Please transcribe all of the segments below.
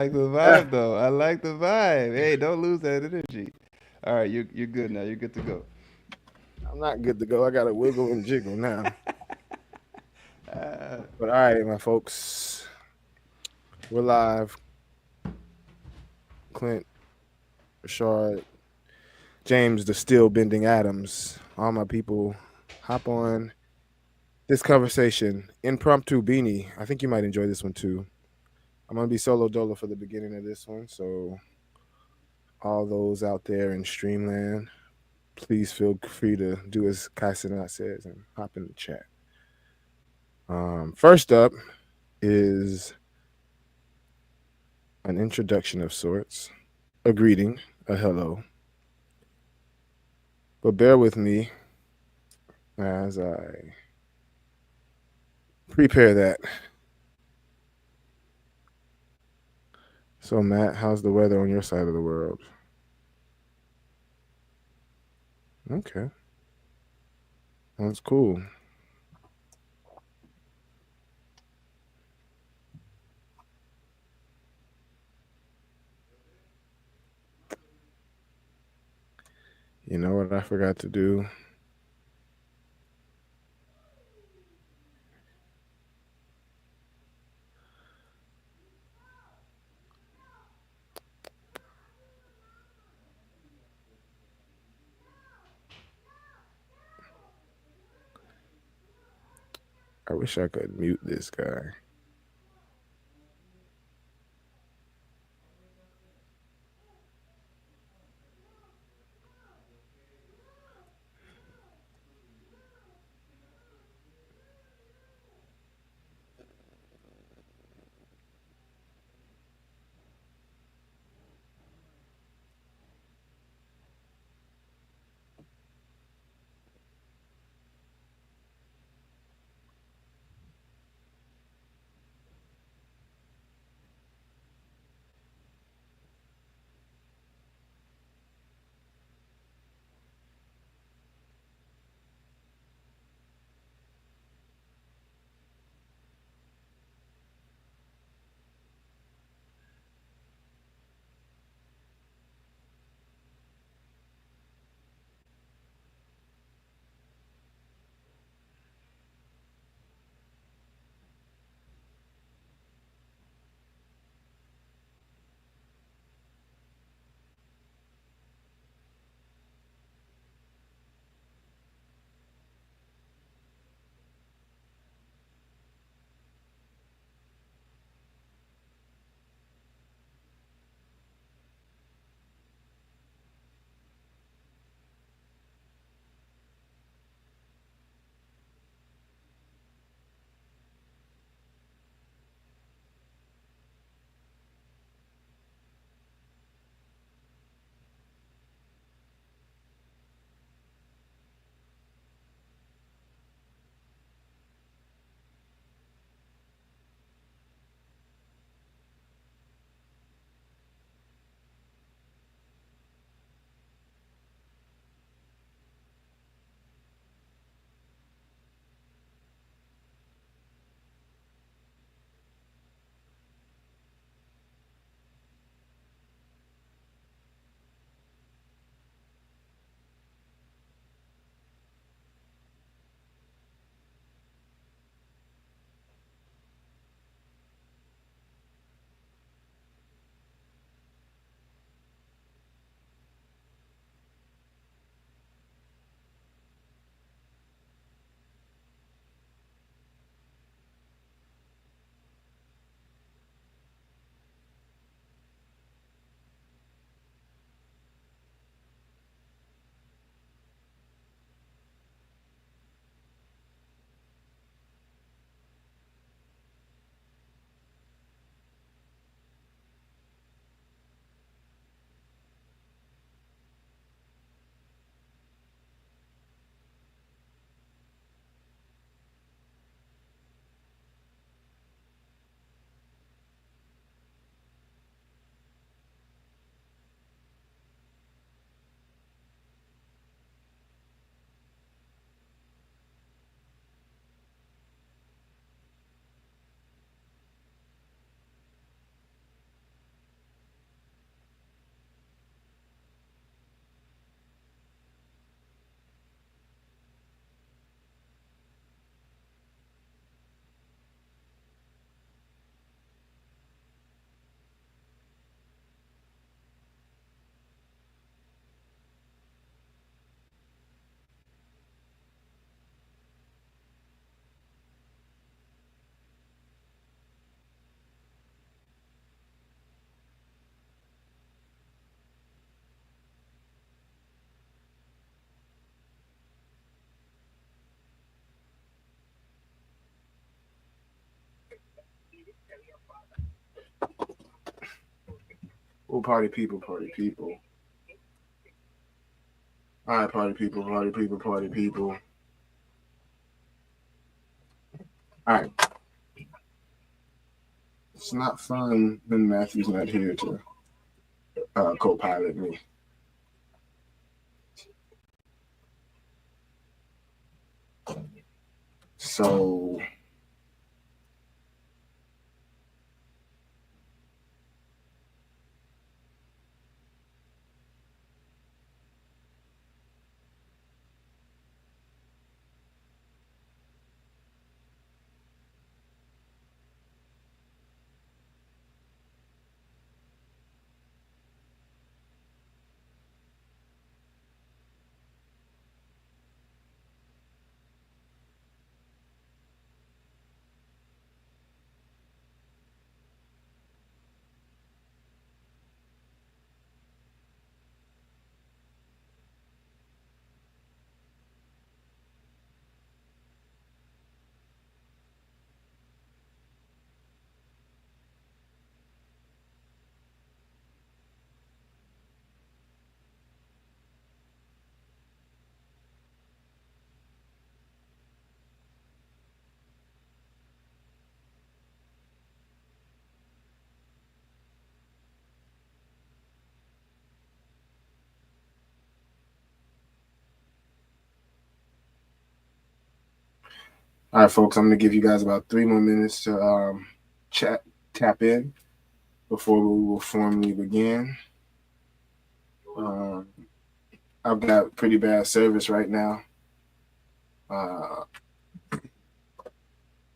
like the vibe though. I like the vibe. Hey, don't lose that energy. All right, you're good now. You're good to go. I'm not good to go. I got to wiggle and jiggle now. Uh, But all right, my folks, we're live. Clint, Rashard, James, the steel bending Adams, all my people, hop on this conversation. Impromptu beanie. I think you might enjoy this one too. I'm gonna be solo dolo for the beginning of this one, so all those out there in Streamland, please feel free to do as Kai Cenat says and hop in the chat. First up is an introduction of sorts, a greeting, a hello. But bear with me as I prepare that. So, Matt, how's the weather on your side of the world? Okay, that's cool. You know what I forgot to do? I wish I could mute this guy. Oh, party people, party people. All right, party people, party people, party people. All right. It's not fun when Matthew's not here to co-pilot me. So all right, folks, I'm going to give you guys about 3 more minutes to tap in before we will formally begin. I've got pretty bad service right now.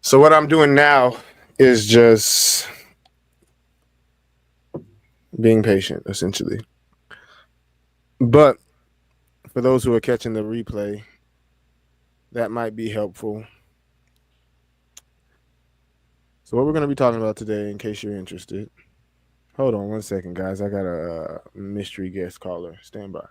So what I'm doing now is just being patient, essentially. But for those who are catching the replay, that might be helpful. So what we're going to be talking about today, in case you're interested. Hold on 1 second, guys. I got a mystery guest caller. Stand by.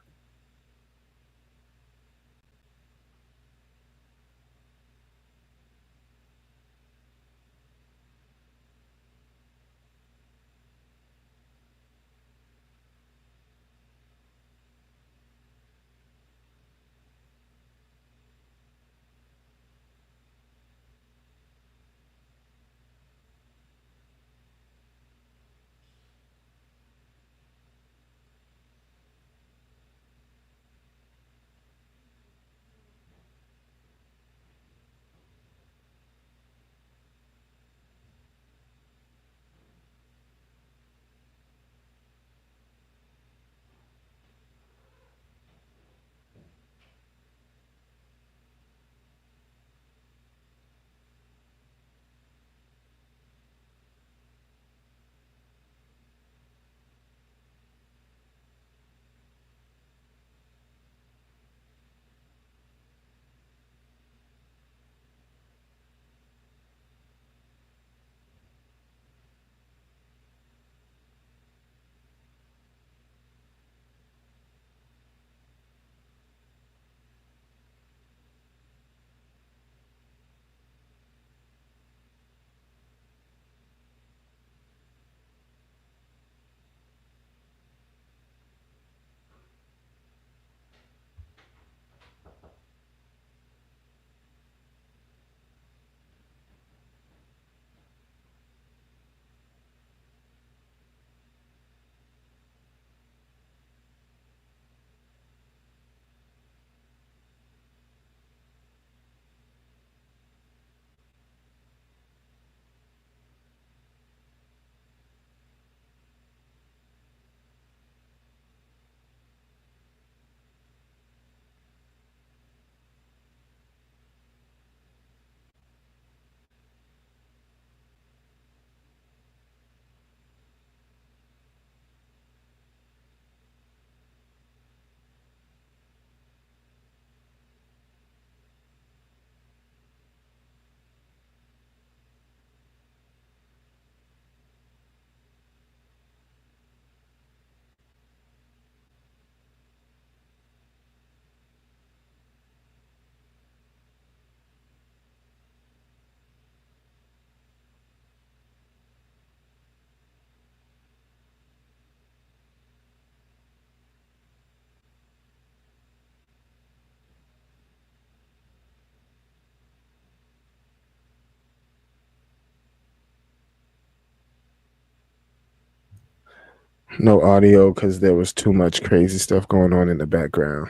No audio because there was too much crazy stuff going on in the background.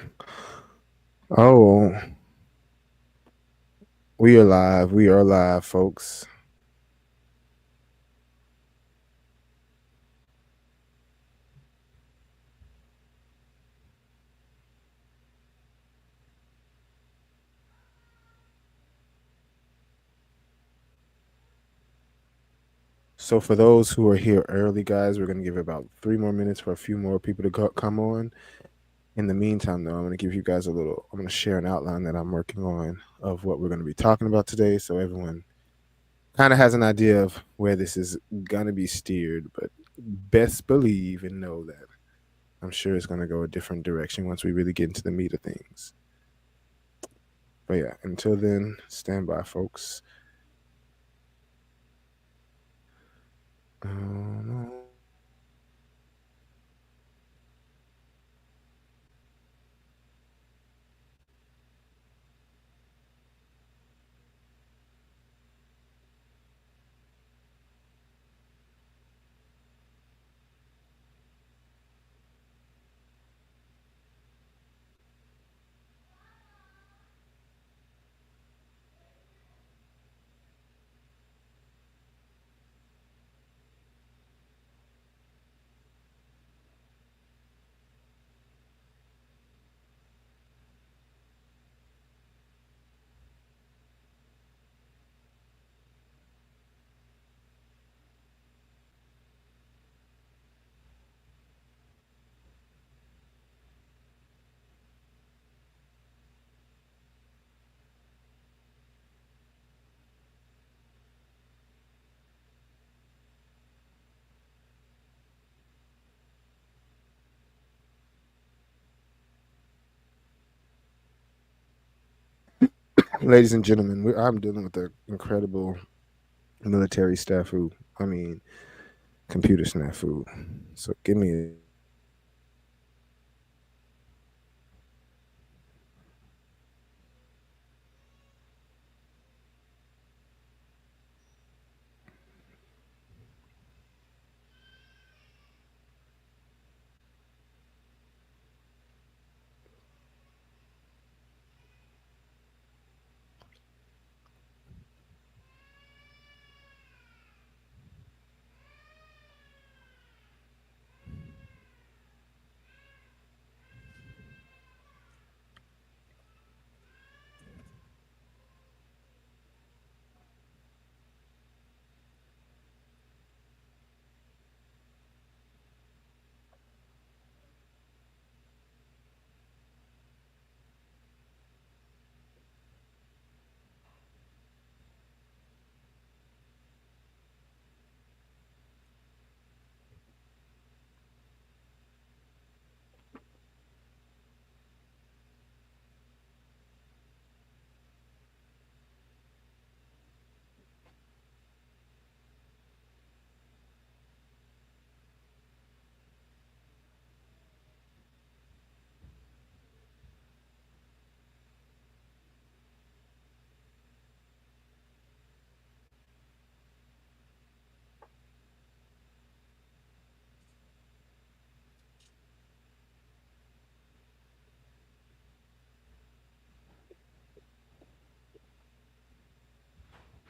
Oh, we are live. We are live, folks. So for those who are here early, guys, we're going to give about 3 more minutes for a few more people to come on. In the meantime, though, I'm going to give you guys I'm going to share an outline that I'm working on of what we're going to be talking about today, so everyone kind of has an idea of where this is going to be steered, but best believe and know that I'm sure it's going to go a different direction once we really get into the meat of things. But yeah, until then, stand by, folks. Ladies and gentlemen, I'm dealing with an incredible military snafu. I mean, computer snafu. So give me.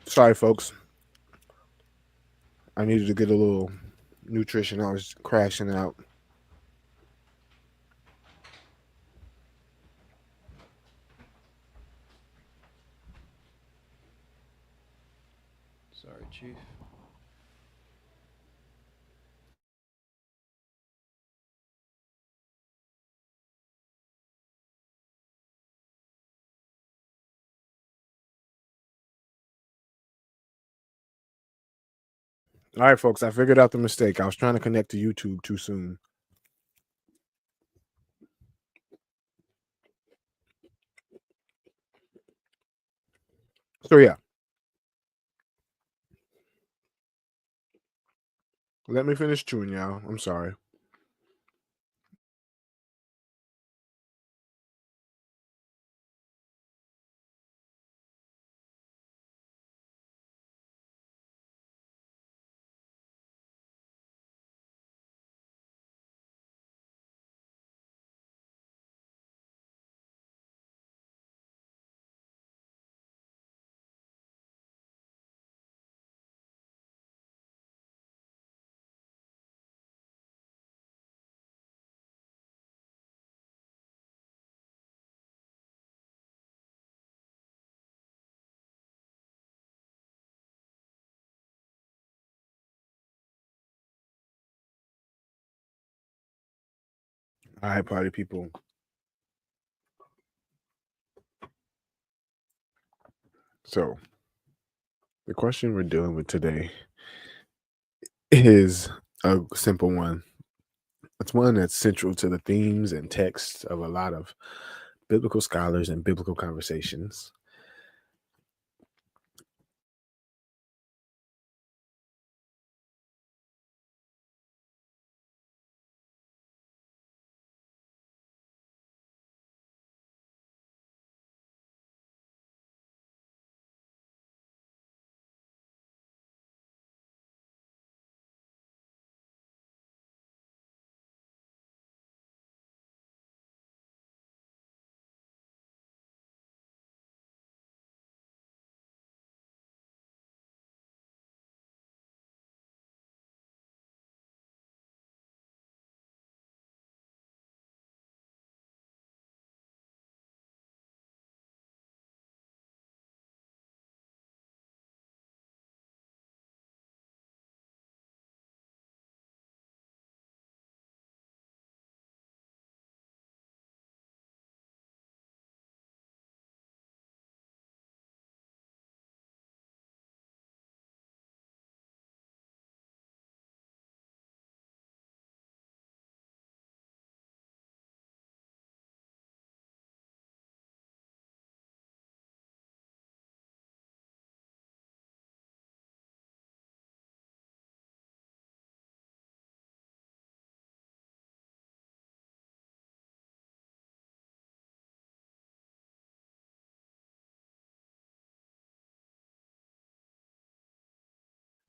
Sorry, folks. I needed to get a little nutrition. I was crashing out. Sorry, Chief. All right, folks. I figured out the mistake. I was trying to connect to YouTube too soon. So yeah, let me finish chewing, y'all. I'm sorry. All right, party people. So, the question we're dealing with today is a simple one. It's one that's central to the themes and texts of a lot of biblical scholars and biblical conversations.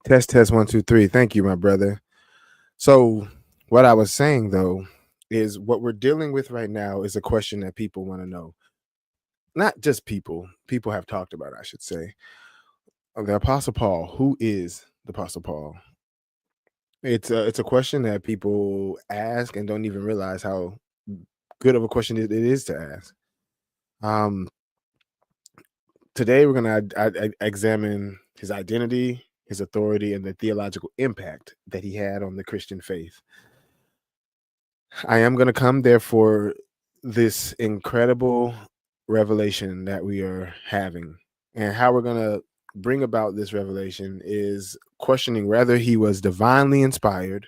Test 1, 2, 3. Thank you, my brother. So, what I was saying though is what we're dealing with right now is a question that people want to know. Not just people. People have talked about it, I should say. The Apostle Paul. Who is the Apostle Paul? It's a question that people ask and don't even realize how good of a question it is to ask. Today we're going to examine his identity, his authority, and the theological impact that he had on the Christian faith. I am going to come there for this incredible revelation that we are having, and how we're going to bring about this revelation is questioning whether he was divinely inspired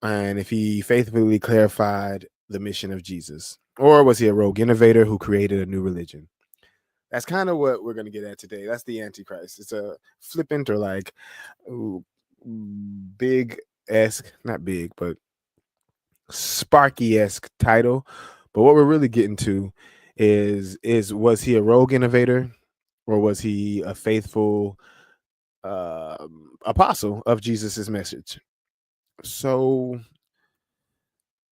and if he faithfully clarified the mission of Jesus, or was he a rogue innovator who created a new religion? That's kind of what we're going to get at today. That's the Antichrist. It's a flippant or like big-esque, not big, but Sparky-esque title. But what we're really getting to is was he a rogue innovator, or was he a faithful apostle of Jesus's message? So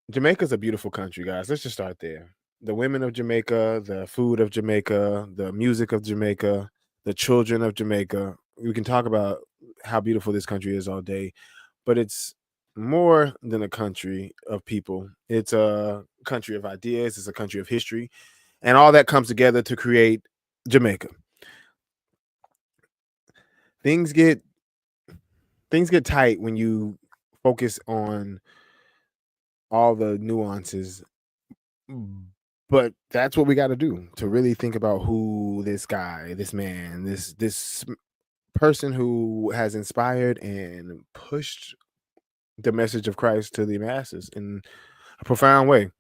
Jamaica's a beautiful country, guys. Let's just start there. The women of Jamaica, the food of Jamaica, the music of Jamaica, the children of Jamaica. We can talk about how beautiful this country is all day, but it's more than a country of people. It's a country of ideas. It's a country of history, and all that comes together to create Jamaica. Things get tight when you focus on all the nuances, but that's what we got to do to really think about who this guy, this man, this person who has inspired and pushed the message of Christ to the masses in a profound way.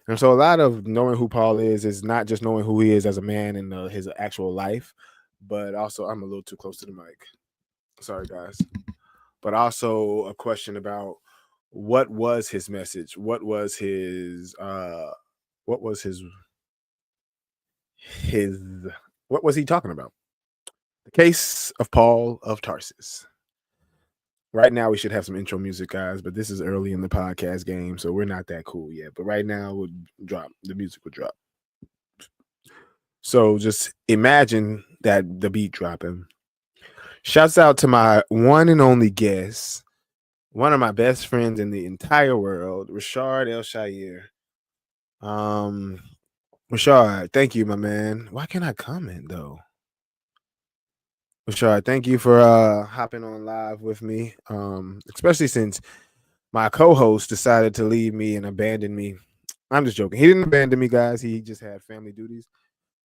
And so a lot of knowing who Paul is not just knowing who he is as a man in his actual life, but also, I'm a little too close to the mic. Sorry, guys. But also a question about what was his message? What was his what was he talking about? The case of Paul of Tarsus. Right now, we should have some intro music, guys, but this is early in the podcast game, so we're not that cool yet. But right now, the music will drop. So just imagine that the beat dropping. Shouts out to my one and only guest, one of my best friends in the entire world, Rashard El Shair. Rashard, thank you, my man. Why can't I comment though? Rashard, thank you for hopping on live with me. Especially since my co-host decided to leave me and abandon me. I'm just joking. He didn't abandon me, guys. He just had family duties.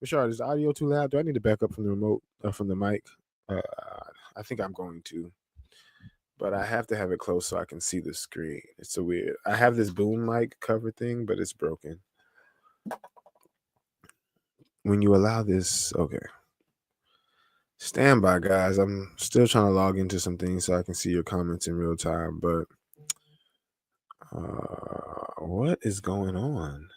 Rashard, is the audio too loud? Do I need to back up from the remote, from the mic? I think I'm going to, but I have to have it close so I can see the screen. It's so weird. I have this boom mic cover thing, but it's broken. When you allow this, okay. Stand by, guys. I'm still trying to log into some things so I can see your comments in real time, but what is going on?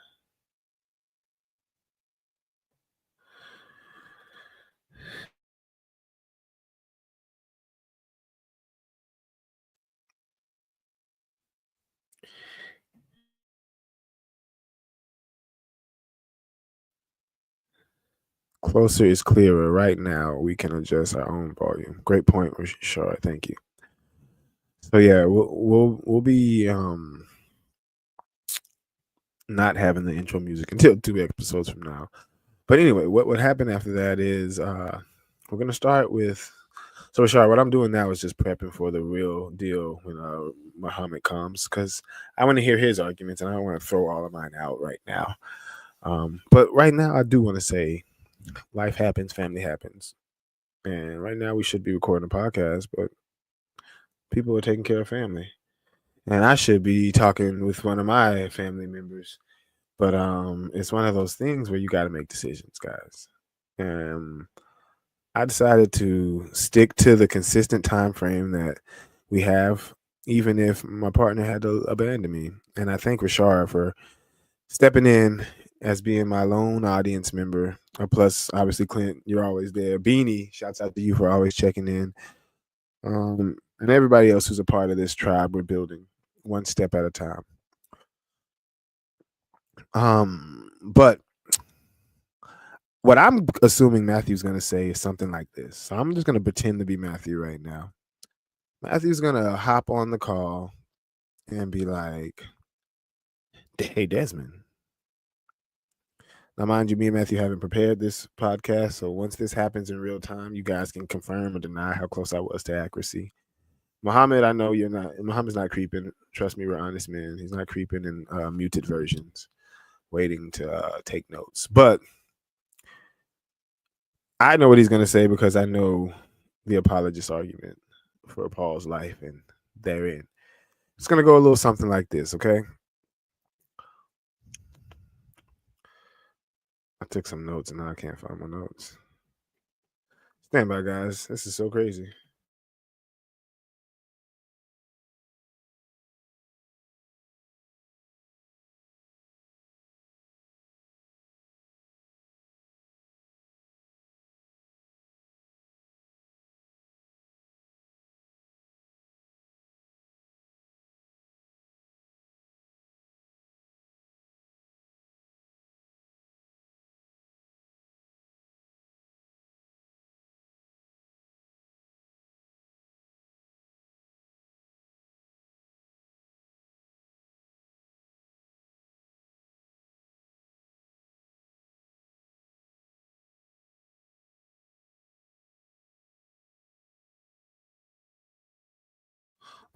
Closer is clearer. Right now, we can adjust our own volume. Great point, Rashard. Thank you. So yeah, we'll be not having the intro music until 2 episodes from now. But anyway, what happened after that is we're gonna start with. So Rashard, what I'm doing now is just prepping for the real deal when Muhammad comes, because I want to hear his arguments and I don't want to throw all of mine out right now. But right now, I do want to say, life happens, family happens, and right now we should be recording a podcast, but people are taking care of family, and I should be talking with one of my family members. But it's one of those things where you got to make decisions, guys. And I decided to stick to the consistent time frame that we have, even if my partner had to abandon me. And I thank Rashard for stepping in as being my lone audience member. Plus, obviously, Clint, you're always there. Beanie, shouts out to you for always checking in. And everybody else who's a part of this tribe we're building one step at a time. But what I'm assuming Matthew's going to say is something like this. So I'm just going to pretend to be Matthew right now. Matthew's going to hop on the call and be like, hey, Desmond. Now, mind you, me and Matthew haven't prepared this podcast. So once this happens in real time, you guys can confirm or deny how close I was to accuracy. Muhammad, I know you're not. Muhammad's not creeping. Trust me, we're honest men. He's not creeping in muted versions, waiting to take notes. But I know what he's going to say because I know the apologist argument for Paul's life and therein. It's going to go a little something like this, okay? I took some notes and now I can't find my notes. Stand by, guys. This is so crazy.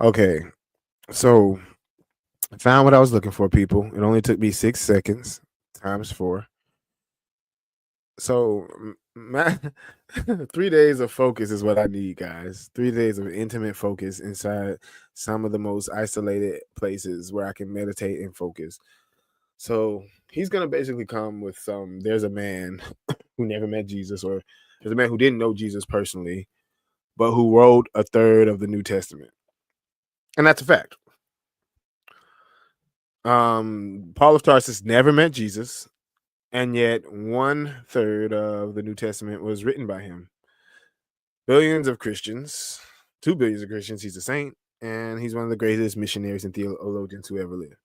Okay, so I found what I was looking for, people. It only took me 6 seconds times 4. So 3 days of focus is what I need, guys. 3 days of intimate focus inside some of the most isolated places where I can meditate and focus. So he's going to basically come with there's a man who never met Jesus, or there's a man who didn't know Jesus personally, but who wrote a third of the New Testament. And that's a fact. Paul of Tarsus never met Jesus, and yet 1/3 of the New Testament was written by him. Billions of Christians, 2 billions of Christians, he's a saint, and he's one of the greatest missionaries and theologians who ever lived.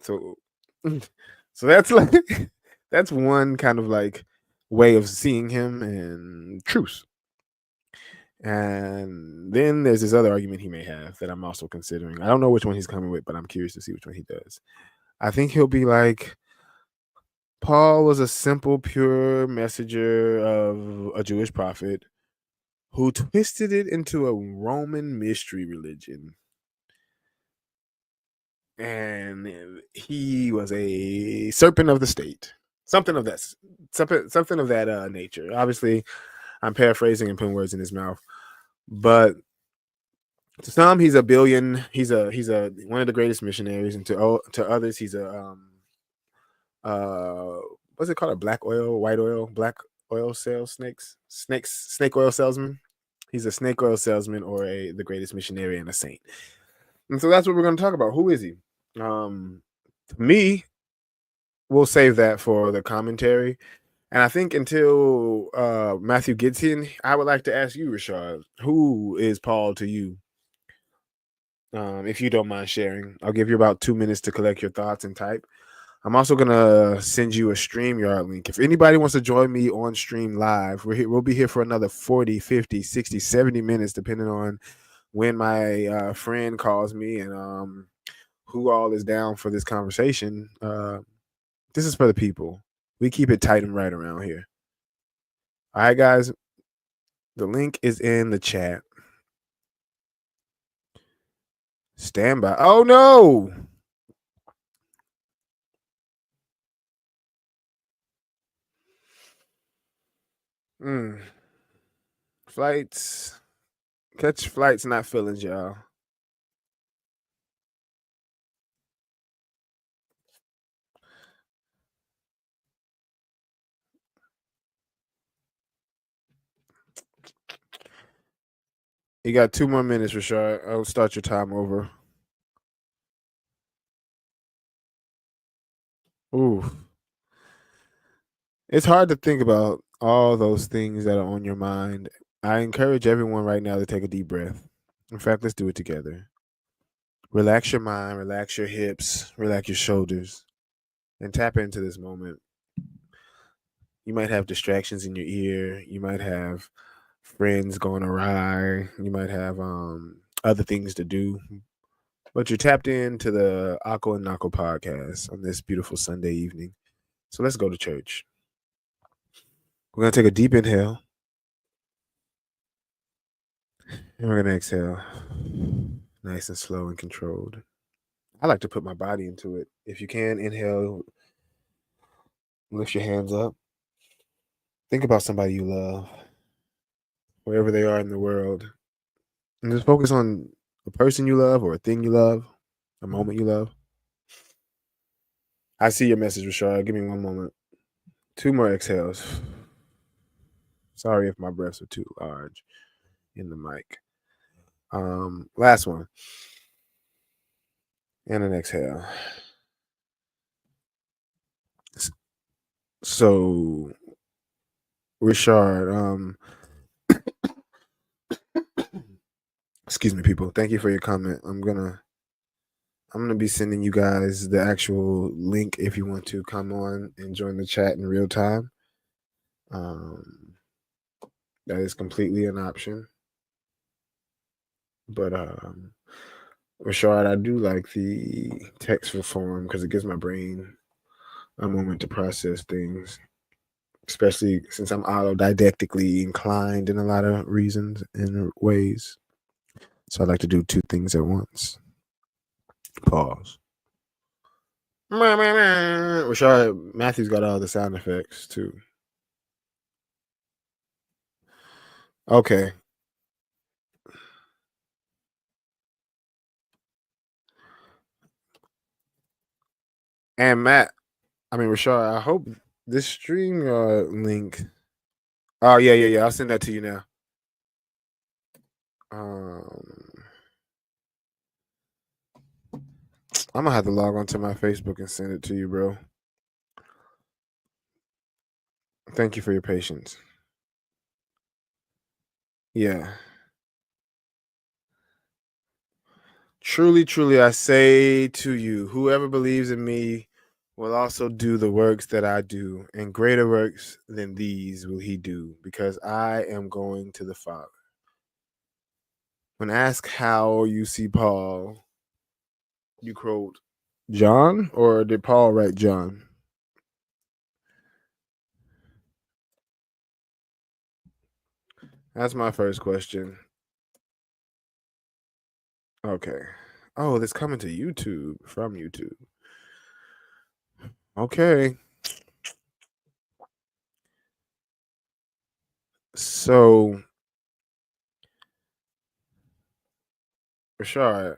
So that's like that's one kind of like way of seeing him and truth. And then there's this other argument he may have that I'm also considering. I don't know which one he's coming with, but I'm curious to see which one he does. I think he'll be like, Paul was a simple, pure messenger of a Jewish prophet who twisted it into a Roman mystery religion. and he was a serpent of the state, something of that nature. Obviously, I'm paraphrasing and putting words in his mouth, but to some, he's a billion. He's a one of the greatest missionaries, and to others, he's a what's it called? A black oil, white oil, black oil snake oil salesman. He's a snake oil salesman or the greatest missionary and a saint. And so that's what we're going to talk about. Who is he? To me, we'll save that for the commentary. And I think until Matthew gets in, I would like to ask you, Rashad, who is Paul to you? If you don't mind sharing, I'll give you about 2 minutes to collect your thoughts and type. I'm also going to send you a StreamYard link. If anybody wants to join me on stream live, we'll be here for another 40, 50, 60, 70 minutes, depending on when my friend calls me and who all is down for this conversation. This is for the people. We keep it tight and right around here. All right, guys. The link is in the chat. Stand by. Oh, no. Flights. Catch flights, not feelings, y'all. You got 2 more minutes, Rashad. I'll start your time over. Ooh. It's hard to think about all those things that are on your mind. I encourage everyone right now to take a deep breath. In fact, let's do it together. Relax your mind, relax your hips, relax your shoulders, and tap into this moment. You might have distractions in your ear. You might have friends going awry. You might have other things to do. But you're tapped into the Akko and Nako podcast on this beautiful Sunday evening. So let's go to church. We're going to take a deep inhale. And we're going to exhale. Nice and slow and controlled. I like to put my body into it. If you can, inhale. Lift your hands up. Think about somebody you love, wherever they are in the world. And just focus on a person you love or a thing you love, a moment you love. I see your message, Rashad. Give me 1 moment. 2 more exhales. Sorry if my breaths are too large in the mic. Last one. And an exhale. So, Richard, excuse me, people. Thank you for your comment. I'm gonna be sending you guys the actual link if you want to come on and join the chat in real time. That is completely an option. But Rashard, I do like the text form because it gives my brain a moment to process things, especially since I'm autodidactically inclined in a lot of reasons and ways. So I like to do 2 things at once. Pause. Rashard, Matthew's got all the sound effects too. Okay. And Rashard, I hope this stream link. Oh yeah. I'll send that to you now. I'm gonna have to log on to my Facebook and send it to you, bro. Thank you for your patience. Yeah. Truly, truly, I say to you, whoever believes in me will also do the works that I do, and greater works than these will he do, because I am going to the Father. When asked how you see Paul, you quote John, or did Paul write John? That's my first question. Okay. Oh, that's coming to YouTube from YouTube. Okay. So, Rashard,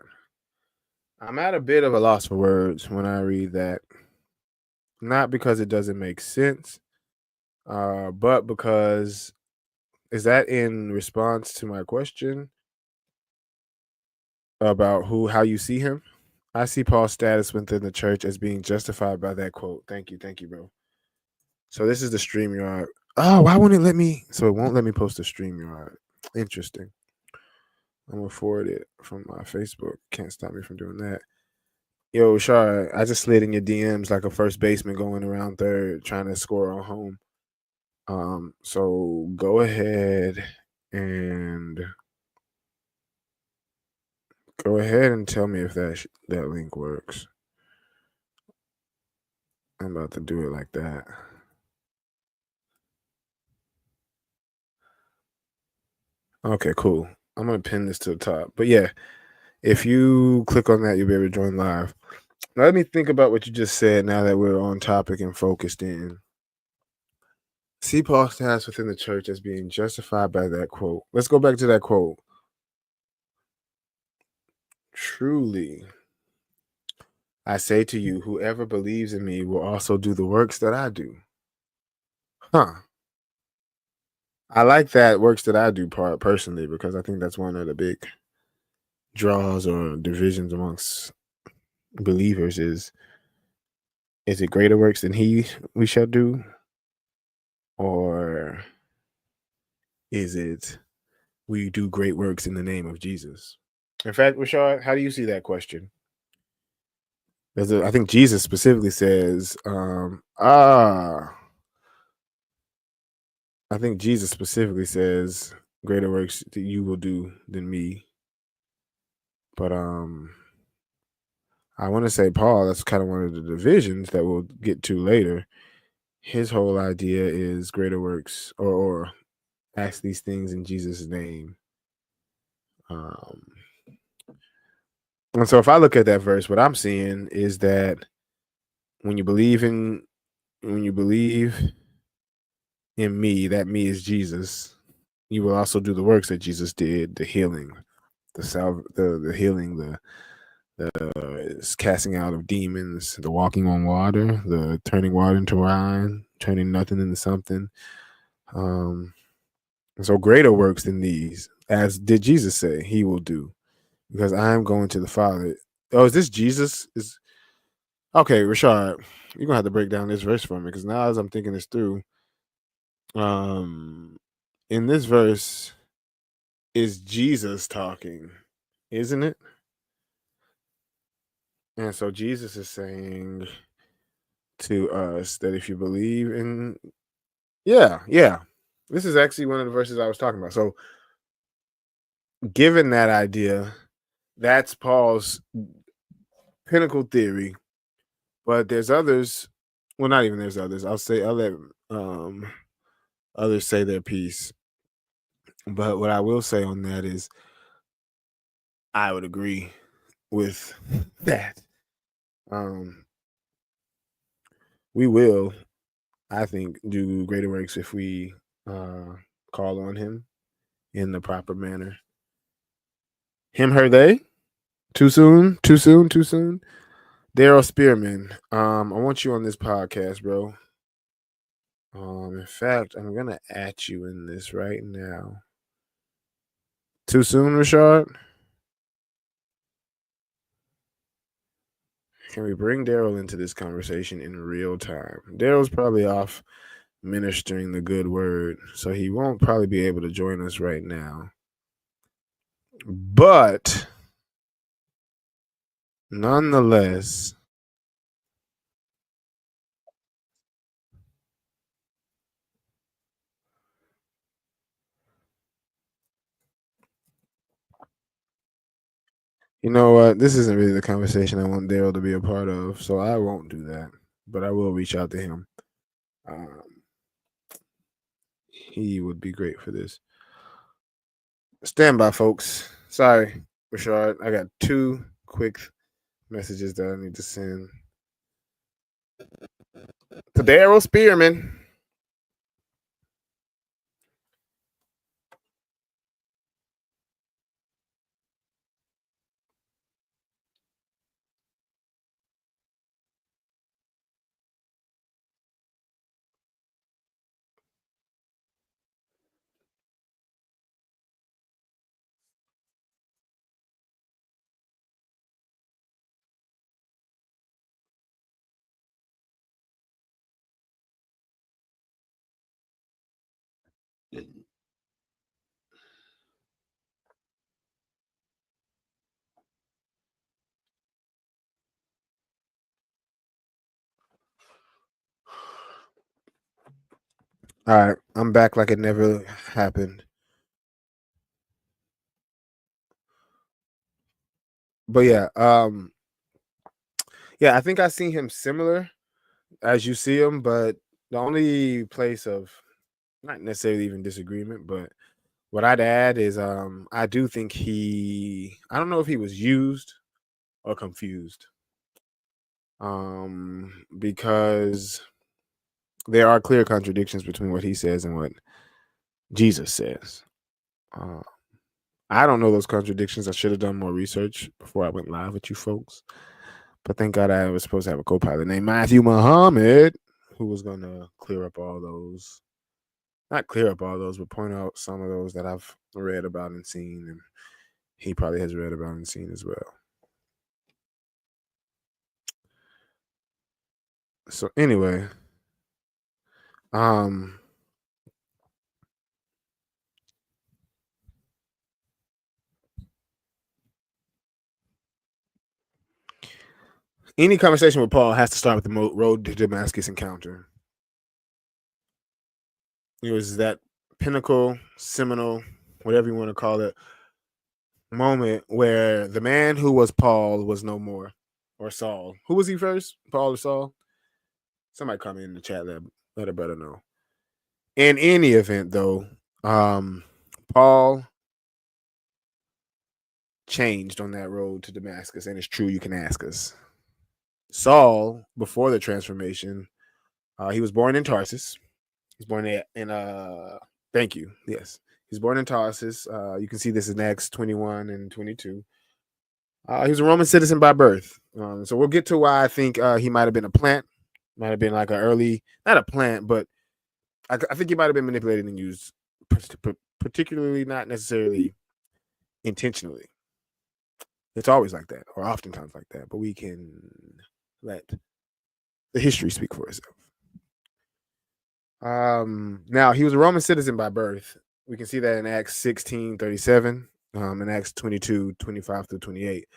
I'm at a bit of a loss for words when I read that. Not because it doesn't make sense, but because is that in response to my question about how you see him? I see Paul's status within the church as being justified by that quote. Thank you, bro. So this is the StreamYard. Oh, why won't it let me? So it won't let me post a StreamYard. Interesting. I'm gonna forward it from my Facebook. Can't stop me from doing that. Yo, Shar, I just slid in your DMs like a first baseman going around third, trying to score on home. So go ahead and tell me if that link works. I'm about to do it like that. Okay, cool. I'm gonna pin this to the top. But yeah, if you click on that, you'll be able to join live. Now, let me think about what you just said now that we're on topic and focused in. See Paul's status within the church as being justified by that quote. Let's go back to that quote. Truly, I say to you, whoever believes in me will also do the works that I do. Huh. I like that works that I do part personally because I think that's one of the big draws or divisions amongst believers is it greater works than we shall do? Or is it we do great works in the name of Jesus? In fact, Rashad, how do you see that question? I think Jesus specifically says, I think Jesus specifically says, greater works that you will do than me. But I want to say Paul, that's kind of one of the divisions that we'll get to later. His whole idea is greater works or ask these things in Jesus' name. And so if I look at that verse, what I'm seeing is that when you believe in me, that me is Jesus, you will also do the works that Jesus did, the healing, the healing, the casting out of demons, the walking on water, the turning water into wine, turning nothing into something. So greater works than these, as did Jesus say, he will do, because I am going to the Father. Oh, is this Jesus? Okay, Rashad, you're gonna have to break down this verse for me, because now as I'm thinking this through, in this verse is Jesus talking, isn't it? And so Jesus is saying to us that if you believe in, yeah, this is actually one of the verses I was talking about. So, given that idea, that's Paul's pinnacle theory. But there's others. Well, not even there's others. I'll let others say their piece. But what I will say on that is, I would agree with that. We will, I think, do greater works if we call on him in the proper manner. Him, her, they. Too soon. Daryl Spearman, I want you on this podcast, bro. In fact, I'm gonna at you in this right now. Too soon, Rashad? Can we bring Daryl into this conversation in real time? Daryl's probably off ministering the good word, so he won't probably be able to join us right now. But nonetheless, you know what? This isn't really the conversation I want Daryl to be a part of, so I won't do that. But I will reach out to him. He would be great for this. Stand by, folks. Sorry, Rashad. I got two quick messages that I need to send. To Daryl Spearman. All right, I'm back like it never happened. But yeah, I think I seen him similar as you see him, but the only place of not necessarily even disagreement, but what I'd add is I do think I don't know if he was used or confused. Because there are clear contradictions between what he says and what Jesus says. I don't know those contradictions. I should have done more research before I went live with you folks. But thank God I was supposed to have a co-pilot named Matthew Muhammad who was going to clear up all those. Not clear up all those, but point out some of those that I've read about and seen, and he probably has read about and seen as well. So anyway, any conversation with Paul has to start with the road to Damascus encounter. It was that pinnacle, seminal, whatever you want to call it, moment where the man who was Paul was no more, or Saul. Who was he first? Paul or Saul? Somebody comment in the chat, let a brother know. In any event, though, Paul changed on that road to Damascus, and it's true. You can ask us. Saul, before the transformation, he was born in Tarsus. He's born in thank you. Yes. He's born in Tarsus. You can see this in Acts 21 and 22. He was a Roman citizen by birth. So we'll get to why I think he might have been a plant. Might have been like an early, not a plant, but I think he might have been manipulated and used, particularly not necessarily intentionally. It's always like that, or oftentimes like that, but we can let the history speak for itself. Now he was a Roman citizen by birth. We can see that in Acts 16:37, in Acts 22:25 through 28.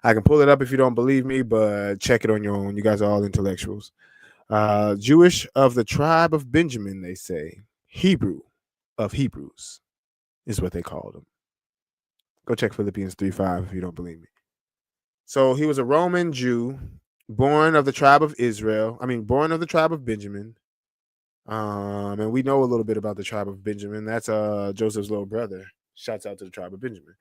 I can pull it up if you don't believe me, but check it on your own. You guys are all intellectuals. Jewish of the tribe of Benjamin, they say. Hebrew of Hebrews is what they called him. Go check Philippians 3:5 if you don't believe me. So he was a Roman Jew, born of the tribe of born of the tribe of Benjamin. And we know a little bit about the tribe of Benjamin. That's Joseph's little brother. Shouts out to the tribe of Benjamin.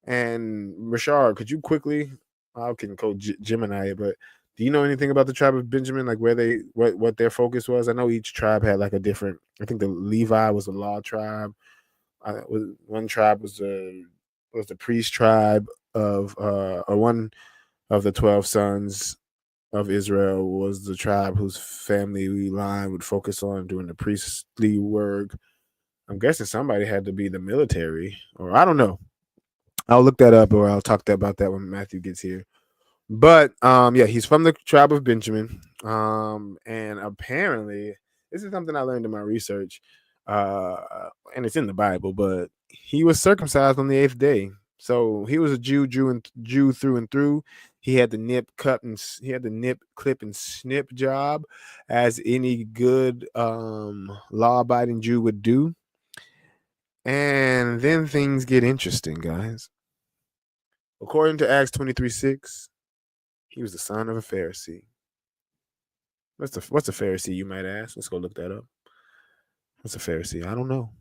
And Rashard, could you quickly, I can code Gemini, but do you know anything about the tribe of Benjamin, like where what their focus was? I know each tribe had like a different. I think the Levi was a law tribe. One tribe was the priest tribe of, or one of the 12 sons of Israel was the tribe whose family line would focus on doing the priestly work. I'm guessing somebody had to be the military, or I don't know. I'll look that up, or I'll talk about that when Matthew gets here. But he's from the tribe of Benjamin. And apparently, this is something I learned in my research, and it's in the Bible. But he was circumcised on the 8th day, so he was a Jew through and through. He had the nip, clip, and snip job, as any good law-abiding Jew would do. And then things get interesting, guys. According to Acts 23:6, he was the son of a Pharisee. What's a Pharisee, you might ask? Let's go look that up. What's a Pharisee? I don't know.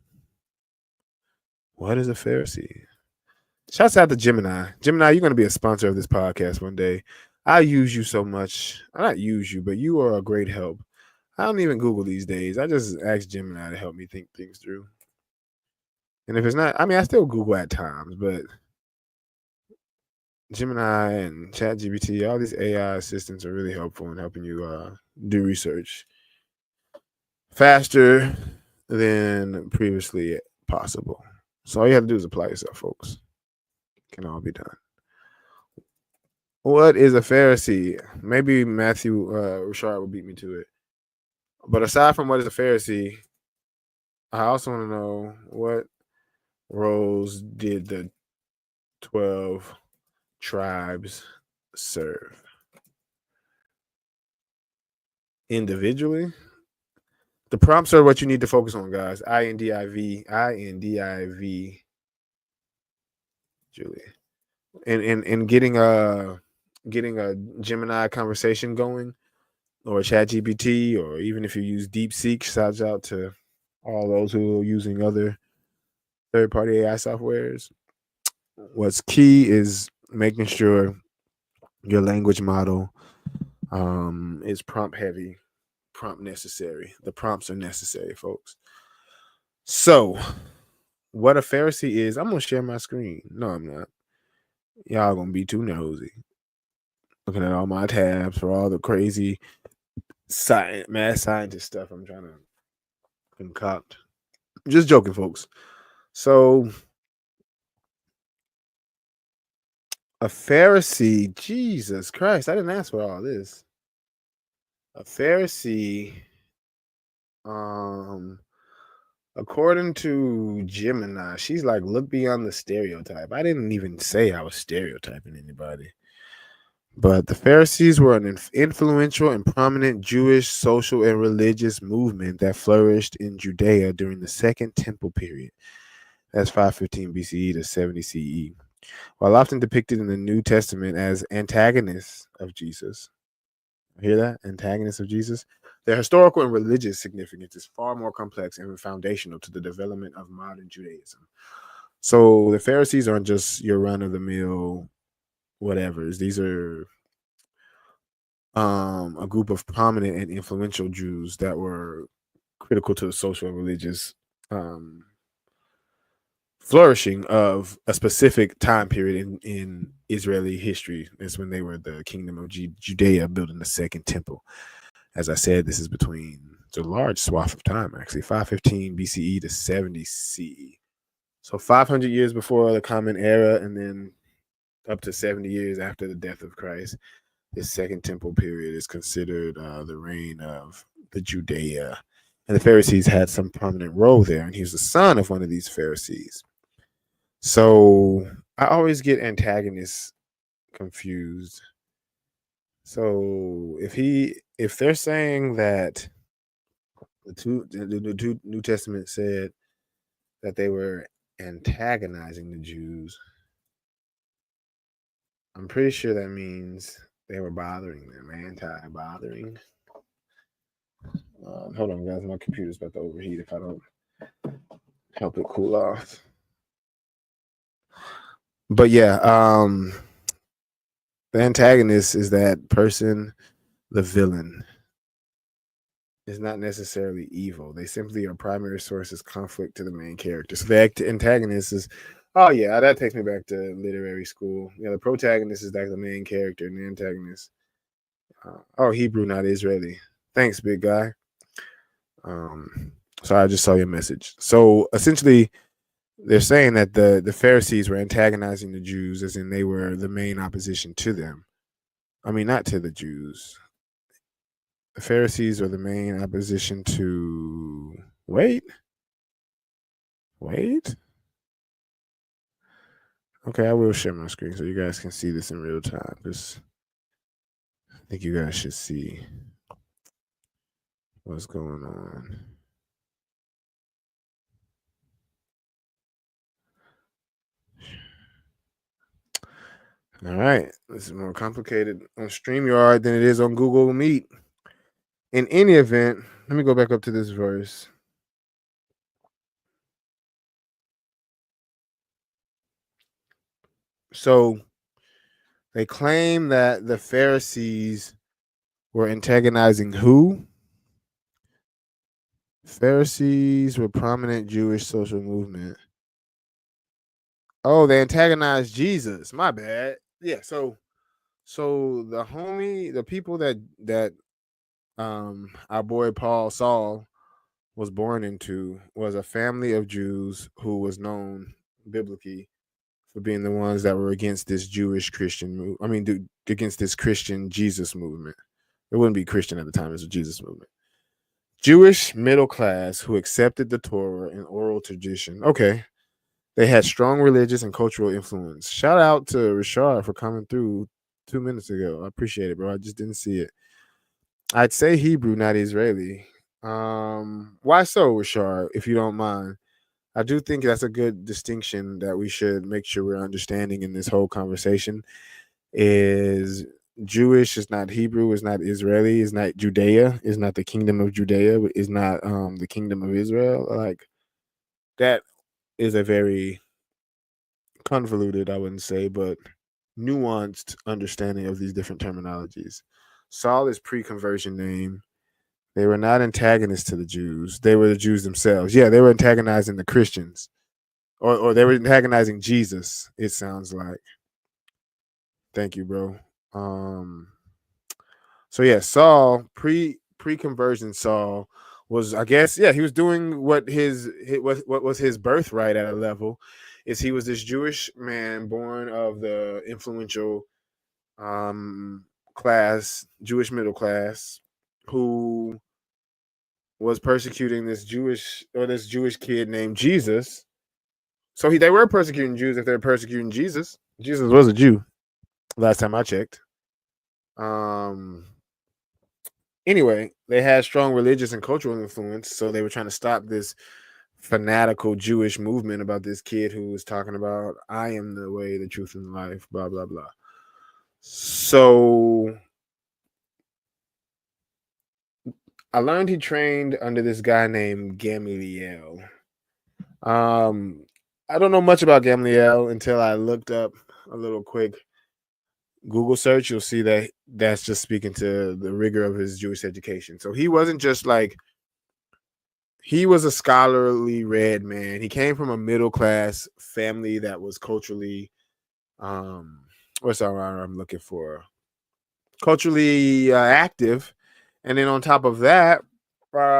What is a Pharisee? Shouts out to Gemini. Gemini, you're going to be a sponsor of this podcast one day. I use you so much. I not use you, but you are a great help. I don't even Google these days. I just ask Gemini to help me think things through. And if it's not, I mean, I still Google at times, but Gemini and ChatGPT, all these AI assistants are really helpful in helping you do research faster than previously possible. So all you have to do is apply yourself, folks. It can all be done. What is a Pharisee? Maybe Matthew Richard will beat me to it. But aside from what is a Pharisee, I also want to know what roles did the 12 tribes serve? Individually? The prompts are what you need to focus on, guys. INDIV, Julie. And getting a Gemini conversation going, or a ChatGPT, or even if you use DeepSeek, shouts out to all those who are using other third-party AI softwares. What's key is making sure your language model is prompt heavy, prompt necessary. The prompts are necessary, folks. So, what a Pharisee is, I'm going to share my screen. No, I'm not. Y'all going to be too nosy. Looking at all my tabs for all the crazy mad scientist stuff I'm trying to concoct. Just joking, folks. So, a Pharisee, Jesus Christ, I didn't ask for all this. A Pharisee, according to Gemini, she's like, look beyond the stereotype. I didn't even say I was stereotyping anybody. But the Pharisees were an influential and prominent Jewish social and religious movement that flourished in Judea during the Second Temple period. That's 515 BCE to 70 CE. While often depicted in the New Testament as antagonists of Jesus. Hear that? Antagonists of Jesus? Their historical and religious significance is far more complex and foundational to the development of modern Judaism. So the Pharisees aren't just your run-of-the-mill whatevers. These are a group of prominent and influential Jews that were critical to the social and religious flourishing of a specific time period in Israeli history. It's when they were the kingdom of Judea, building the second temple. As I said, this is between, it's a large swath of time, actually, 515 BCE to 70 CE. So 500 years before the Common Era, and then up to 70 years after the death of Christ. This second temple period is considered the reign of the Judea. And the Pharisees had some prominent role there. And he was the son of one of these Pharisees. So I always get antagonists confused. So if they're saying that the New Testament said that they were antagonizing the Jews, I'm pretty sure that means they were bothering them, anti-bothering. Hold on, guys. My computer's about to overheat if I don't help it cool off. But yeah, the antagonist is that person, the villain. Is not necessarily evil. They simply are primary sources conflict to the main character. So the antagonist is, oh yeah, that takes me back to literary school. Yeah, the protagonist is like the main character, and the antagonist. Hebrew, not Israeli. Thanks, big guy. So I just saw your message. So essentially, they're saying that the Pharisees were antagonizing the Jews, as in they were the main opposition to them. I mean, not to the Jews. The Pharisees are the main opposition to. Wait. Okay, I will share my screen so you guys can see this in real time. Because I think you guys should see what's going on. All right, this is more complicated on StreamYard than it is on Google Meet. In any event, let me go back up to this verse. So they claim that the Pharisees were antagonizing who? Pharisees were prominent Jewish social movement. Oh, they antagonized Jesus. My bad. Yeah. So the people that our boy Paul Saul was born into was a family of Jews who was known biblically for being the ones that were against this Jewish Christian against this Christian Jesus movement. It wouldn't be Christian at the time; it was a Jesus movement. Jewish middle class who accepted the Torah and oral tradition. Okay, they had strong religious and cultural influence. Shout out to Rashard for coming through 2 minutes ago. I appreciate it, bro. I just didn't see it. I'd say Hebrew, not Israeli. Why so, Rashard, if you don't mind? I do think that's a good distinction that we should make sure we're understanding in this whole conversation. Is Jewish is not Hebrew, is not Israeli, is not Judea, is not the kingdom of Judea, is not the kingdom of Israel. Like that is a very convoluted, I wouldn't say, but nuanced understanding of these different terminologies. Saul is pre-conversion name. They were not antagonists to the Jews. They were the Jews themselves. Yeah, they were antagonizing the Christians. Or they were antagonizing Jesus, it sounds like. Thank you, bro. So yeah, Saul, pre-conversion Saul was, I guess, yeah, he was doing what what was his birthright at a level. Is he was this Jewish man born of the influential class, Jewish middle class, who was persecuting this Jewish kid named Jesus. So they were persecuting Jews if they were persecuting Jesus. Jesus was a Jew, last time I checked. Anyway, they had strong religious and cultural influence, so they were trying to stop this fanatical Jewish movement about this kid who was talking about, I am the way, the truth, and the life, blah, blah, blah. So I learned he trained under this guy named Gamaliel. I don't know much about Gamaliel until I looked up a little quick Google search. You'll see that that's just speaking to the rigor of his Jewish education. So he wasn't just like, he was a scholarly read man. He came from a middle class family that was culturally, what's the word I'm looking for? Culturally active. And then on top of that,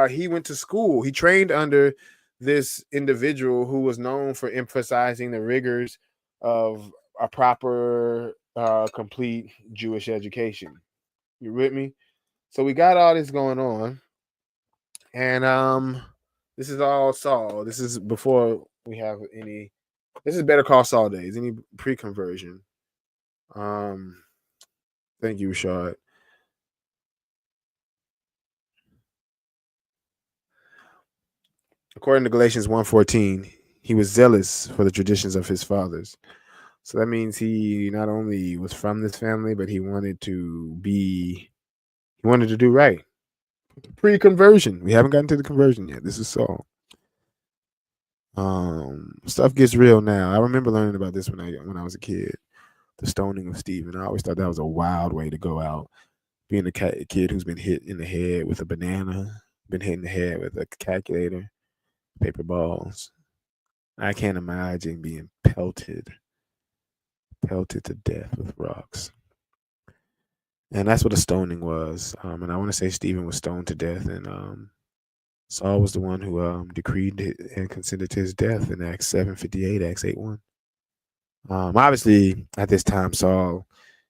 he went to school. He trained under this individual who was known for emphasizing the rigors of a proper, complete Jewish education. You with me? So we got all this going on, and this is all Saul. This is before we have any. This is Better Call Saul days. Any pre-conversion? Thank you, Rashad. According to Galatians 1:14, he was zealous for the traditions of his fathers. So that means he not only was from this family, but he wanted to do right. Pre-conversion. We haven't gotten to the conversion yet. This is Saul. Stuff gets real now. I remember learning about this when I was a kid. The stoning of Stephen. I always thought that was a wild way to go out. Being a kid who's been hit in the head with a banana, been hit in the head with a calculator, paper balls. I can't imagine being pelted to death with rocks. And that's what a stoning was. And I want to say Stephen was stoned to death, and Saul was the one who decreed it and consented to his death in Acts 7:58, Acts 8:1. Obviously, at this time, Saul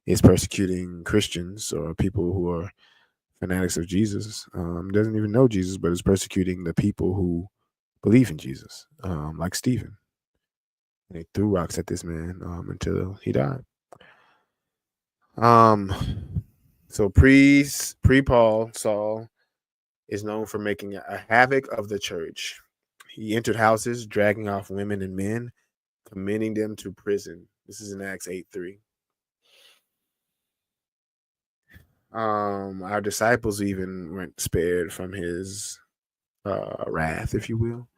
is persecuting Christians or people who are fanatics of Jesus. Doesn't even know Jesus, but is persecuting the people who believe in Jesus, like Stephen. And they threw rocks at this man until he died. So pre Paul, Saul is known for making a havoc of the church. He entered houses, dragging off women and men, committing them to prison. This is in Acts 8:3. Our disciples even weren't spared from his wrath, if you will.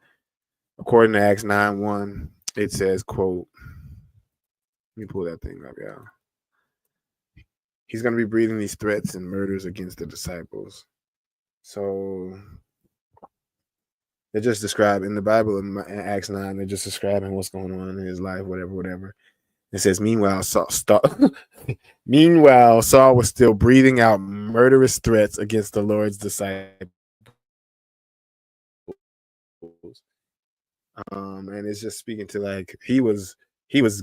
According to Acts 9:1, it says, quote, Let me pull that thing up, y'all. He's going to be breathing these threats and murders against the disciples. So they're just describing in the Bible in Acts 9, they're just describing what's going on in his life, whatever. It says, meanwhile, Saul was still breathing out murderous threats against the Lord's disciples. And it's just speaking to like he was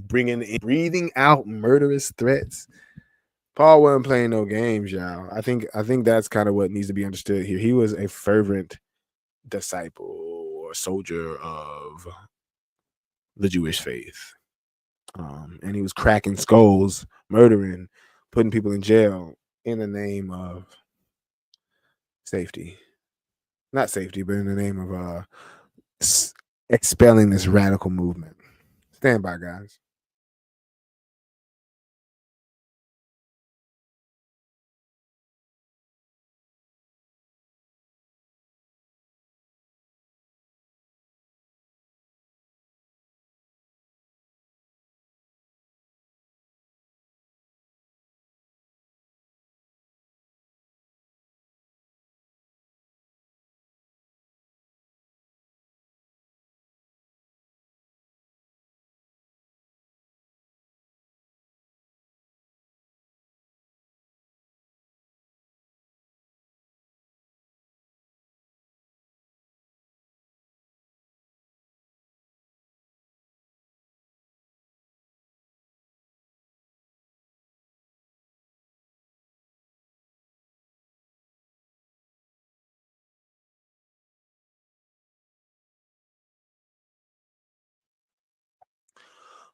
breathing out murderous threats. Paul wasn't playing no games, y'all. I think that's kind of what needs to be understood here. He was a fervent disciple or soldier of the Jewish faith. And he was cracking skulls, murdering, putting people in jail in the name of safety. Not safety, but in the name of expelling this radical movement. Stand by, guys.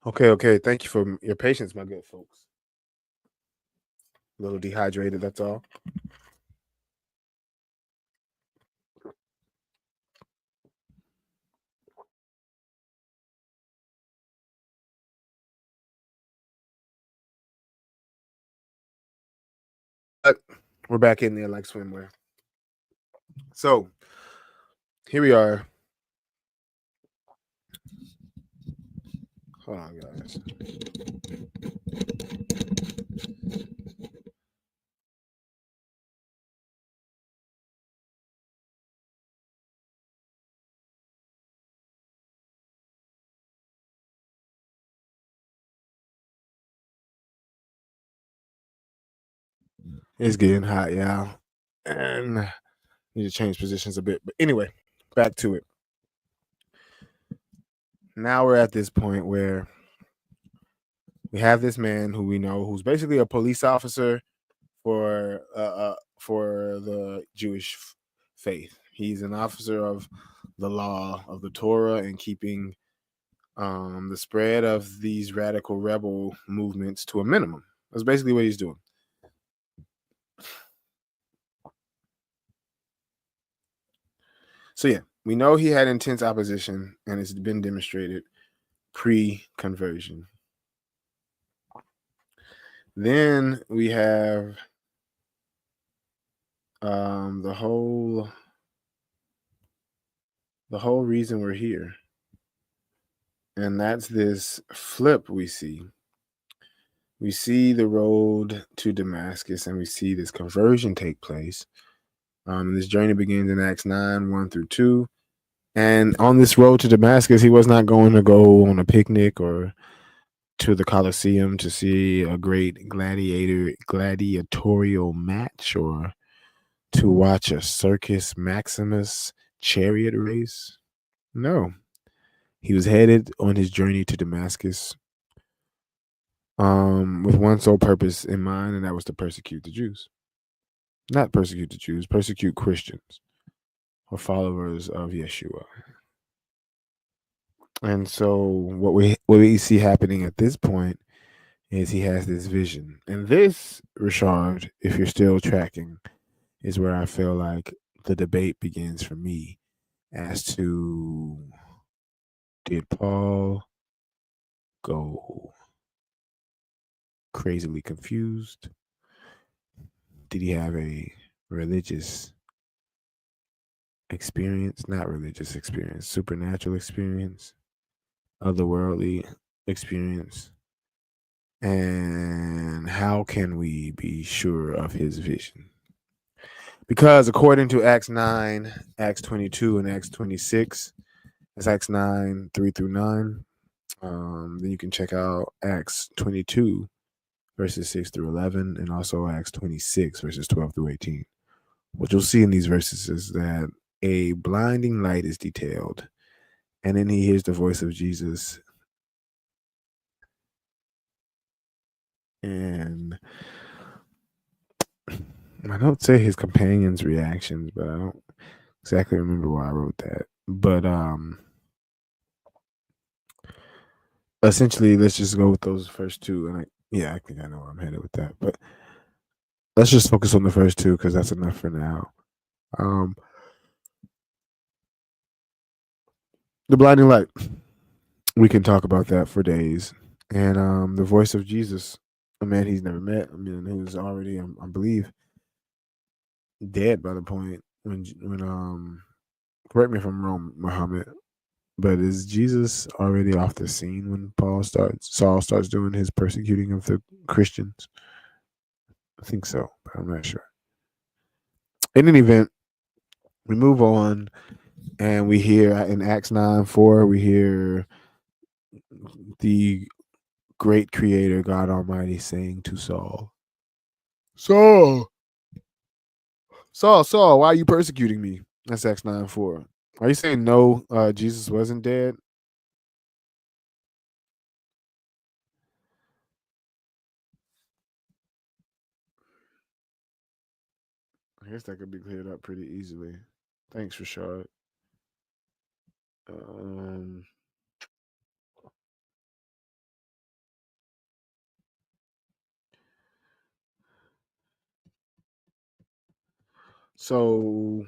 Okay. Thank you for your patience, my good folks. A little dehydrated, that's all. But we're back in there like swimwear. So here we are. Hold on, guys. It's getting hot, y'all. And need to change positions a bit. But anyway, back to it. Now we're at this point where we have this man who we know who's basically a police officer for the Jewish faith. He's an officer of the law of the Torah and keeping the spread of these radical rebel movements to a minimum. That's basically what he's doing. So yeah, we know he had intense opposition, and it's been demonstrated pre-conversion. Then we have the whole reason we're here, and that's this flip we see. We see the road to Damascus, and we see this conversion take place. This journey begins in Acts 9, 1-2. And on this road to Damascus, he was not going to go on a picnic or to the Colosseum to see a great gladiatorial match or to watch a Circus Maximus chariot race. No. He was headed on his journey to Damascus with one sole purpose in mind, and that was to persecute the Jews. Not persecute the Jews, persecute Christians or followers of Yeshua. And so what we see happening at this point is he has this vision. And this, Rashard, if you're still tracking, is where I feel like the debate begins for me as to, did Paul go crazily confused? Did he have a religious experience? Not religious experience, supernatural experience, otherworldly experience? And how can we be sure of his vision? Because according to Acts 9, Acts 22, and Acts 26, that's Acts 9, 3 through 9. Then you can check out Acts 22, verses 6 through 11, and also Acts 26, verses 12 through 18. What you'll see in these verses is that a blinding light is detailed, and then he hears the voice of Jesus. And I don't say his companions' reactions, but I don't exactly remember why I wrote that. But essentially, let's just go with those first two. And I think I know where I'm headed with that. But let's just focus on the first two because that's enough for now. The blinding light. We can talk about that for days. And the voice of Jesus, a man he's never met. I mean, who's already, I believe, dead by the point when correct me if I'm wrong, Muhammad, but is Jesus already off the scene when Saul starts doing his persecuting of the Christians? I think so, but I'm not sure. In any event, we move on and we hear in Acts 9:4, we hear the great creator, God Almighty, saying to Saul, Saul, why are you persecuting me? That's Acts 9:4. Are you saying no, Jesus wasn't dead? I guess that could be cleared up pretty easily. Thanks, Rashad. So,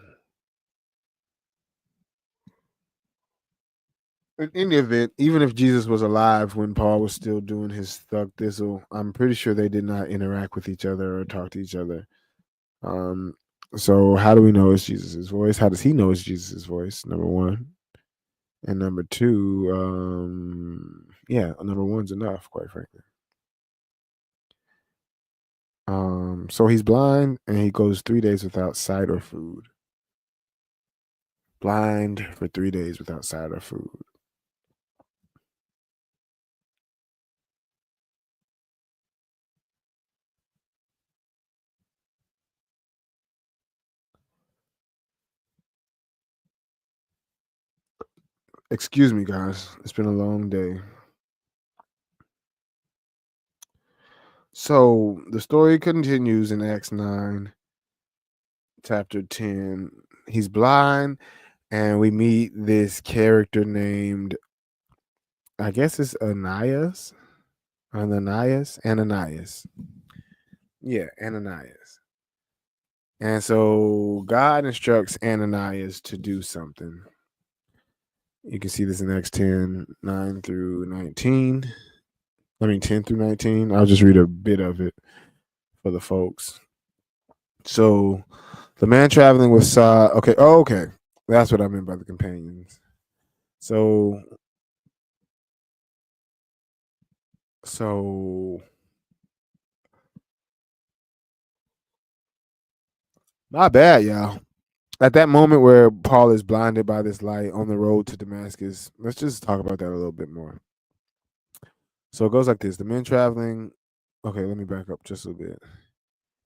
in any event, even if Jesus was alive when Paul was still doing his thug thistle, I'm pretty sure they did not interact with each other or talk to each other. So how do we know it's Jesus' voice? How does he know it's Jesus' voice? Number one. And number two, number one's enough, quite frankly. So he's blind and he goes 3 days without sight or food. Blind for 3 days without sight or food. Excuse me, guys. It's been a long day. So the story continues in Acts 9, chapter 10. He's blind, and we meet this character named, I guess it's Ananias. Yeah, Ananias. And so God instructs Ananias to do something. You can see this in Acts 10, 9 through 19. 10 through 19. I'll just read a bit of it for the folks. So the man traveling with Saul. Okay. That's what I meant by the companions. So my bad, y'all. At that moment where Paul is blinded by this light on the road to Damascus, let's just talk about that a little bit more. So it goes like this. The men traveling. Okay, let me back up just a bit.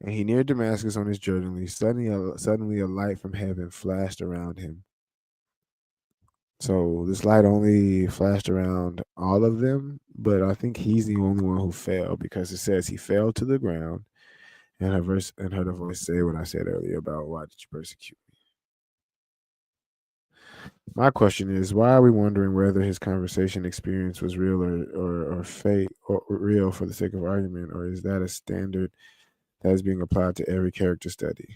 And he neared Damascus on his journey. Suddenly a light from heaven flashed around him. So this light only flashed around all of them, but I think he's the only one who fell because it says he fell to the ground and heard a voice say what I said earlier about why did you persecute me? My question is, why are we wondering whether his conversation experience was real or fake or real for the sake of argument, or is that a standard that is being applied to every character study?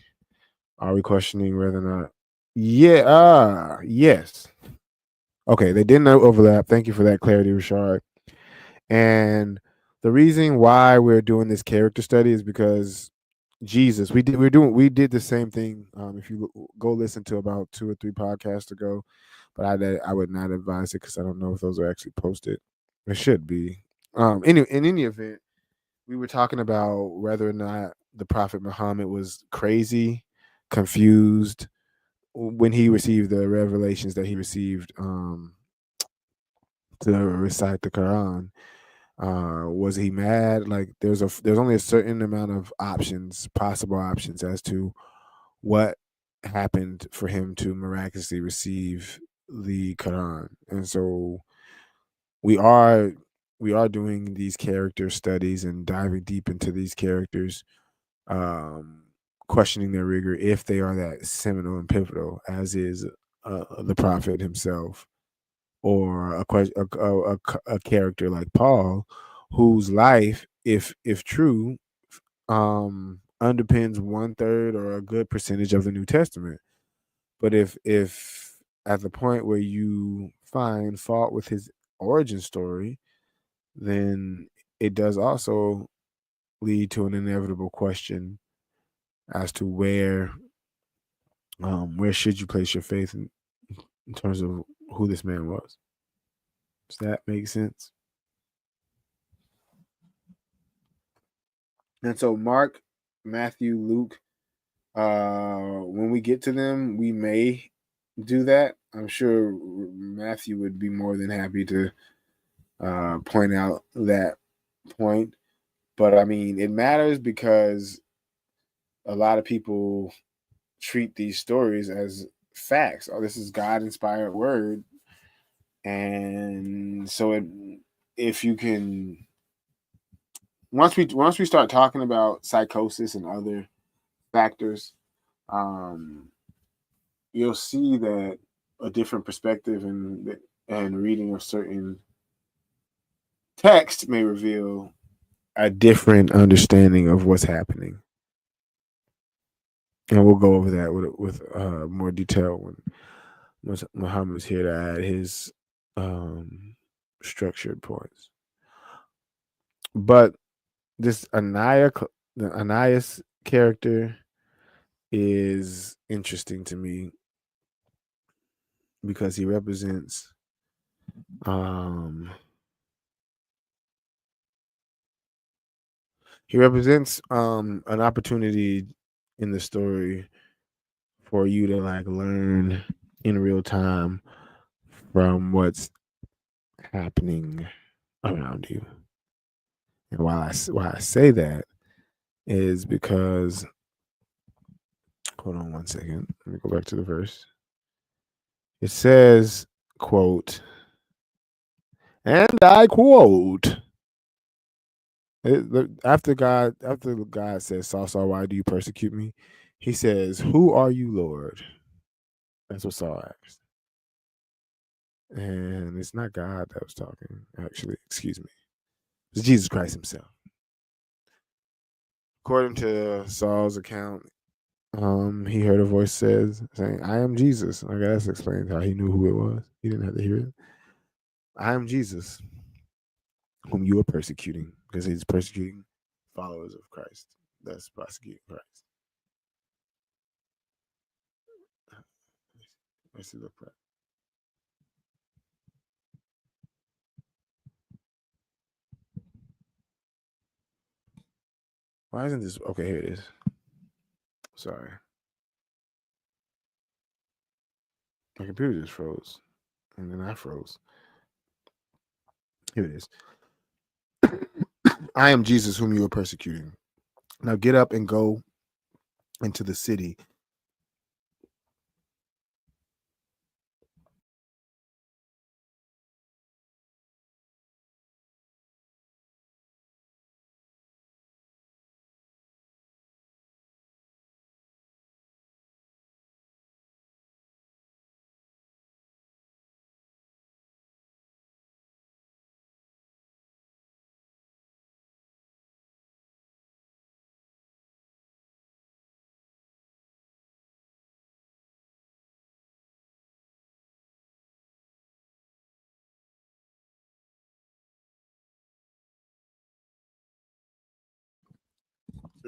Are we questioning whether or not? Yes. Okay, they didn't overlap. Thank you for that clarity, Rashard. And the reason why we're doing this character study is because Jesus, we did the same thing. If you go listen to about 2 or 3 podcasts ago, but I would not advise it because I don't know if those are actually posted. It should be. In any event, we were talking about whether or not the Prophet Muhammad was crazy, confused when he received the revelations that he received to recite the Quran. Was he mad? Like there's only a certain amount of options, possible options, as to what happened for him to miraculously receive the Quran. And so we are we are doing these character studies and diving deep into these characters, um, questioning their rigor if they are that seminal and pivotal, as is the prophet himself, or a character like Paul, whose life, if true, underpins 1/3 or a good percentage of the New Testament. But if at the point where you find fault with his origin story, then it does also lead to an inevitable question as to where should you place your faith in terms of who this man was. Does that make sense? And so Mark, Matthew, Luke, when we get to them, we may do that. I'm sure Matthew would be more than happy to point out that point. But I mean, it matters because a lot of people treat these stories as facts. Oh, this is God inspired word. And so if you can, once we start talking about psychosis and other factors, um, you'll see that a different perspective and reading of certain text may reveal a different understanding of what's happening. And we'll go over that with more detail when Muhammad is here to add his structured points. But this the Ananias character is interesting to me because he represents an opportunity in the story for you to like learn in real time from what's happening around you. And why I say that is because, hold on one second, let me go back to the verse. It says, quote, and I quote, after God says, Saul, why do you persecute me? He says, who are you, Lord? That's what Saul asked. And it's not God that was talking, actually, excuse me. It's Jesus Christ himself. According to Saul's account, he heard a voice saying, I am Jesus. I guess that explains how he knew who it was. He didn't have to hear it. I am Jesus, whom you are persecuting, because he's persecuting followers of Christ. That's prosecuting Christ. Let's see, look at. Why isn't this okay? Here it is. Sorry, my computer just froze, and then I froze. Here it is. I am Jesus, whom you are persecuting. Now get up and go into the city.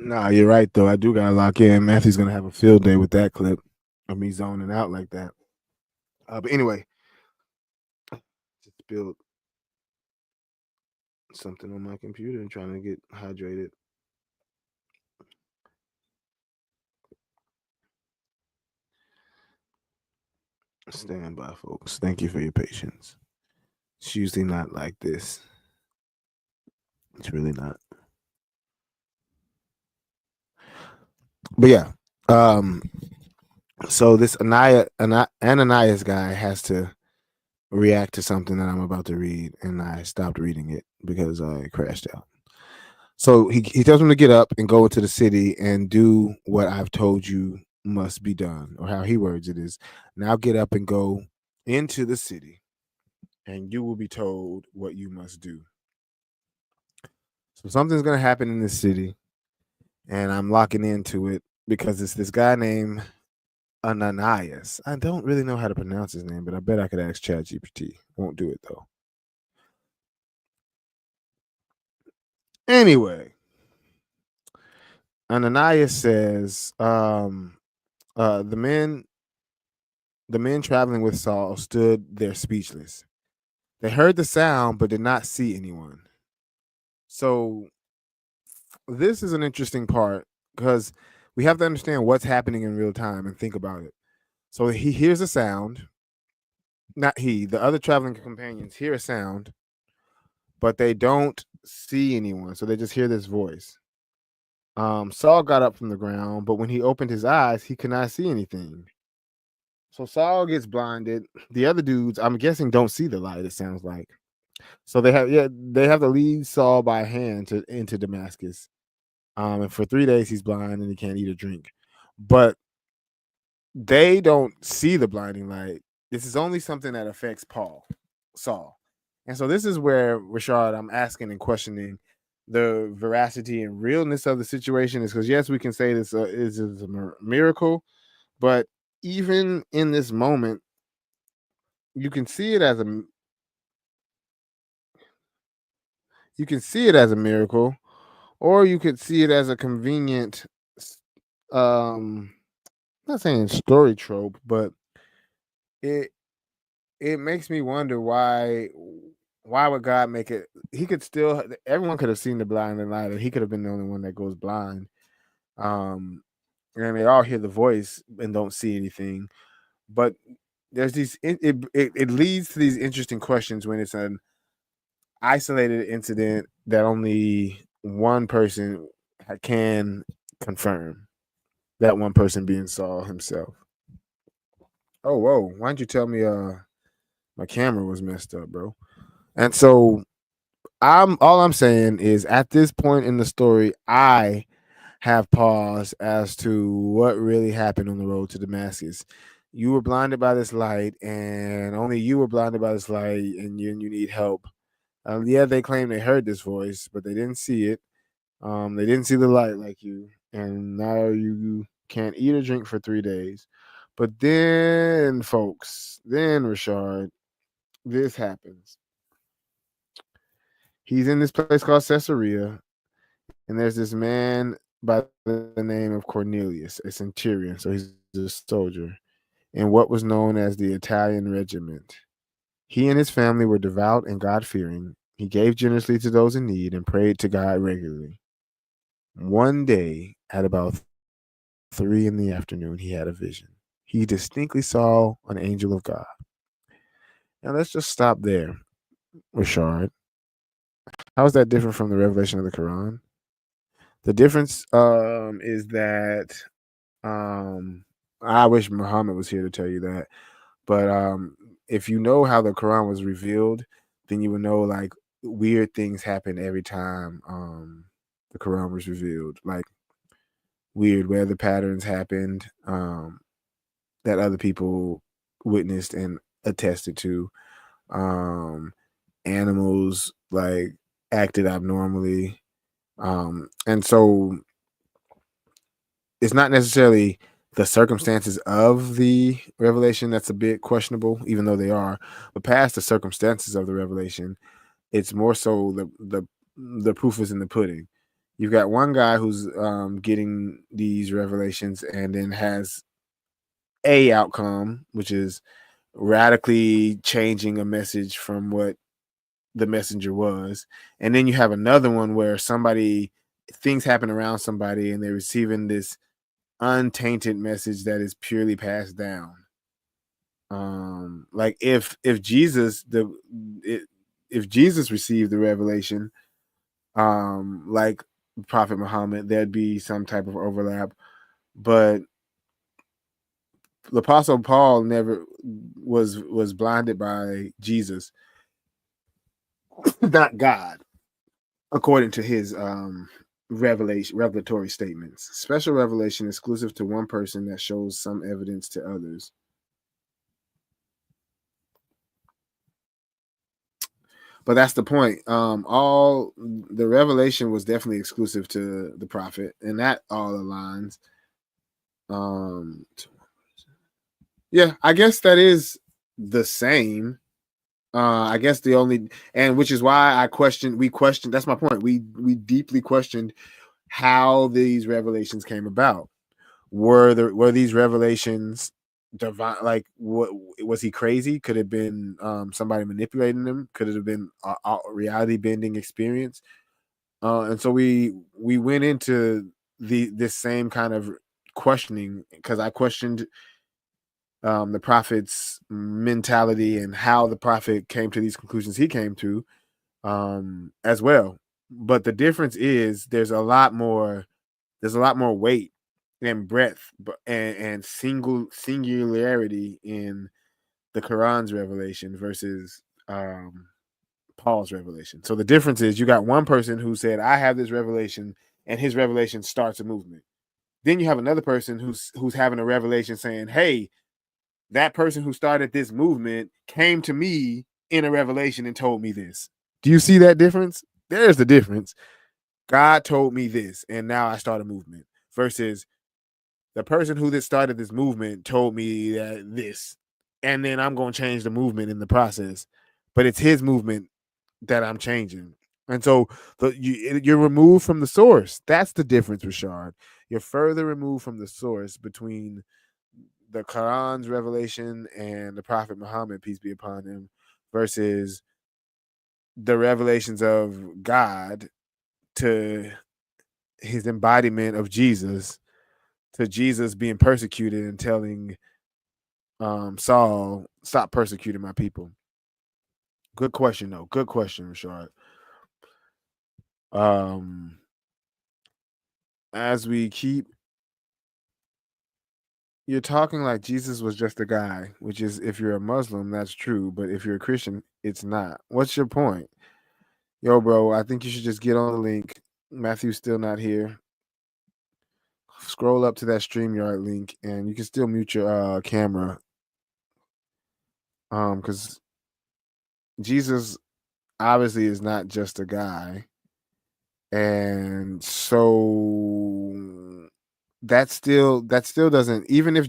Nah, you're right though. I do gotta lock in. Matthew's gonna have a field day with that clip of me zoning out like that. But anyway, just build something on my computer and trying to get hydrated. Stand by, folks. Thank you for your patience. It's usually not like this. It's really not. But yeah. So this Ananias guy has to react to something that I'm about to read, and I stopped reading it because I crashed out. So he tells him to get up and go into the city and do what I've told you must be done, or how he words it is, now get up and go into the city, and you will be told what you must do. So something's gonna happen in this city, and I'm locking into it because it's this guy named Ananias. I don't really know how to pronounce his name, but I bet I could ask ChatGPT. Won't do it though. Anyway, Ananias says, the men traveling with Saul stood there speechless. They heard the sound but did not see anyone. So this is an interesting part because we have to understand what's happening in real time and think about it. So he hears a sound. Not he, the other traveling companions hear a sound, but they don't see anyone. So they just hear this voice. Saul got up from the ground, but when he opened his eyes, he could not see anything. So Saul gets blinded. The other dudes, I'm guessing, don't see the light. It sounds like. So they have to lead Saul by hand into Damascus. And for 3 days he's blind and he can't eat or drink. But they don't see the blinding light. This is only something that affects Saul. And so this is where, Rashad, I'm asking and questioning the veracity and realness of the situation. Is because, yes, we can say this is a miracle, but even in this moment, you can see it as a miracle, or you could see it as a convenient, not saying story trope, but it makes me wonder why would God make it? He could still, everyone could have seen the blinding light, and he could have been the only one that goes blind. And they all hear the voice and don't see anything. But there's these, it leads to these interesting questions when it's an isolated incident that only one person can confirm. That one person being Saul himself. Oh, whoa! Why didn't you tell me my camera was messed up, bro? And so I'm saying is, at this point in the story, I have pause as to what really happened on the road to Damascus. You were blinded by this light, and only you were blinded by this light, and you need help. Yeah, they claim they heard this voice, but they didn't see it. They didn't see the light like you, and now you can't eat or drink for 3 days. But then, folks, Rashard, this happens. He's in this place called Caesarea, and there's this man by the name of Cornelius, a centurion. So he's a soldier in what was known as the Italian regiment. He and his family were devout and God-fearing. He gave generously to those in need and prayed to God regularly. One day, at about 3 in the afternoon, he had a vision. He distinctly saw an angel of God. Now let's just stop there, Rashard. How is that different from the revelation of the Quran? The difference is that I wish Muhammad was here to tell you that. But if you know how the Quran was revealed, then you would know like weird things happen every time the Quran was revealed. Like weird weather patterns happened that other people witnessed and attested to. Animals like acted abnormally. And so it's not necessarily the circumstances of the revelation that's a bit questionable, even though they are. But past the circumstances of the revelation, it's more so the proof is in the pudding. You've got one guy who's getting these revelations and then has a outcome, which is radically changing a message from what the messenger was. And then you have another one where things happen around somebody and they're receiving this untainted message that is purely passed down. Like if Jesus received the revelation, like Prophet Muhammad, there'd be some type of overlap. But the Apostle Paul never was blinded by Jesus, not God, according to his revelatory statements. Special revelation exclusive to one person that shows some evidence to others. But that's the point. All the revelation was definitely exclusive to the prophet, and that all aligns. Yeah, I guess that is the same. I guess the only, and which is why we questioned. That's my point. We deeply questioned how these revelations came about. Were these revelations divine? Like, what was he crazy? Could have been somebody manipulating him. Could it have been a reality bending experience? And so we went into this same kind of questioning, because I questioned the prophet's mentality and how the prophet came to these conclusions he came to, as well. But the difference is there's a lot more weight and breadth and singularity in the Quran's revelation versus Paul's revelation. So the difference is you got one person who said, I have this revelation, and his revelation starts a movement. Then you have another person who's having a revelation saying, hey, that person who started this movement came to me in a revelation and told me this. Do you see that difference? There's the difference. God told me this, and now I start a movement, versus the person who started this movement told me that this, and then I'm going to change the movement in the process. But it's his movement that I'm changing. And so you're removed from the source. That's the difference, Rashard. You're further removed from the source between the Quran's revelation and the Prophet Muhammad, peace be upon him, versus the revelations of God to his embodiment of Jesus, to Jesus being persecuted and telling Saul, stop persecuting my people. Good question, though. Good question, Rashard. As we keep, you're talking like Jesus was just a guy, which is, if you're a Muslim, that's true. But if you're a Christian, it's not. What's your point? Yo, bro, I think you should just get on the link. Matthew's still not here. Scroll up to that StreamYard link, and you can still mute your camera. Because Jesus obviously is not just a guy. And so that still doesn't, even if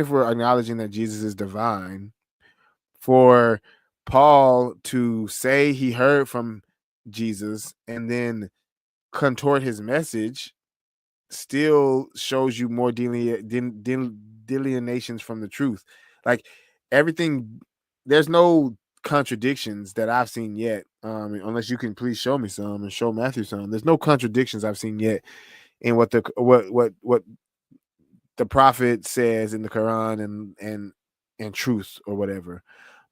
we're acknowledging that Jesus is divine, for Paul to say he heard from Jesus and then contort his message still shows you more delineations from the truth. Like everything, there's no contradictions that I've seen yet, unless you can please show me some and show Matthew some. There's no contradictions I've seen yet in what the prophet says in the Quran and truth or whatever.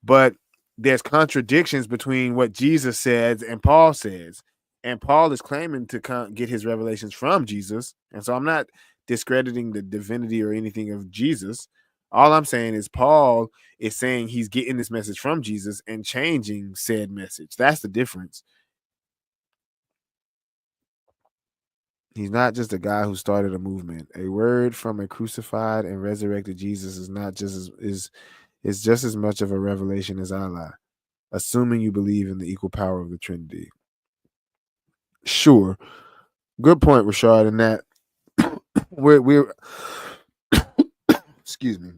But there's contradictions between what Jesus says and Paul says. And Paul is claiming to get his revelations from Jesus. And so I'm not discrediting the divinity or anything of Jesus. All I'm saying is Paul is saying he's getting this message from Jesus and changing said message. That's the difference. He's not just a guy who started a movement. A word from a crucified and resurrected Jesus is not just is just as much of a revelation as Allah, assuming you believe in the equal power of the Trinity. Sure. Good point, Rashard, in that we're excuse me.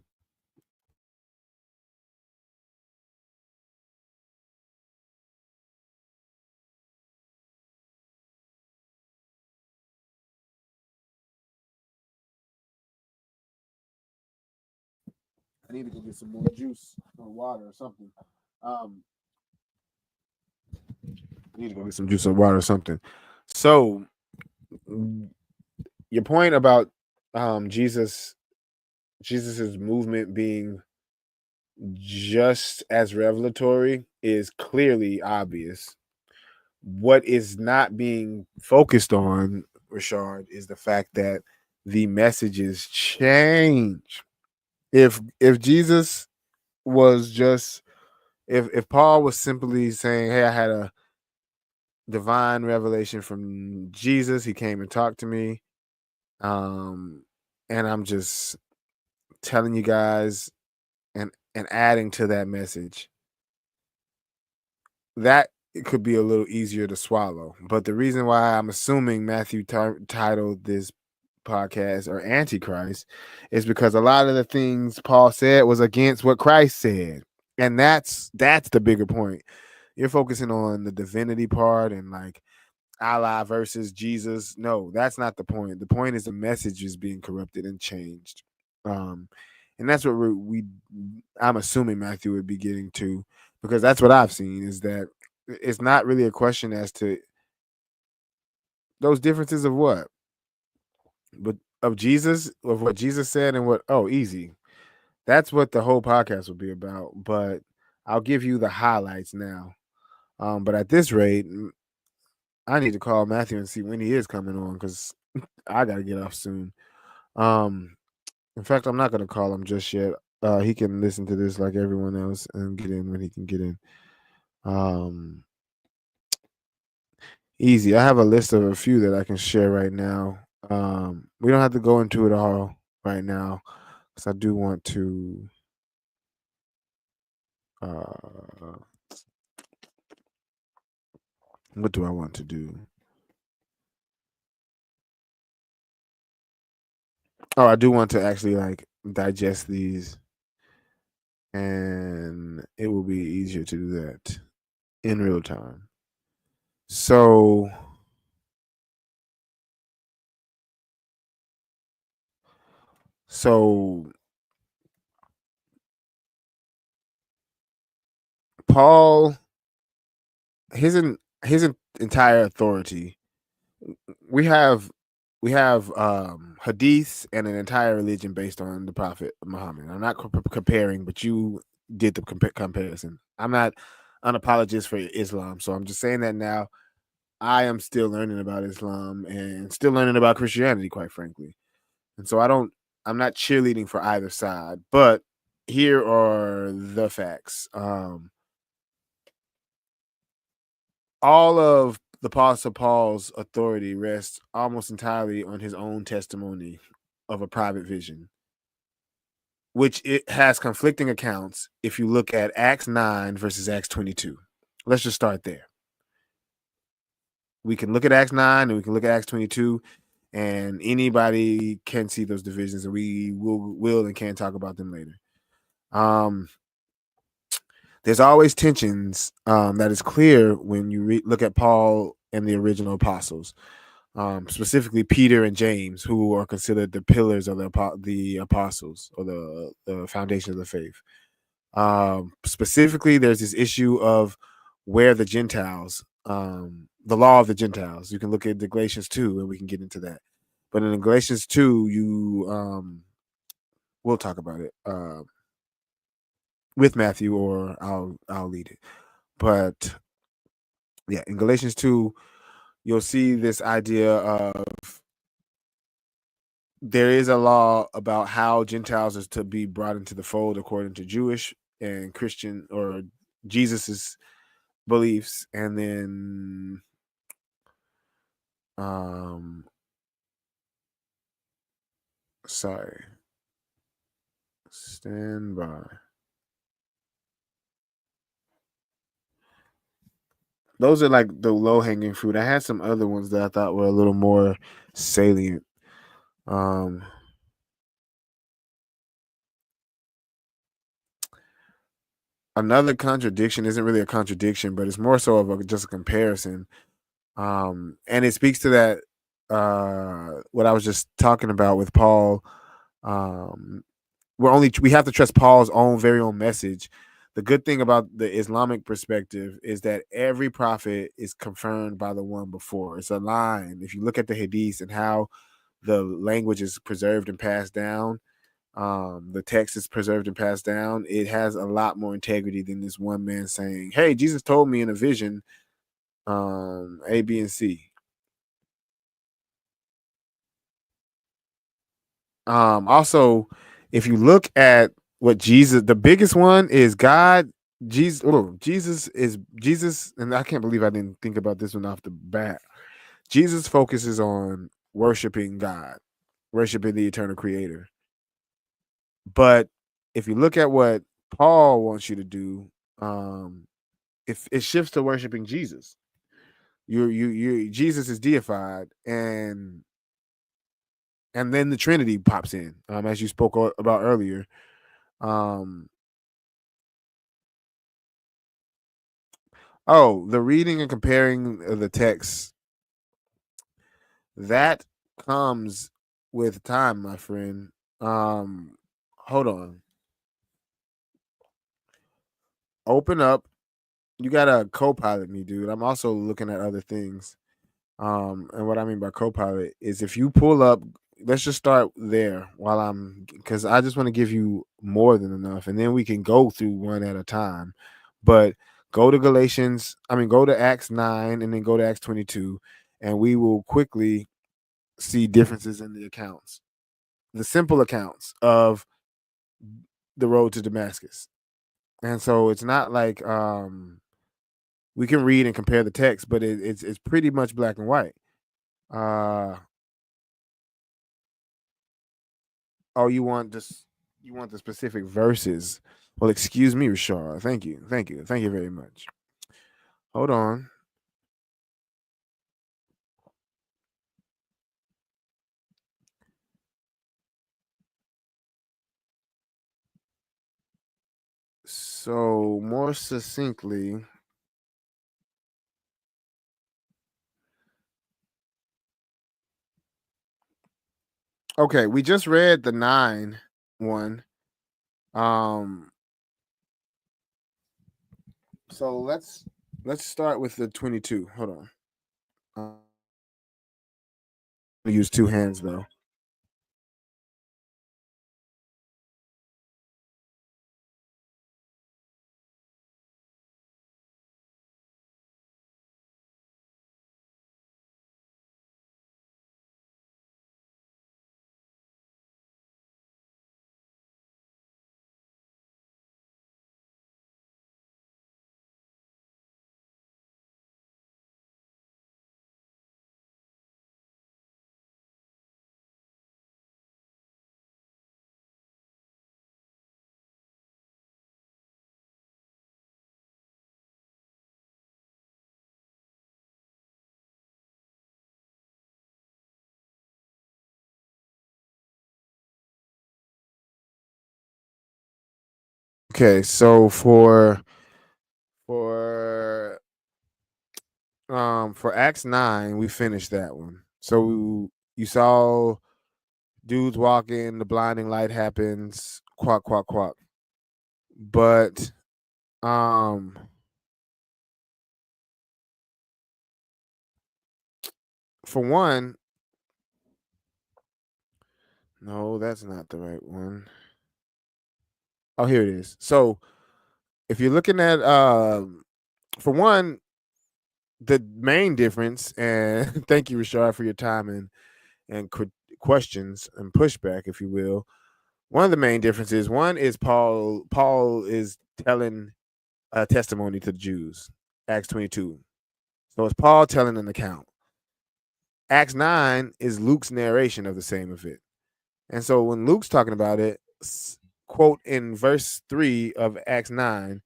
I need to go get some more juice or water or something. need to go get some juice or water or something. So your point about Jesus's movement being just as revelatory is clearly obvious. What is not being focused on, Rashard, is the fact that the messages change. If Jesus was just, if Paul was simply saying, "Hey, I had a divine revelation from Jesus. He came and talked to me, and I'm just telling you guys and adding to that message," that it could be a little easier to swallow. But the reason why I'm assuming Matthew titled this podcast or Antichrist is because a lot of the things Paul said was against what Christ said. And that's the bigger point. You're focusing on the divinity part and like Allah versus Jesus. No, that's not the point. The point is the message is being corrupted and changed. And that's what I'm assuming Matthew would be getting to, because that's what I've seen, is that it's not really a question as to those differences of what, but of Jesus, of what Jesus said and what, easy. That's what the whole podcast will be about. But I'll give you the highlights now. But at this rate, I need to call Matthew and see when he is coming on, because I got to get off soon. In fact, I'm not going to call him just yet. He can listen to this like everyone else and get in when he can get in. Easy. I have a list of a few that I can share right now. We don't have to go into it all right now, because I do want to what do I want to do? I do want to actually like digest these, and it will be easier to do that in real time. So Paul, his entire authority, we have hadiths and an entire religion based on the Prophet Muhammad. I'm not comparing, but you did the comparison. I'm not an apologist for Islam, so I'm just saying that now. I am still learning about Islam and still learning about Christianity, quite frankly. And so I'm not cheerleading for either side, but here are the facts. All of the Apostle Paul's authority rests almost entirely on his own testimony of a private vision, which it has conflicting accounts if you look at Acts 9 versus Acts 22. Let's just start there. We can look at Acts 9 and we can look at Acts 22, and anybody can see those divisions, and we will and can talk about them later. There's always tensions that is clear when you look at Paul and the original apostles, specifically Peter and James, who are considered the pillars of the apostles, or the foundation of the faith. Specifically, there's this issue of where the Gentiles, the law of the Gentiles. You can look at the Galatians 2, and we can get into that. But in Galatians 2, we'll talk about it with Matthew, or I'll lead it. But yeah, in Galatians 2, you'll see this idea of there is a law about how Gentiles is to be brought into the fold according to Jewish and Christian or Jesus's beliefs, and then stand by. Those are like the low-hanging fruit. I had some other ones that I thought were a little more salient. Another contradiction isn't really a contradiction, but it's more so of just a comparison. And it speaks to that, what I was just talking about with Paul. We have to trust Paul's very own message. the good thing about the Islamic perspective is that every prophet is confirmed by the one before. It's a line. If you look at the hadiths and how the language is preserved and passed down, the text is preserved and passed down, it has a lot more integrity than this one man saying, hey, Jesus told me in a vision A, B, and C. Also, if you look at what Jesus, the biggest one is God. Jesus is Jesus, and I can't believe I didn't think about this one off the bat. Jesus focuses on worshiping God, worshiping the eternal creator. But if you look at what Paul wants you to do, if it shifts to worshiping Jesus. You Jesus is deified, and then the Trinity pops in, as you spoke about earlier. The reading and comparing of the text, that comes with time, my friend. Hold on. Open up. You gotta co-pilot me, dude. I'm also looking at other things. And what I mean by co-pilot is if you pull up, let's just start there because I just want to give you more than enough, and then we can go through one at a time. But go to go to Acts 9 and then go to Acts 22, and we will quickly see differences in the accounts, the simple accounts of the road to Damascus. And so it's not like we can read and compare the text, but it's pretty much black and white. You want the specific verses? Well, excuse me, Rashard. Thank you very much. Hold on. So more succinctly, okay, we just read the 9 one. So let's start with the 22. Hold on. Use two hands though. Okay, so for Acts 9, we finished that one. So you saw dudes walking, the blinding light happens, quack quack quack. But for one, no, that's not the right one. Oh, here it is. So if you're looking at for one, the main difference, and thank you, Rashard, for your time and questions and pushback, if you will. One of the main differences, one is Paul is telling a testimony to the Jews, Acts 22. So it's Paul telling an account. Acts 9 is Luke's narration of the same event. And so when Luke's talking about it, quote in verse 3 of Acts 9,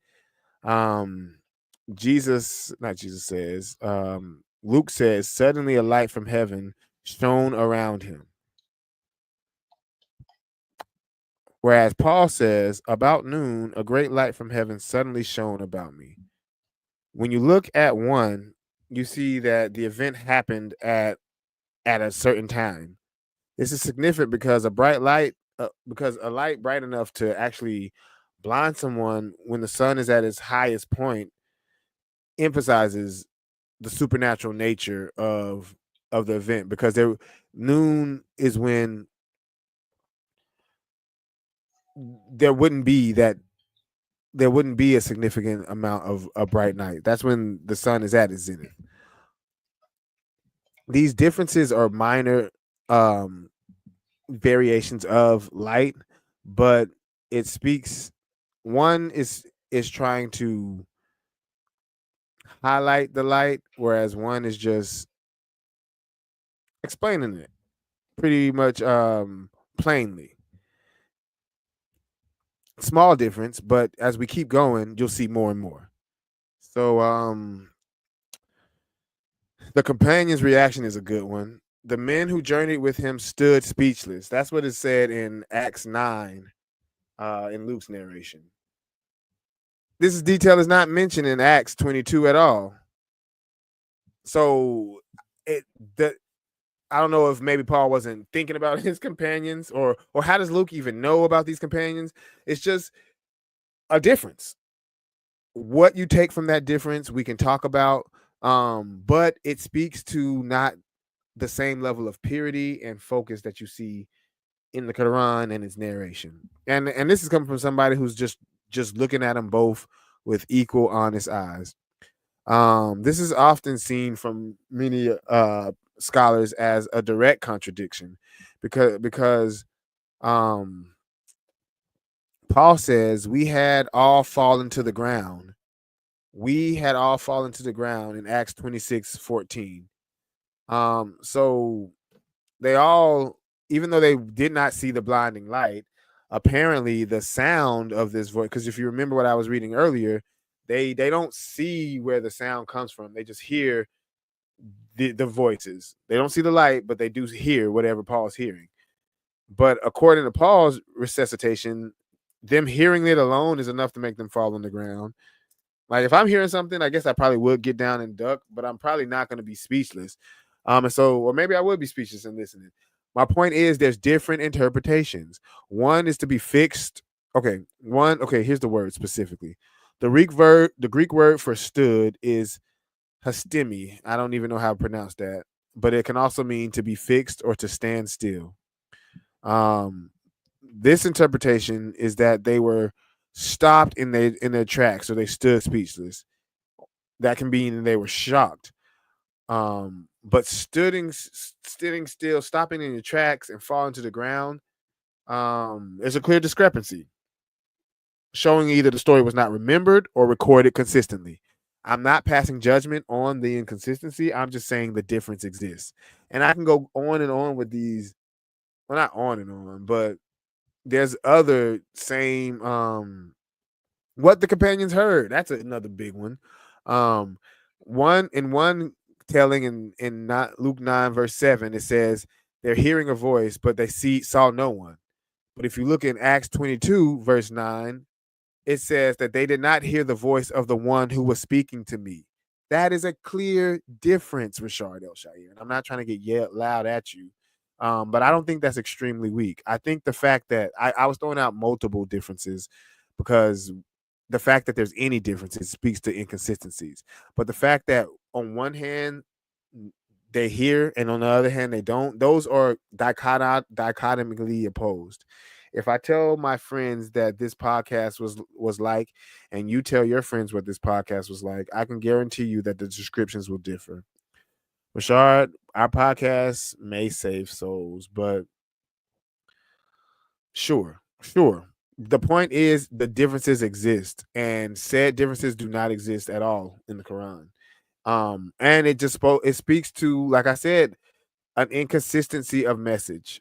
Luke says, suddenly a light from heaven shone around him. Whereas Paul says, about noon, a great light from heaven suddenly shone about me. When you look at one, you see that the event happened at a certain time. This is significant because a light bright enough to actually blind someone when the sun is at its highest point emphasizes the supernatural nature of the event, because noon is when there wouldn't be a significant amount of a bright night. That's when the sun is at its zenith. These differences are minor variations of light, but it speaks. One is trying to highlight the light, whereas one is just explaining it pretty much plainly. Small difference, but as we keep going, you'll see more and more. So the companion's reaction is a good one. The men who journeyed with him stood speechless. That's what is said in Acts 9, in Luke's narration. This detail is not mentioned in Acts 22 at all. So I don't know if maybe Paul wasn't thinking about his companions, or how does Luke even know about these companions? It's just a difference. What you take from that difference, we can talk about, but it speaks to not the same level of purity and focus that you see in the Quran and its narration. And this is coming from somebody who's just looking at them both with equal honest eyes. This is often seen from many scholars as a direct contradiction, because Paul says we had all fallen to the ground. We had all fallen to the ground in Acts 26:14. So they all, even though they did not see the blinding light, apparently the sound of this voice, because if you remember what I was reading earlier, they don't see where the sound comes from. They just hear the voices. They don't see the light, but they do hear whatever Paul's hearing. But according to Paul's resuscitation, them hearing it alone is enough to make them fall on the ground. Like if I'm hearing something, I guess I probably would get down and duck, but I'm probably not going to be speechless. And so, or maybe I would be speechless and listening. My point is, there's different interpretations. One is to be fixed. Okay, here's the word specifically. The Greek word for stood is hastemi. I don't even know how to pronounce that, but it can also mean to be fixed or to stand still. This interpretation is that they were stopped in their tracks, so they stood speechless. That can mean they were shocked. But sitting still, stopping in your tracks and falling to the ground, there's a clear discrepancy, showing either the story was not remembered or recorded consistently. I'm not passing judgment on the inconsistency. I'm just saying the difference exists. And I can go on and on with these. Well, not on and on, but there's other same what the companions heard. That's another big one. One telling in not Luke 9 verse 7, it says they're hearing a voice, but they saw no one. But if you look in Acts 22 verse 9, it says that they did not hear the voice of the one who was speaking to me. That is a clear difference, Rashard El Shair. And I'm not trying to get loud at you, but I don't think that's extremely weak. I think the fact that I was throwing out multiple differences because the fact that there's any differences speaks to inconsistencies. But the fact that on one hand they hear and on the other hand they don't, those are dichotomically opposed. If I tell my friends that this podcast was like, and you tell your friends what this podcast was like, I can guarantee you that the descriptions will differ. Rashard, our podcast may save souls, but sure. The point is the differences exist, and said differences do not exist at all in the Quran. And it speaks to, like I said, an inconsistency of message.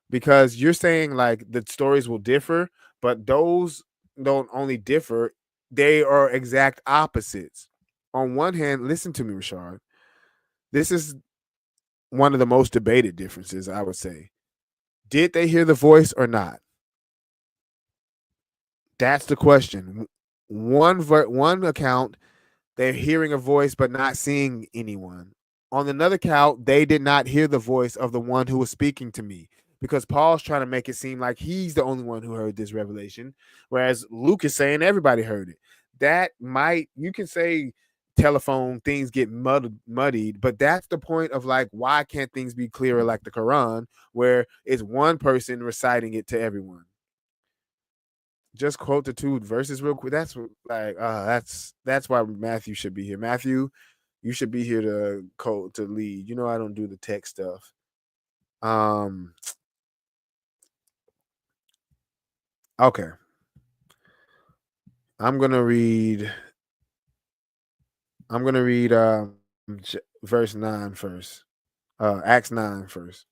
Because you're saying like the stories will differ, but those don't only differ, they are exact opposites. On one hand, listen to me, Rashard. This is one of the most debated differences, I would say. Did they hear the voice or not? That's the question. One account, they're hearing a voice but not seeing anyone. On another account, they did not hear the voice of the one who was speaking to me. because Paul's trying to make it seem like he's the only one who heard this revelation, whereas Luke is saying everybody heard it. That might, you can say telephone things get muddied, but that's the point of like, why can't things be clearer like the Quran, where it's one person reciting it to everyone? Just quote the 2 verses real quick. That's like, that's why Matthew should be here. Matthew, you should be here to lead. You know, I don't do the tech stuff. Okay. I'm gonna read verse 9 first. Acts 9 first.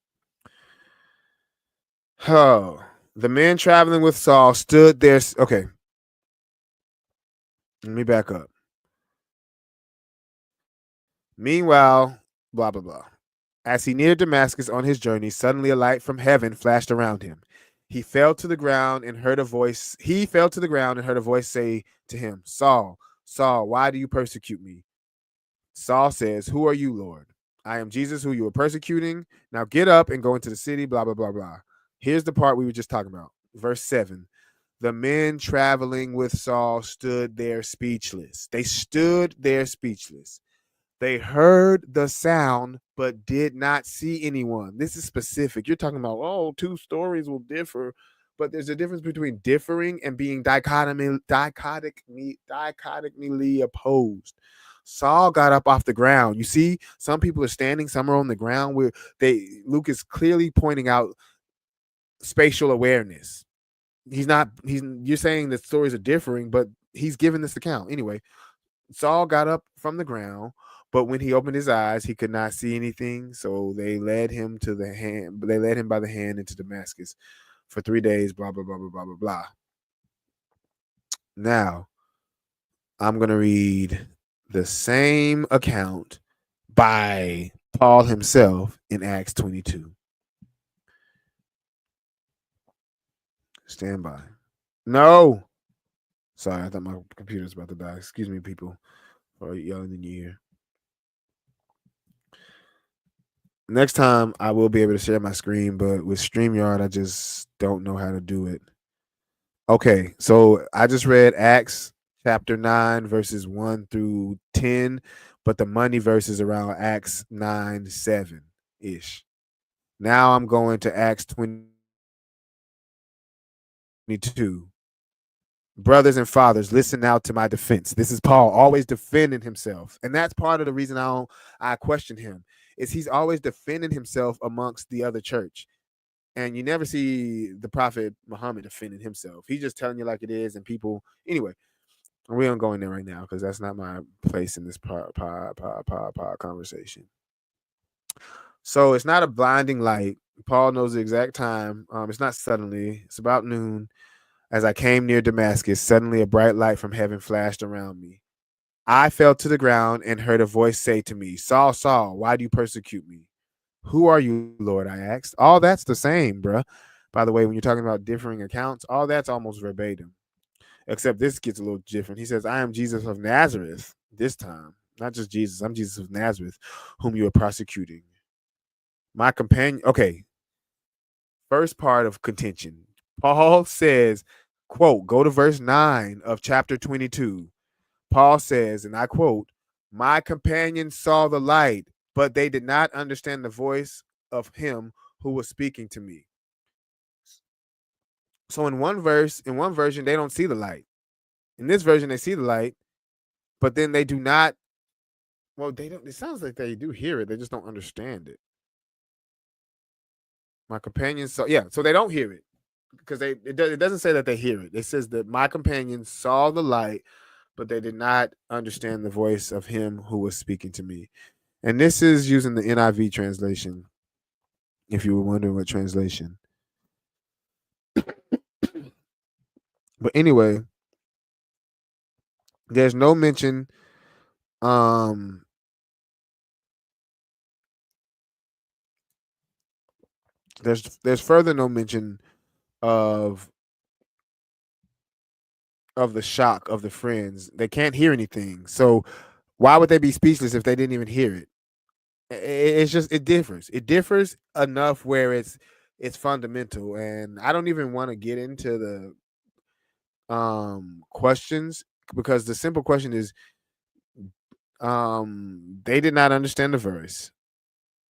Oh, the men traveling with Saul stood there. Okay, let me back up. Meanwhile, blah blah blah. As he neared Damascus on his journey, suddenly a light from heaven flashed around him. He fell to the ground and heard a voice. He fell to the ground and heard a voice say to him, "Saul, Saul, why do you persecute me?" Saul says, "Who are you, Lord?" "I am Jesus, who you are persecuting. Now get up and go into the city." Blah blah blah blah. Here's the part we were just talking about. Verse 7. The men traveling with Saul stood there speechless. They stood there speechless. They heard the sound, but did not see anyone. This is specific. You're talking about, oh, 2 stories will differ, but there's a difference between differing and being dichotomically opposed. Saul got up off the ground. You see, some people are standing, some are on the ground. Where Luke is clearly pointing out spatial awareness. You're saying the stories are differing, but he's giving this account. Anyway, Saul got up from the ground, but when he opened his eyes, he could not see anything. So they led him by the hand into Damascus for 3 days, blah, blah, blah, blah, blah, blah, blah. Now, I'm going to read the same account by Paul himself in Acts 22. Stand by. No. Sorry, I thought my computer's about to die. Excuse me, people, for yelling in your ear. Next time, I will be able to share my screen, but with StreamYard, I just don't know how to do it. Okay, so I just read Acts chapter 9, verses 1 through 10, but the money verse is around Acts 9, 7-ish. Now I'm going to Acts 22. Brothers and fathers, listen now to my defense. This is Paul always defending himself. And that's part of the reason I question him, is he's always defending himself amongst the other church. And you never see the prophet Muhammad defending himself. He's just telling you like it is. And people, anyway, we don't go in there right now because that's not my place in this conversation. So it's not a blinding light. Paul knows the exact time. It's not suddenly. It's about noon. As I came near Damascus, suddenly a bright light from heaven flashed around me. I fell to the ground and heard a voice say to me, "Saul, Saul, why do you persecute me?" "Who are you, Lord?" I asked. All that's the same, bruh. By the way, when you're talking about differing accounts, all that's almost verbatim. Except this gets a little different. He says, "I am Jesus of Nazareth." This time, not just Jesus. I'm Jesus of Nazareth, whom you are prosecuting. My companion. Okay. First part of contention. Paul says, quote, go to verse 9 of chapter 22. Paul says, and I quote, "My companions saw the light, but they did not understand the voice of him who was speaking to me." So in one version, they don't see the light. In this version, they see the light, but then they do not. Well, they don't. It sounds like they do hear it. They just don't understand it. My companions saw, yeah. So they don't hear it because it doesn't say that they hear it. It says that my companions saw the light, but they did not understand the voice of him who was speaking to me. And this is using the NIV translation, if you were wondering what translation. But anyway, there's no mention. There's further no mention of the shock of the friends. They can't hear anything. So why would they be speechless if they didn't even hear it? It's just, it differs. It differs enough where it's it's fundamental, and I don't even want to get into the questions, because the simple question is, they did not understand the verse.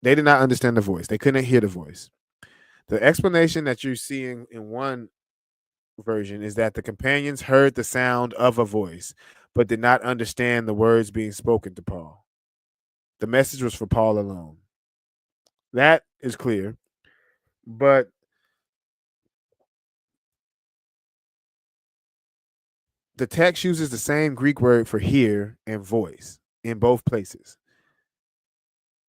They did not understand the voice. They couldn't hear the voice. The explanation that you're seeing in one version is that the companions heard the sound of a voice, but did not understand the words being spoken to Paul. The message was for Paul alone. That is clear. But the text uses the same Greek word for hear and voice in both places.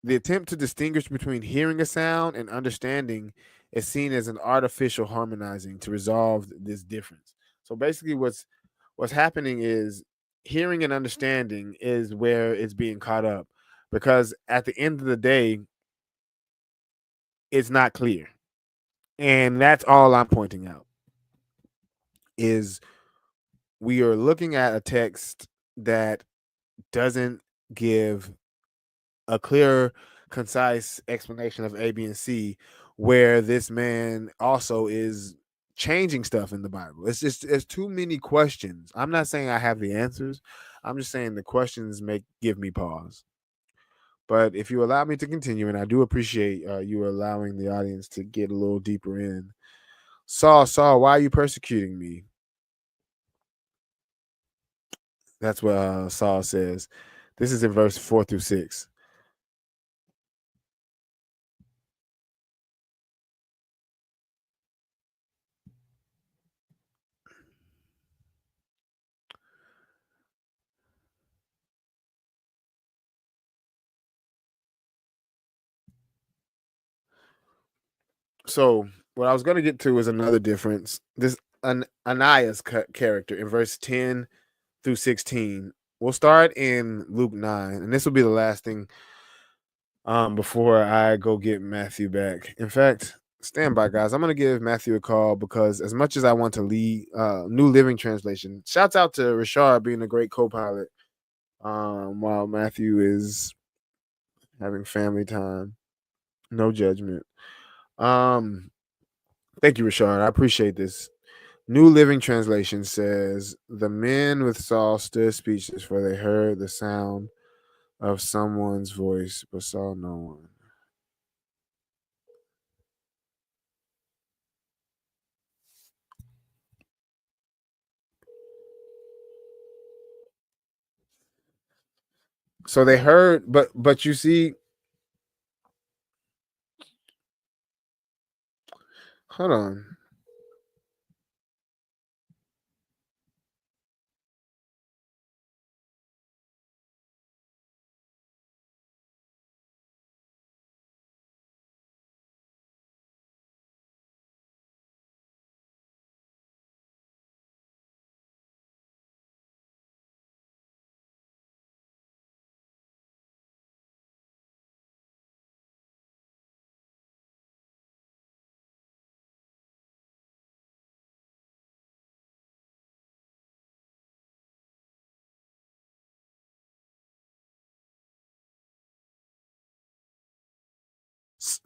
The attempt to distinguish between hearing a sound and understanding is seen as an artificial harmonizing to resolve this difference. So basically, what's happening is hearing and understanding is where it's being caught up, because at the end of the day, it's not clear, and that's all I'm pointing out. Is we are looking at a text that doesn't give a clear, concise explanation of A, B, and C, where this man also is changing stuff in the Bible. It's too many questions. I'm not saying I have the answers. I'm just saying the questions give me pause. But if you allow me to continue, and I do appreciate you allowing the audience to get a little deeper in. Saul, why are you persecuting me? That's what Saul says. This is in verse 4 through 6. So what I was going to get to is another difference. This Ananias character in verse 10 through 16. We'll start in Luke 9, and this will be the last thing before I go get Matthew back. In fact, stand by, guys. I'm going to give Matthew a call, because as much as I want to lead New Living Translation, shouts out to Richard being a great co-pilot while Matthew is having family time. No judgment. Thank you, Richard. I appreciate this. New Living Translation says, the men with Saul stood speechless, for they heard the sound of someone's voice, but saw no one. So they heard, but you see, hold on.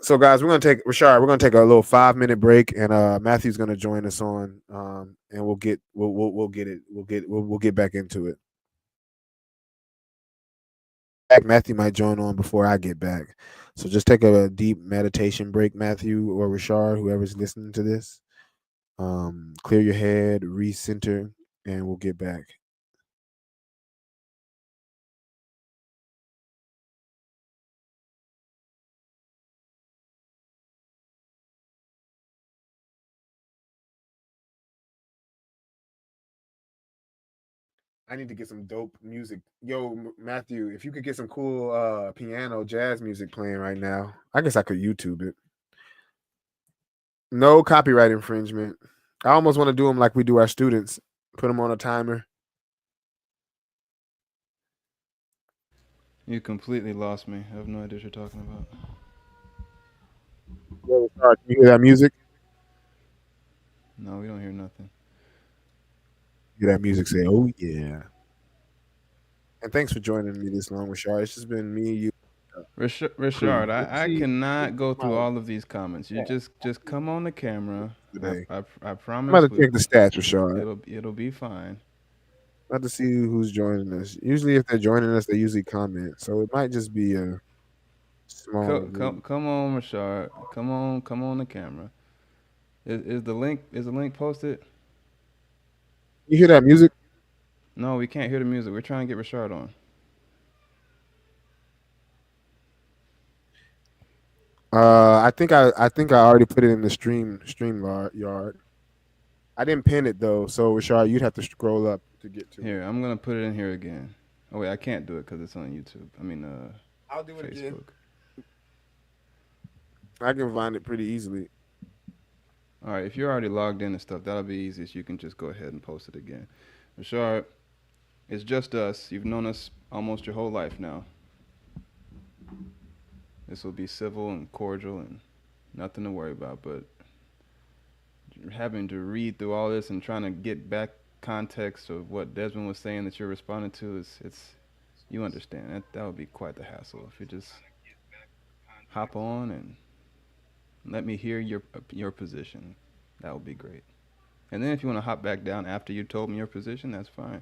So guys, we're gonna take Rashard. We're gonna take a little 5-minute break, and Matthew's gonna join us on, and we'll get it. We'll get back into it. Matthew might join on before I get back, so just take a deep meditation break, Matthew or Rashard, whoever's listening to this. Clear your head, recenter, and we'll get back. I need to get some dope music. Yo, Matthew, if you could get some cool piano jazz music playing right now, I guess I could YouTube it. No copyright infringement. I almost want to do them like we do our students. Put them on a timer. You completely lost me. I have no idea what you're talking about. Yo, sorry, can you hear that music? No, we don't hear nothing. Hear that music say, "Oh yeah." And thanks for joining me this long, Rashard. It's just been me and you. Richard, Let's I see cannot go my through all of these comments. You stats just come on the camera. today. I I'm about promise to check the stats, Rashard. it'll be fine. About to see who's joining us. Usually, if they're joining us, they usually comment. So it might just be a small group. Come on, Richard. Come on the camera. Is the link posted? You hear that music? No, we can't hear the music. We're trying to get Richard on. I think I already put it in the stream yard. I didn't pin it though, so Rashard, you'd have to scroll up to get to it. Here, I'm gonna put it in here again. Oh wait, I can't do it because it's on YouTube. I mean, I'll do it again. Facebook. I can find it pretty easily. All right, if you're already logged in and stuff, that'll be easy. So you can just go ahead and post it again. Richard, it's just us. You've known us almost your whole life now. This will be civil and cordial and nothing to worry about. But having to read through all this and trying to get back context of what Desmond was saying that you're responding to it's you understand that would be quite the hassle if you just hop on and let me hear your position. That would be great. And then if you want to hop back down after you told me your position, that's fine.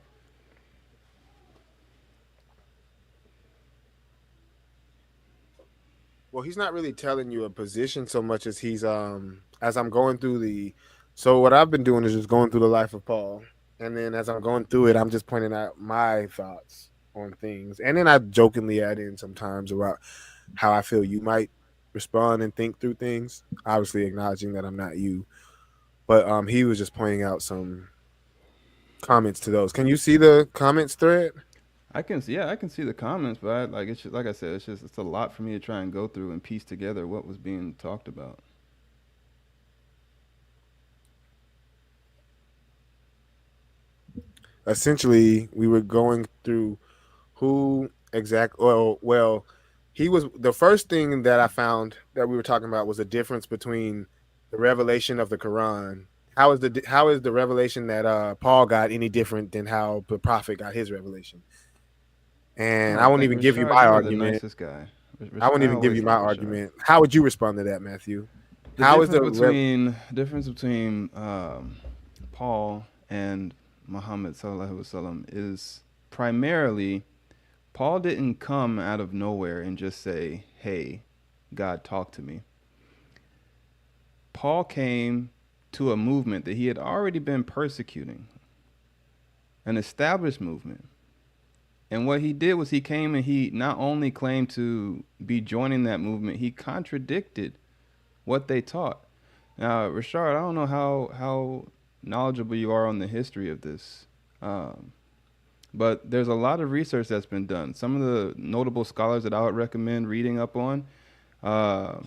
Well, he's not really telling you a position so much as he's as I'm going through the so what I've been doing is just going through the life of Paul. And then as I'm going through it, I'm just pointing out my thoughts on things. And then I jokingly add in sometimes about how I feel you might respond and think through things, obviously acknowledging that I'm not you. But he was just pointing out some comments to those. Can you see the comments thread? I can see the comments, but it's just, like I said, it's a lot for me to try and go through and piece together what was being talked about. Essentially, we were going through who exact well he was the first thing that I found that we were talking about was the difference between the revelation of the Quran. How is the revelation that Paul got any different than how the prophet got his revelation? And I Oh, won't thank even give you Richard. my You are the argument. nicest guy. I won't I even give always you my like Richard. argument. How would you respond to that, Matthew? The How is difference between Paul and Muhammad sallallahu alaihi wasallam is primarily Paul didn't come out of nowhere and just say, "Hey, God, talk to me." Paul came to a movement that he had already been persecuting, an established movement. And what he did was he came and he not only claimed to be joining that movement, he contradicted what they taught. Now, Rashard, I don't know how knowledgeable you are on the history of this, but there's a lot of research that's been done. Some of the notable scholars that I would recommend reading up on, uh,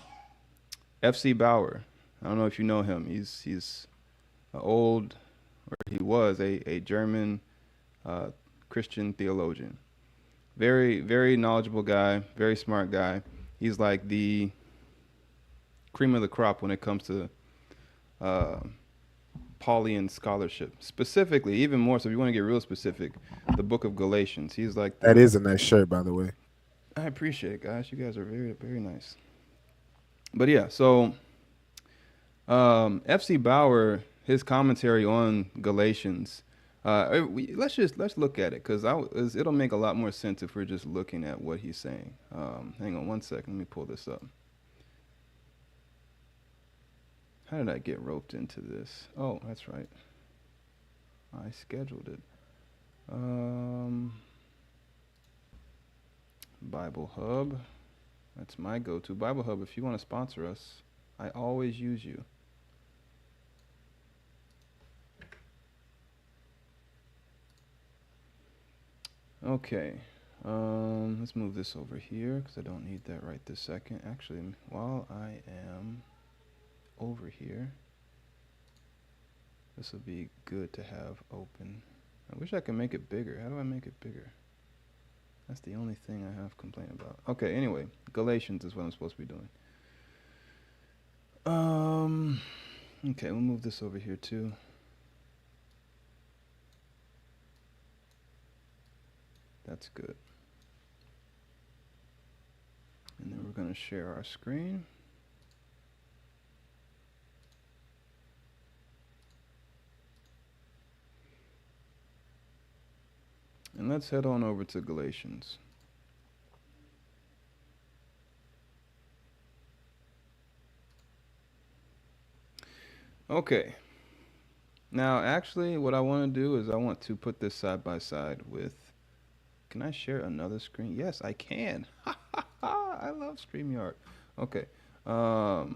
F.C. Bauer. I don't know if you know him. He's an old, or he was a German Christian theologian. Very, very knowledgeable guy, very smart guy. He's like the cream of the crop when it comes to Pauline scholarship. Specifically, even more so, if you want to get real specific, the book of Galatians. He's like That is a nice shirt, by the way. I appreciate it, guys. You guys are very, very nice. But yeah, so F.C. Bauer, his commentary on Galatians. Let's look at it because it'll make a lot more sense if we're just looking at what he's saying. Hang on one second. Let me pull this up. How did I get roped into this? Oh, that's right. I scheduled it. Bible Hub. That's my go-to. Bible Hub, if you want to sponsor us, I always use you. Okay. Let's move this over here because I don't need that right this second. Actually, while I am over here, this will be good to have open. I wish I could make it bigger. How do I make it bigger? That's the only thing I have complaint about. Okay, anyway, Galatians is what I'm supposed to be doing. Okay, we'll move this over here too. That's good. And then we're going to share our screen. And let's head on over to Galatians. Okay. Now, actually, what I want to do is I want to put this side by side with. Can I share another screen? Yes, I can. I love StreamYard. Okay. Let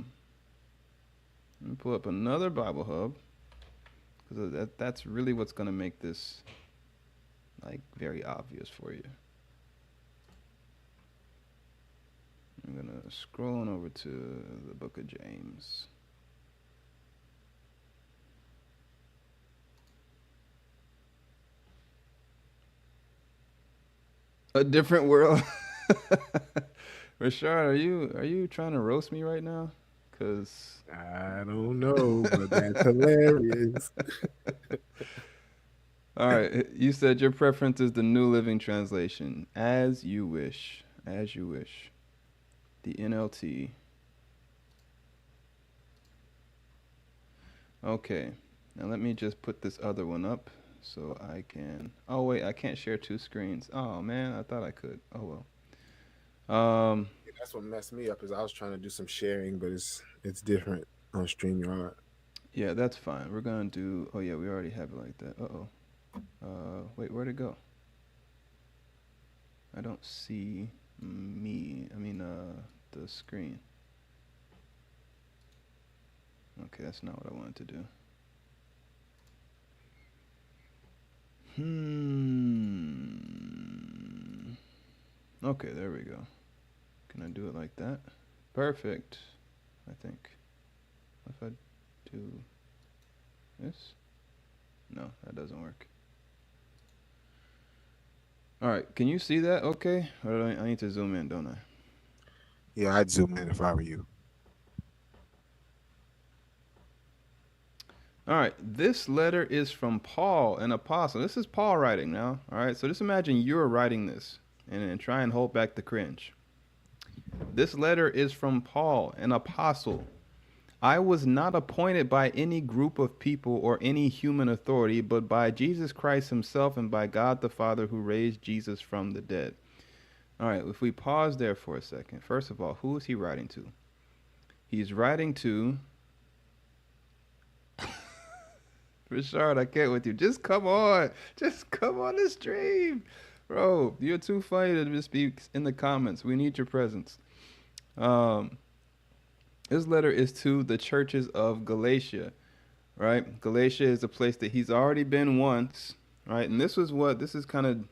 me pull up another Bible Hub because that's really what's going to make this like very obvious for you. I'm going to scroll on over to the book of James. A different world. Rashard, are you trying to roast me right now? Cause I don't know, but that's hilarious. all right, you said your preference is the New Living Translation. As you wish. As you wish. The NLT. Okay. Now let me just put this other one up so I can. Oh wait, I can't share two screens. Oh man, I thought I could. Oh well. That's what messed me up is I was trying to do some sharing, but it's different on StreamYard. Yeah, that's fine. We're gonna do. Oh yeah, we already have it like that. Uh-oh. Wait, where'd it go? I don't see me. I mean, the screen. Okay, that's not what I wanted to do. Okay, there we go. Can I do it like that? Perfect. I think. If I do this? No, that doesn't work. All right, can you see that okay? Or do I need to zoom in, don't I? Yeah, I'd zoom in if I were you. All right, this letter is from Paul, an apostle. This is Paul writing now. All right, so just imagine you're writing this and try and hold back the cringe. This letter is from Paul, an apostle. I was not appointed by any group of people or any human authority, but by Jesus Christ himself and by God the Father who raised Jesus from the dead. All right, if we pause there for a second, first of all, who is he writing to? He's writing to Richard, I can't with you. Just come on. Just come on the stream. Bro, you're too funny to just be in the comments. We need your presence. This letter is to the churches of Galatia, right? Galatia is a place that he's already been once, right? And this is kind of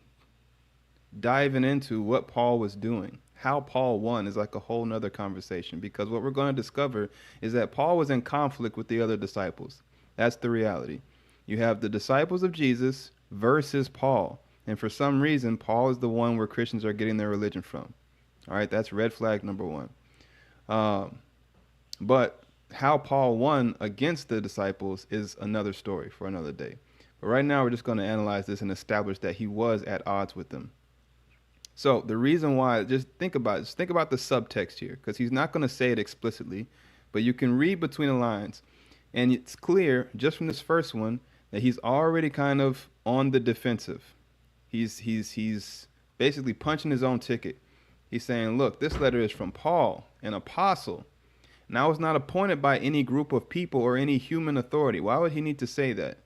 diving into what Paul was doing. How Paul won is like a whole nother conversation because what we're going to discover is that Paul was in conflict with the other disciples. That's the reality. You have the disciples of Jesus versus Paul. And for some reason, Paul is the one where Christians are getting their religion from. All right, that's red flag number one. But how Paul won against the disciples is another story for another day. But right now, we're just going to analyze this and establish that he was at odds with them. So the reason why, just think about the subtext here, because he's not going to say it explicitly, but you can read between the lines. And it's clear just from this first one that he's already kind of on the defensive. He's basically punching his own ticket. He's saying, look, this letter is from Paul, an apostle. And I was not appointed by any group of people or any human authority. Why would he need to say that?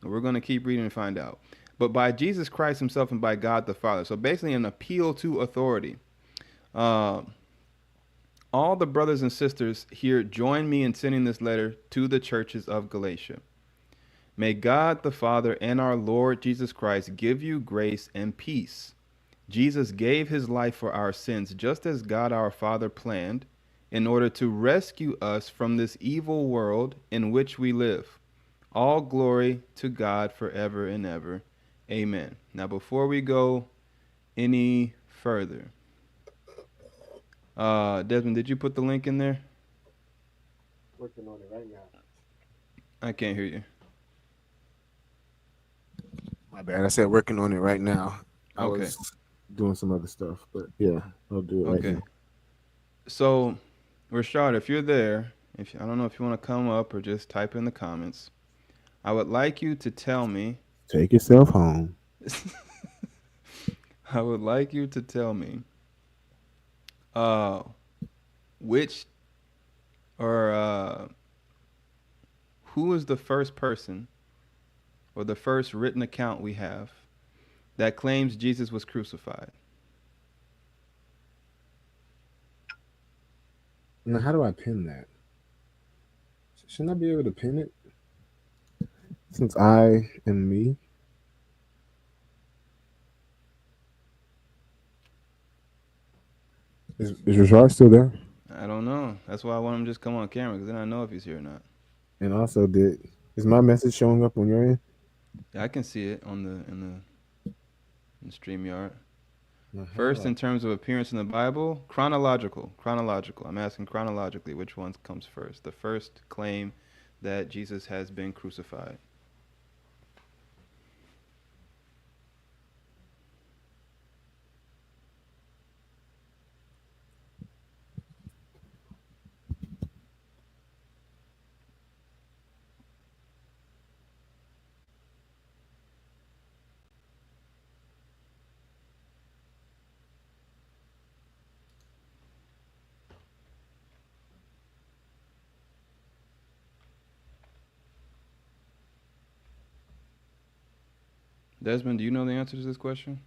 We're going to keep reading and find out. But by Jesus Christ himself and by God the Father. So basically an appeal to authority. All the brothers and sisters here join me in sending this letter to the churches of Galatia. May God the Father and our Lord Jesus Christ give you grace and peace. Jesus gave his life for our sins, just as God our Father planned, in order to rescue us from this evil world in which we live. All glory to God forever and ever. Amen. Now, before we go any further, Desmond, did you put the link in there? Working on it right now. I can't hear you. My bad. I said working on it right now. I Okay. was doing some other stuff, but yeah, I'll do it right now. So, Rashard, if you're there, if I don't know if you want to come up or just type in the comments, I would like you to tell me. Take yourself home. I would like you to tell me, uh, which or who is the first person or the first written account we have that claims Jesus was crucified. Now, how do I pin that? Shouldn't I be able to pin it? Since I am me? Is Rashard still there? I don't know. That's why I want him to just come on camera, because then I know if he's here or not. And also, is my message showing up on your end? Yeah, I can see it on in StreamYard. Now, First, in terms of appearance in the Bible, chronological. I'm asking chronologically which one comes first. The first claim that Jesus has been crucified. Desmond, do you know the answer to this question?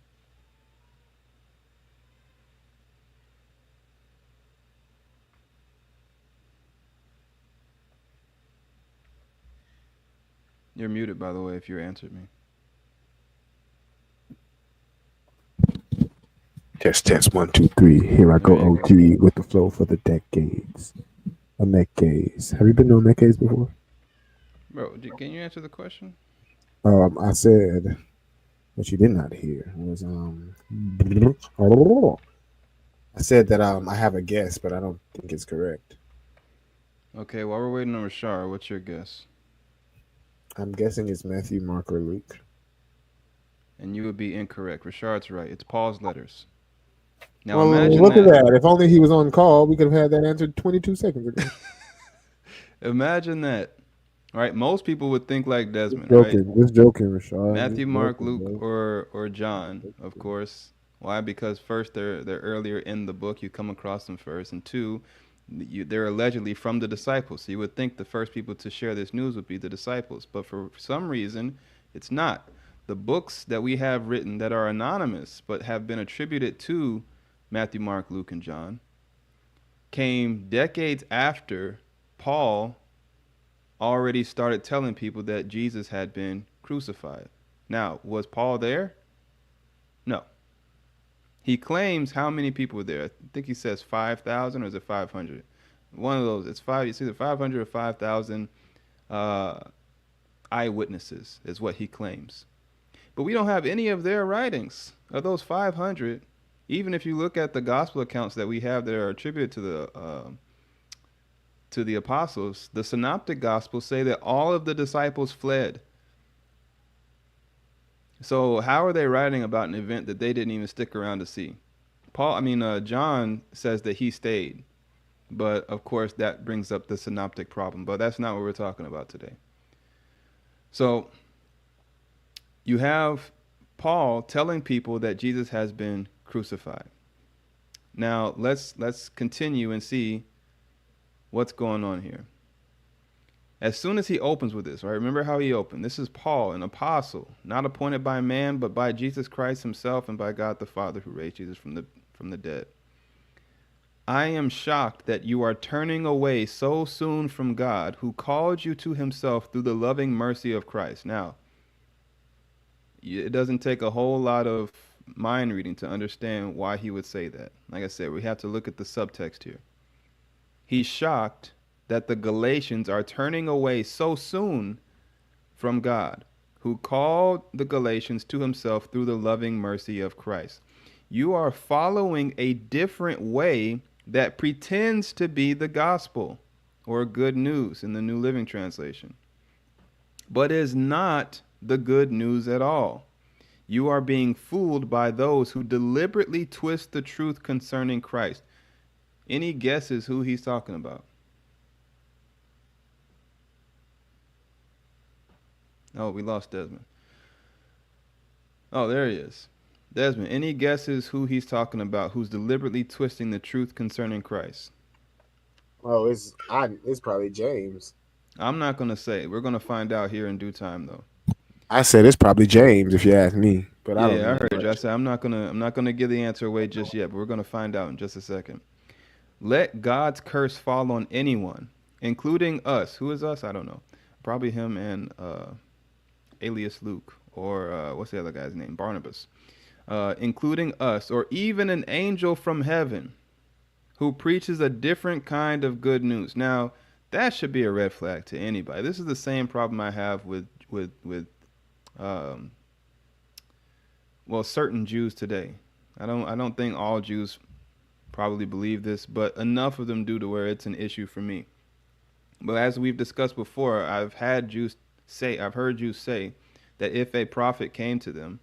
You're muted, by the way, if you answered me. Test 1 2 3. Here I go, There you OG, with the flow for the decades. A Meccaze. Have you been to a Meccaze before? Bro, can you answer the question? I said what you did not hear was I said that I have a guess, but I don't think it's correct. Okay, while we're waiting on Rashard, what's your guess? I'm guessing it's Matthew, Mark, or Luke. And you would be incorrect. Rashard's right. It's Paul's letters. Now Well, imagine look that. at that. If only he was on call, we could have had that answered 22 seconds ago. Imagine that. Right? Most people would think like Desmond, right? Just joking, Rashad. Matthew, Just Mark, joking, Luke, bro. or John, of course. Why? Because first, they're earlier in the book. You come across them first, and two, they're allegedly from the disciples. So you would think the first people to share this news would be the disciples, but for some reason, it's not. The books that we have written that are anonymous but have been attributed to Matthew, Mark, Luke, and John came decades after Paul already started telling people that Jesus had been crucified. Now, was Paul there? No. He claims how many people were there. I think he says 5,000 or is it 500? One of those. It's either 500 or 5,000 uh, eyewitnesses is what he claims. But we don't have any of their writings. Of those 500, even if you look at the gospel accounts that we have that are attributed to the apostles, the synoptic gospels say that all of the disciples fled. So how are they writing about an event that they didn't even stick around to see? John says that he stayed, but of course that brings up the synoptic problem. But that's not what we're talking about today. So you have Paul telling people that Jesus has been crucified. Now let's continue and see what's going on here. As soon as he opens with this, right? Remember how he opened. This is Paul, an apostle, not appointed by man, but by Jesus Christ himself and by God the Father who raised Jesus from the dead. I am shocked that you are turning away so soon from God, who called you to himself through the loving mercy of Christ. Now, it doesn't take a whole lot of mind reading to understand why he would say that. Like I said, we have to look at the subtext here. He's shocked that the Galatians are turning away so soon from God, who called the Galatians to himself through the loving mercy of Christ. You are following a different way that pretends to be the gospel or good news in the New Living Translation, but is not the good news at all. You are being fooled by those who deliberately twist the truth concerning Christ. Any guesses who he's talking about? Oh, we lost Desmond. Oh, there he is. Desmond, any guesses who he's talking about who's deliberately twisting the truth concerning Christ? Oh, it's probably James. I'm not going to say. We're going to find out here in due time, though. I said it's probably James if you ask me, but I don't Yeah, know I heard you. I much. said I'm not gonna give the answer away just yet, but we're gonna find out in just a second. Let God's curse fall on anyone, including us. Who is us? I don't know. Probably him and alias Luke, or what's the other guy's name? Barnabas. Including us, or even an angel from heaven who preaches a different kind of good news. Now, that should be a red flag to anybody. This is the same problem I have with um, well, certain Jews today. I don't think all Jews probably believe this, but enough of them do to where it's an issue for me. But as we've discussed before, I've heard Jews say that if a prophet came to them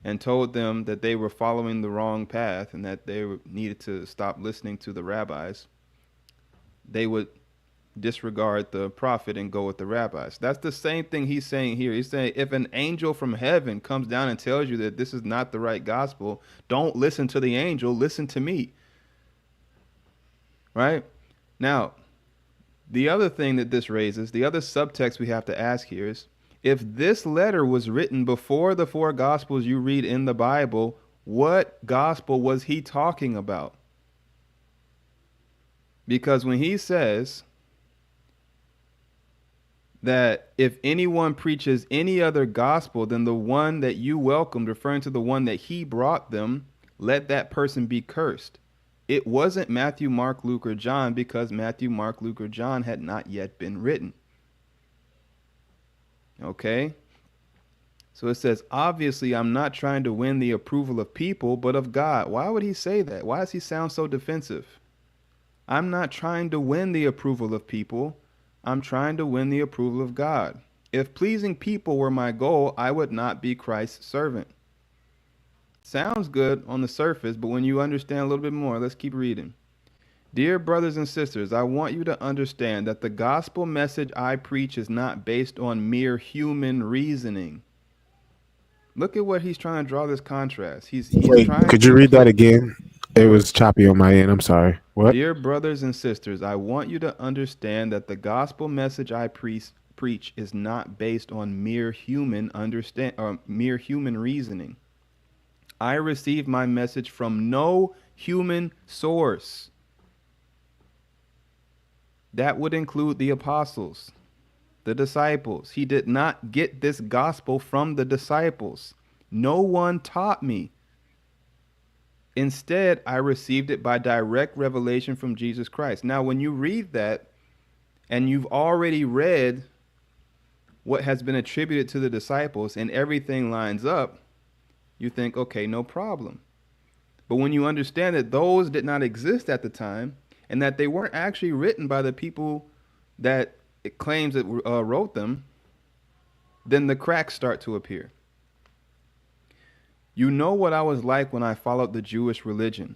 and told them that they were following the wrong path and that they needed to stop listening to the rabbis, they would disregard the prophet and go with the rabbis. That's the same thing he's saying here. He's saying if an angel from heaven comes down and tells you that this is not the right gospel, don't listen to the angel, listen to me. Right? Now, the other thing that this raises, the other subtext we have to ask here is if this letter was written before the four gospels you read in the Bible, what gospel was he talking about? Because when he says that if anyone preaches any other gospel than the one that you welcomed, referring to the one that he brought them, let that person be cursed. It wasn't Matthew, Mark, Luke, or John because Matthew, Mark, Luke, or John had not yet been written. Okay? So it says, obviously, I'm not trying to win the approval of people, but of God. Why would he say that? Why does he sound so defensive? I'm not trying to win the approval of people. I'm trying to win the approval of God. If pleasing people were my goal, I would not be Christ's servant. Sounds good on the surface, but when you understand a little bit more, let's keep reading. Dear brothers and sisters, I want you to understand that the gospel message I preach is not based on mere human reasoning. Look at what he's trying to draw this contrast. He's Wait, trying could you to. read that again? It was choppy on my end. I'm sorry. What? Dear brothers and sisters, I want you to understand that the gospel message I preach is not based on mere human reasoning. I received my message from no human source. That would include the apostles, the disciples. He did not get this gospel from the disciples. No one taught me. Instead, I received it by direct revelation from Jesus Christ. Now, when you read that and you've already read what has been attributed to the disciples and everything lines up, you think, okay, no problem. But when you understand that those did not exist at the time and that they weren't actually written by the people that it claims that wrote them, then the cracks start to appear. You know what I was like when I followed the Jewish religion.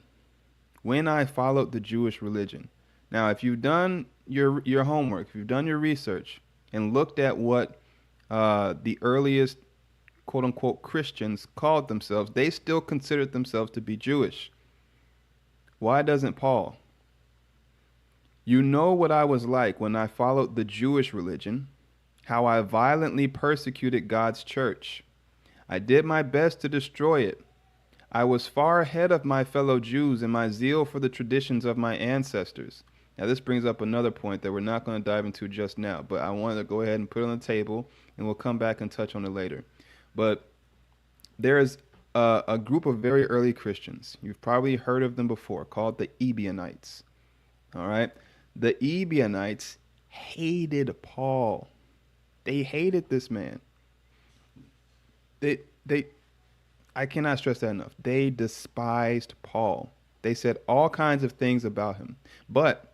When I followed the Jewish religion. Now, if you've done your homework, if you've done your research and looked at what the earliest quote-unquote Christians called themselves, they still considered themselves to be Jewish. Why doesn't Paul? You know what I was like when I followed the Jewish religion, how I violently persecuted God's church. I did my best to destroy it. I was far ahead of my fellow Jews in my zeal for the traditions of my ancestors. Now, this brings up another point that we're not going to dive into just now, but I wanted to go ahead and put it on the table, and we'll come back and touch on it later. But there is a group of very early Christians. You've probably heard of them before, called the Ebionites. All right? The Ebionites hated Paul. They hated this man. I cannot stress that enough. They despised Paul. They said all kinds of things about him. But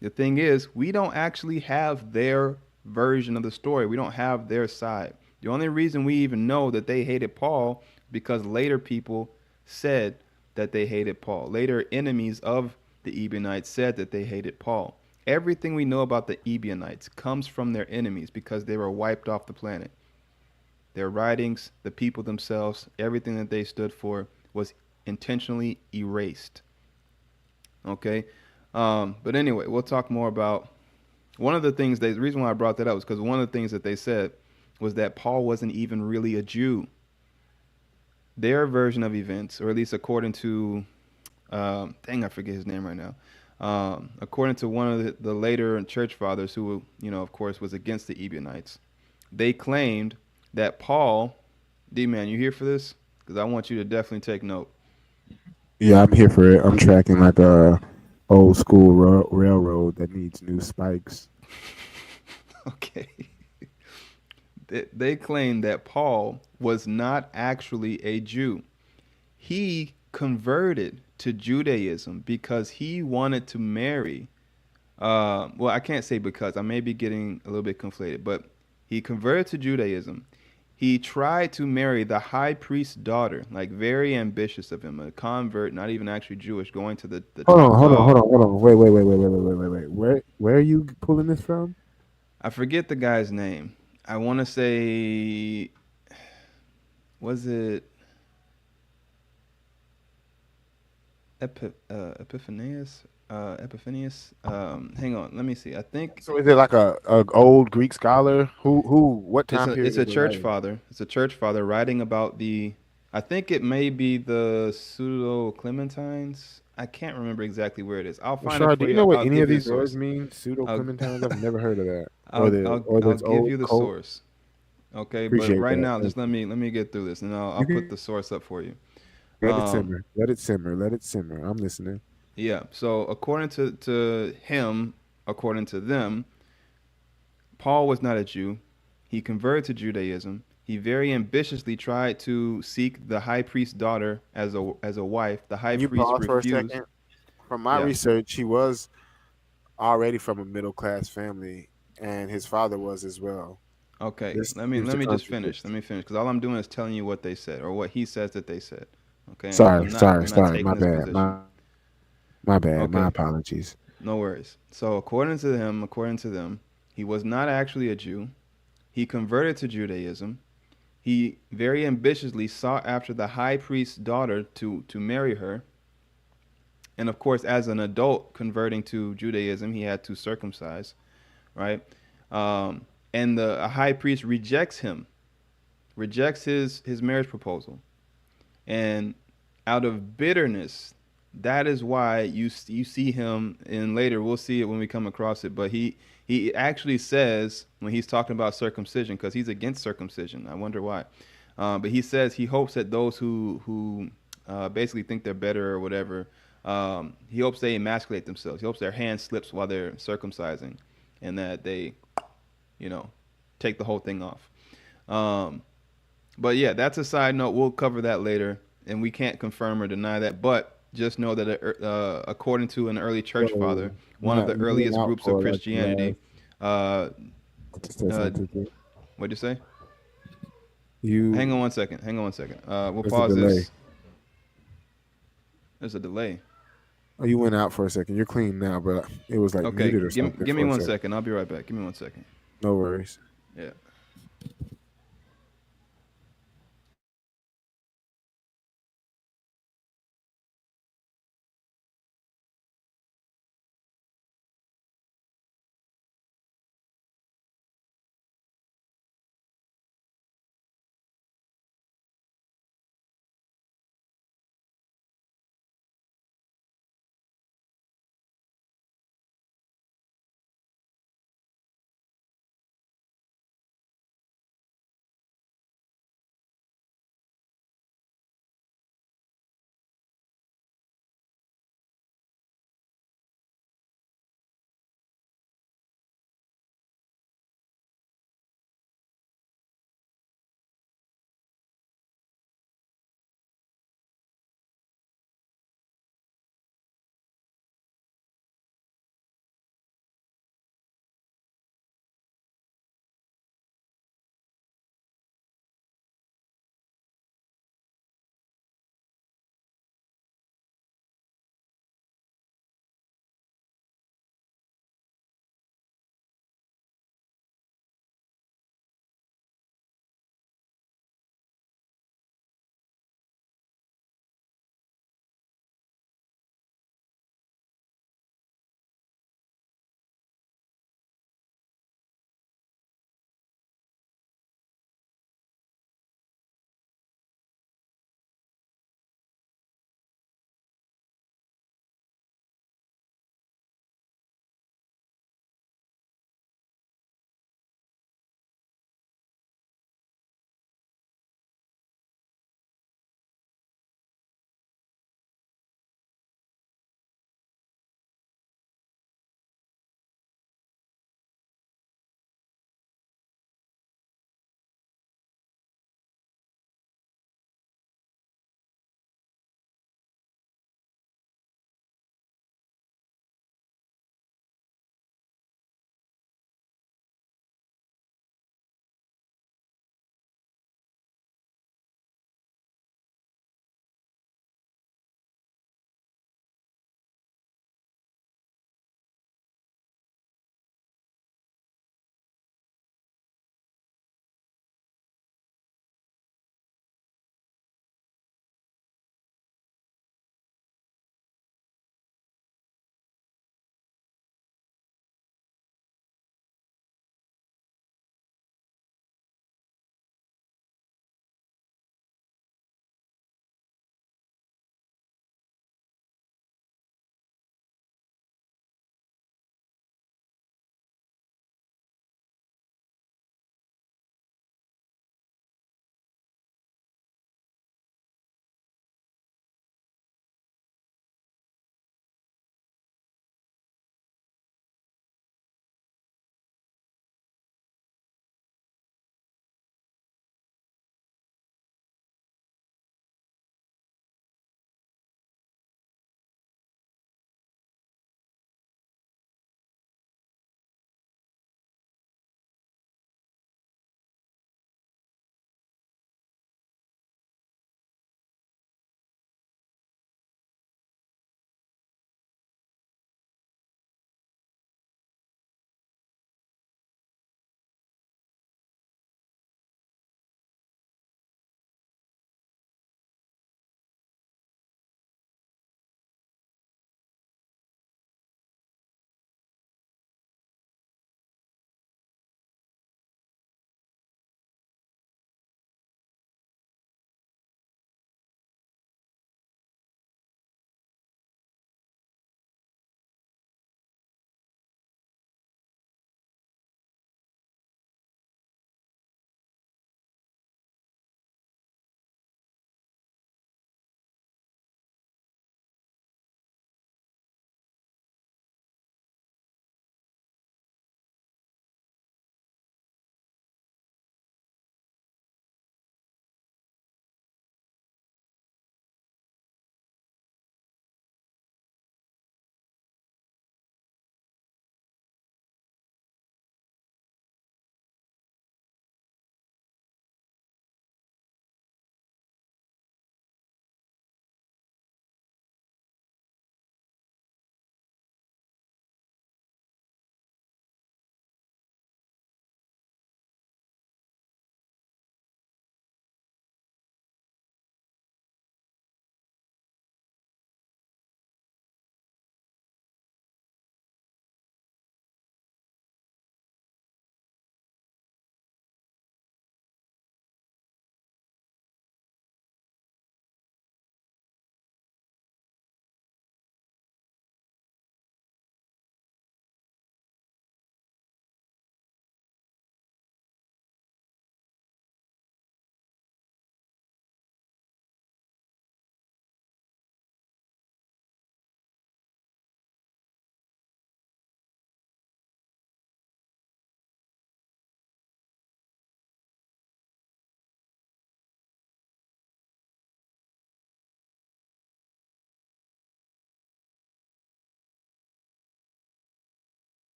the thing is, we don't actually have their version of the story. We don't have their side. The only reason we even know that they hated Paul because later people said that they hated Paul. Later enemies of the Ebionites said that they hated Paul. Everything we know about the Ebionites comes from their enemies because they were wiped off the planet. Their writings, the people themselves, everything that they stood for was intentionally erased. Okay? But anyway, we'll talk more about one of the things the reason why I brought that up was because one of the things that they said was that Paul wasn't even really a Jew. Their version of events, or at least according to, I forget his name right now. According to one of the later church fathers, who, of course, was against the Ebionites, they claimed that Paul, D-Man, you here for this? Because I want you to definitely take note. Yeah, I'm here for it. I'm tracking like a old school railroad that needs new spikes. Okay. They claimed that Paul was not actually a Jew. He converted to Judaism because he wanted to marry. Well, I can't say because. I may be getting a little bit conflated, but he converted to Judaism. He tried to marry the high priest's daughter, like very ambitious of him, a convert, not even actually Jewish, going to the Hold on, hold on, hold well. on, hold on. Wait. Where are you pulling this from? I forget the guy's name. I want to say, was it Epiphanius? Epiphanius? Hang on, let me see. I think So is it like a old Greek scholar? What it's time period a is it church writing? father. It's a church father writing about the. I think it may be the pseudo Clementines. I can't remember exactly where it is. I'll find it Rashard, do for you you. know what I'll any of give you the these words source. mean? Pseudo I'll Clementines? I've never heard of that. Or I'll this give old you the cult. source. Okay, but Appreciate right that. now, Thank just let you. me get through this, and I'll You put can the source up for you. let it Um, simmer. Let it simmer. Let it simmer. I'm listening. yeah. So according to him, according to them, Paul was not a Jew. He converted to Judaism. He very ambitiously tried to seek the high priest's daughter as a wife. The high Can you priest pause for a refused. second? From my Yeah. research, he was already from a middle class family, and his father was as well. Okay. This seems Let to me just finish. contradict. Let me finish because all I'm doing is telling you what they said or what he says that they said. Okay. Sorry, I'm sorry, not sorry. taking My this bad. position. My bad. My Okay. apologies. No worries. So according to them, he was not actually a Jew. He converted to Judaism. He very ambitiously sought after the high priest's daughter to marry her. And of course, as an adult converting to Judaism, he had to circumcise, right? And the a high priest rejects him, rejects his marriage proposal, and out of bitterness, that is why you see him. And later we'll see it when we come across it. But he actually says when he's talking about circumcision, because he's against circumcision. I wonder why. But he says he hopes that those who basically think they're better or whatever, he hopes they emasculate themselves. He hopes their hand slips while they're circumcising, and that they, you know, take the whole thing off. Um, but yeah, that's a side note. We'll cover that later, and we can't confirm or deny that. But just know that according to an early church father, So one of the you went earliest out groups of for like the Christianity, last. uh, Just said uh, something to you. what'd you say? Hang on You one second. Hang on one second. We'll there's a pause delay. this. There's a delay. Oh, you went out for a second. You're clean now, but it was like Okay, muted or something give me for a one second. second. I'll be right back. Give me one second. No worries. Yeah.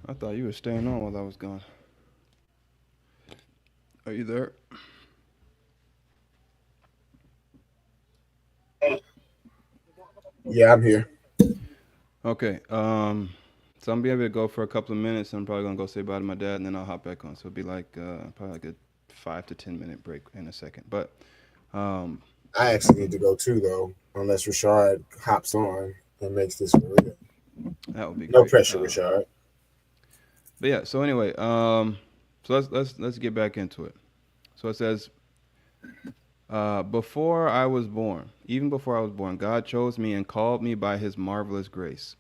I thought you were staying on while I was gone. Are you there? Yeah, I'm here. Okay. So I'm gonna be able to go for a couple of minutes. I'm probably gonna go say bye to my dad, and then I'll hop back on. So it'll be like probably like a 5 to 10 minute break in a second. But um, I actually need to go too, though, unless Rashard hops on and makes this for real. that would be No great. pressure, Rashard. But yeah. So anyway, so let's get back into it. So it says, before I was born, even before I was born, God chose me and called me by His marvelous grace.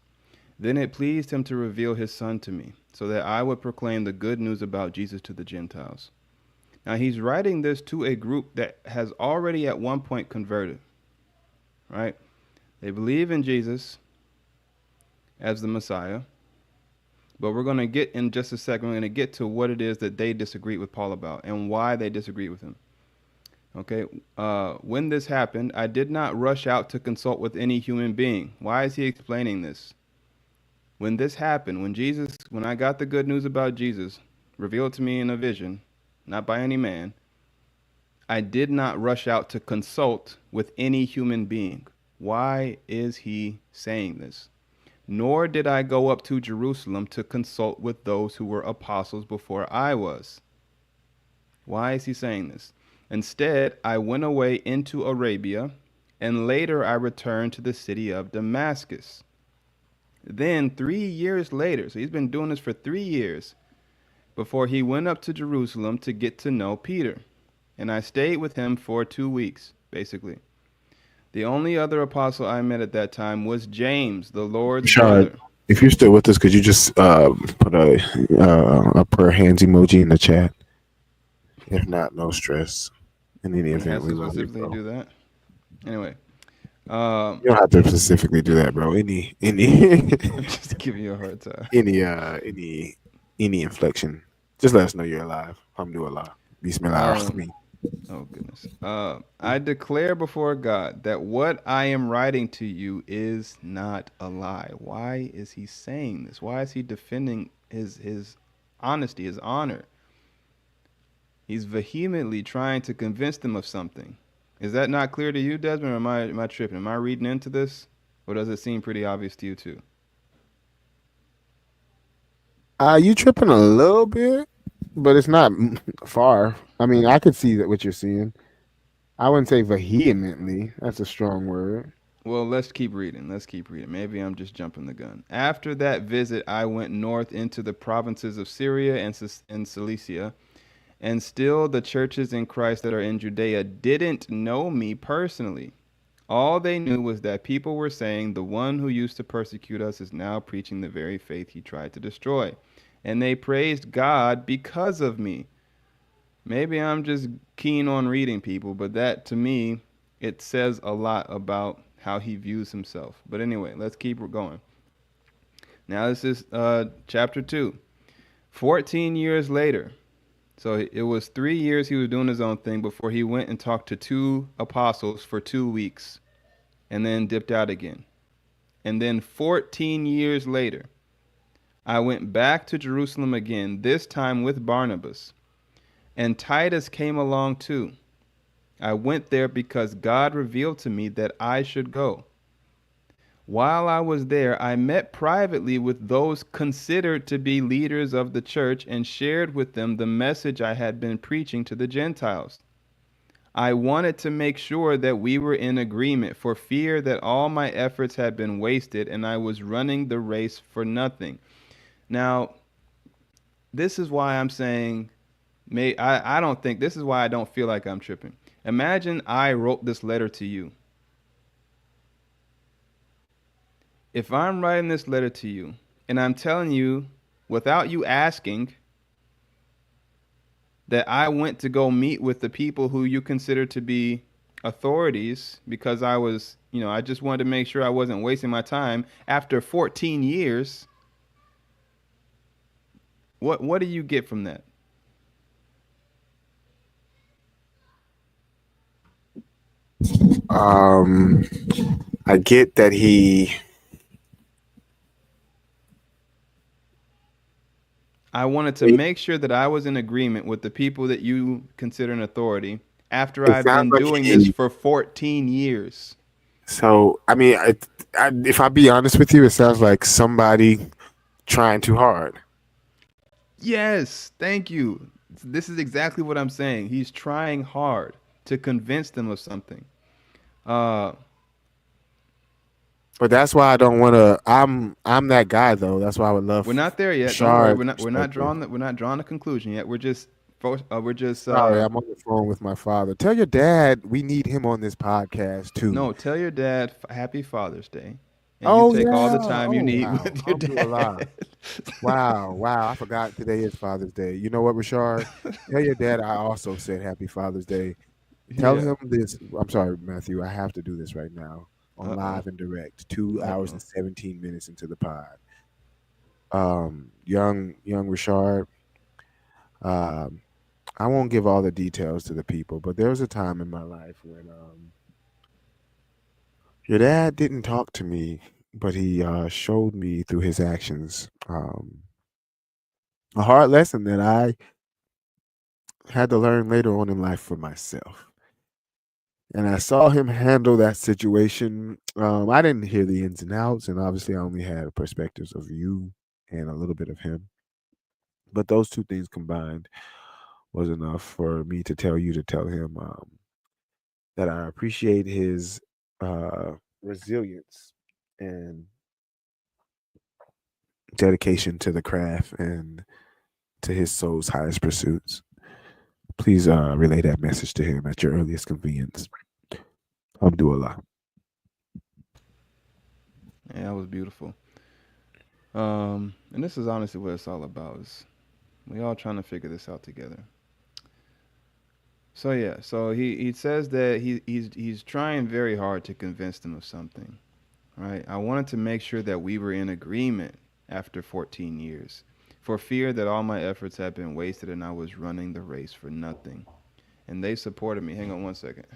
Then it pleased Him to reveal His Son to me, so that I would proclaim the good news about Jesus to the Gentiles. Now he's writing this to a group that has already at one point converted, right? They believe in Jesus as the Messiah, but we're going to get in just a second. We're going to get to what it is that they disagree with Paul about and why they disagree with him. Okay, when this happened, I did not rush out to consult with any human being. Why is he explaining this? When this happened, when I got the good news about Jesus, revealed to me in a vision, not by any man, I did not rush out to consult with any human being. Why is he saying this? Nor did I go up to Jerusalem to consult with those who were apostles before I was. Why is he saying this? Instead, I went away into Arabia, and later I returned to the city of Damascus. Then, 3 years later, so he's been doing this for 3 years, before he went up to Jerusalem to get to know Peter. And I stayed with him for 2 weeks, basically. The only other apostle I met at that time was James, the Lord's Rashard, brother. if you're still with us, could you just put a prayer hands emoji in the chat? If not, no stress. In any It event, has we to love you, specifically bro. do that. Anyway, You don't have to specifically do that, bro. Any I'm just giving you a hard time. any inflection. Just let us know you're alive. Alhamdulillah. Bismillah. Um, oh goodness. I declare before God that what I am writing to you is not a lie. Why is he saying this? Why is he defending his honesty, his honor? He's vehemently trying to convince them of something. Is that not clear to you, Desmond, or am I tripping? Am I reading into this? Or does it seem pretty obvious to you too? You tripping a little bit, but it's not far. I mean, I could see that what you're seeing. I wouldn't say vehemently. That's a strong word. Well, let's keep reading. Let's keep reading. Maybe I'm just jumping the gun. After that visit, I went north into the provinces of Syria and Cilicia, and still the churches in Christ that are in Judea didn't know me personally. All they knew was that people were saying the one who used to persecute us is now preaching the very faith he tried to destroy. And they praised God because of me. Maybe I'm just keen on reading people, but that to me, it says a lot about how he views himself. But anyway, let's keep going. Now, this is chapter 2. 14 years later, so it was 3 years he was doing his own thing before he went and talked to two apostles for 2 weeks and then dipped out again. And then 14 years later, I went back to Jerusalem again, this time with Barnabas. And Titus came along too. I went there because God revealed to me that I should go. While I was there, I met privately with those considered to be leaders of the church and shared with them the message I had been preaching to the Gentiles. I wanted to make sure that we were in agreement for fear that all my efforts had been wasted and I was running the race for nothing. Now, this is why I'm saying, I don't think, this is why I don't feel like I'm tripping. Imagine I wrote this letter to you. If I'm writing this letter to you and I'm telling you without you asking that I went to go meet with the people who you consider to be authorities because I was, I just wanted to make sure I wasn't wasting my time after 14 years, what do you get from that? I get that he I wanted to make sure that I was in agreement with the people that you consider an authority after It I've sounds been like doing this he. for 14 years. So I mean, if I be honest with you, it sounds like somebody trying too hard. Yes, thank you. This is exactly what I'm saying. He's trying hard to convince them of something. Uh, But that's why I don't want to. I'm that guy though. That's why I would we're love not there yet. Don't worry. Shard's We're not perspective. drawing we're not drawing a conclusion yet. We're just Sorry, I'm on the phone with my father. Tell your dad we need him on this podcast too. no. Tell your dad Happy Father's Day, and you Oh take all yeah. the time you Oh need wow. with your Alhamdulillah. dad. Wow. Wow. I forgot today is Father's Day. You know what, Rashard? Tell your dad I also said Happy Father's Day. Tell Yeah. him this. I'm sorry, Matthew. I have to do this right now on Uh oh. live and direct. 2 hours Uh and 17 minutes into the pod. Young Rashard. Um, I won't give all the details to the people, but there was a time in my life when your dad didn't talk to me, but he showed me through his actions a hard lesson that I had to learn later on in life for myself. And I saw him handle that situation. I didn't hear the ins and outs, and obviously, I only had perspectives of you and a little bit of him. But those two things combined was enough for me to tell you to tell him that I appreciate his resilience and dedication to the craft and to his soul's highest pursuits. Please relay that message to him at your earliest convenience. Abdullah. yeah, that was beautiful. And this is honestly what it's all about. Is we all trying to figure this out together. So yeah, so he says that he's trying very hard to convince them of something, right? I wanted to make sure that we were in agreement after 14 years, for fear that all my efforts had been wasted and I was running the race for nothing. And they supported me. Hang on one second.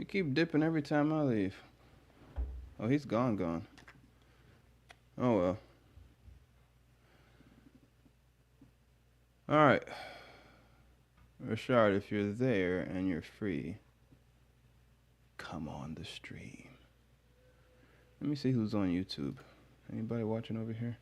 You keep dipping every time I leave. Oh, he's gone. Oh, well. All right. Rashard, if you're there and you're free, come on the stream. Let me see who's on YouTube. Anybody watching over here?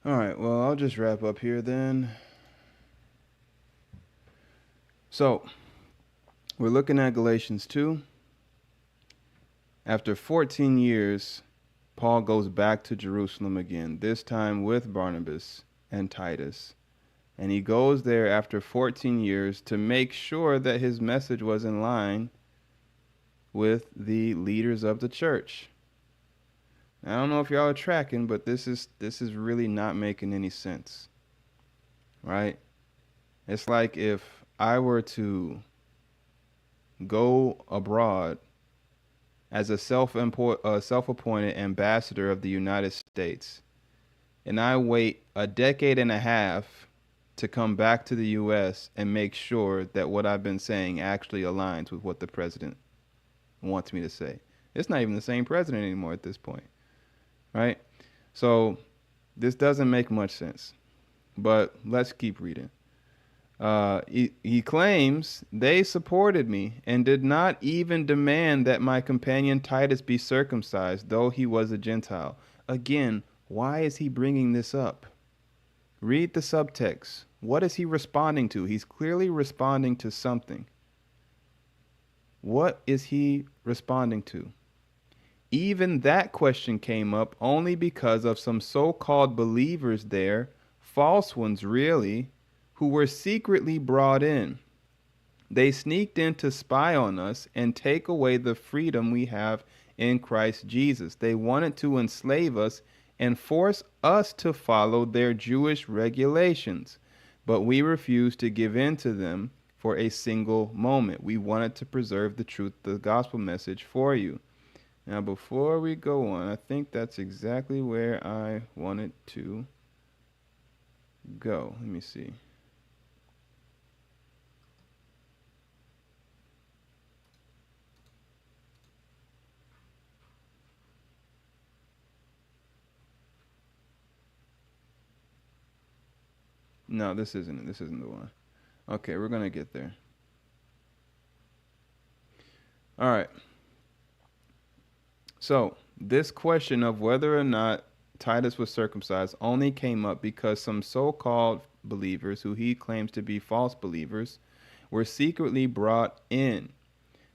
All right, well, I'll just wrap up here then. So, we're looking at Galatians 2. After 14 years, Paul goes back to Jerusalem again, this time with Barnabas and Titus. And he goes there after 14 years to make sure that his message was in line with the leaders of the church. I don't know if y'all are tracking, but this is really not making any sense, right? It's like if I were to go abroad as a self-appointed ambassador of the United States, and I wait a decade and a half to come back to the U.S. and make sure that what I've been saying actually aligns with what the president wants me to say. It's not even the same president anymore at this point. Right? So this doesn't make much sense. But let's keep reading. He claims they supported me and did not even demand that my companion Titus be circumcised, though he was a Gentile. Again, why is he bringing this up? Read the subtext. What is he responding to? He's clearly responding to something. What is he responding to? Even that question came up only because of some so-called believers there, false ones really, who were secretly brought in. They sneaked in to spy on us and take away the freedom we have in Christ Jesus. They wanted to enslave us and force us to follow their Jewish regulations, but we refused to give in to them for a single moment. We wanted to preserve the truth, the gospel message for you. Now, before we go on, I think that's exactly where I wanted to go. Let me see. No, this isn't it. This isn't the one. Okay, we're going to get there. All right. So, this question of whether or not Titus was circumcised only came up because some so-called believers, who he claims to be false believers, were secretly brought in.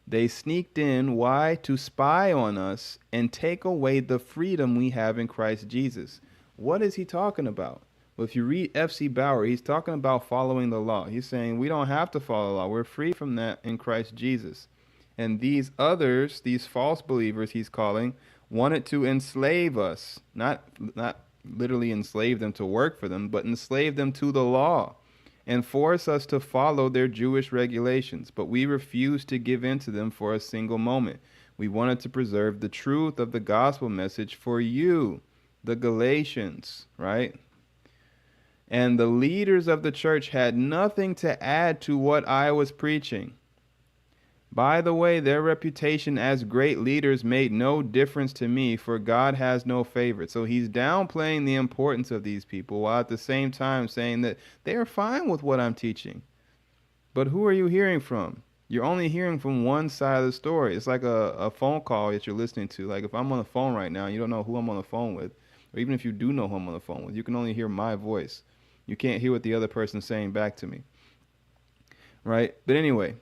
They sneaked in, why? To spy on us and take away the freedom we have in Christ Jesus. What is he talking about? Well, if you read F.C. Bauer, he's talking about following the law. He's saying we don't have to follow the law. We're free from that in Christ Jesus. And these others, these false believers he's calling, wanted to enslave us. Not literally enslave them to work for them, but enslave them to the law and force us to follow their Jewish regulations. But we refused to give in to them for a single moment. We wanted to preserve the truth of the gospel message for you, the Galatians, right? And the leaders of the church had nothing to add to what I was preaching. By the way, their reputation as great leaders made no difference to me, for God has no favorite. So he's downplaying the importance of these people while at the same time saying that they are fine with what I'm teaching. But who are you hearing from? You're only hearing from one side of the story. It's like a phone call that you're listening to. Like if I'm on the phone right now, you don't know who I'm on the phone with. Or even if you do know who I'm on the phone with, you can only hear my voice. You can't hear what the other person's saying back to me. right? But anyway,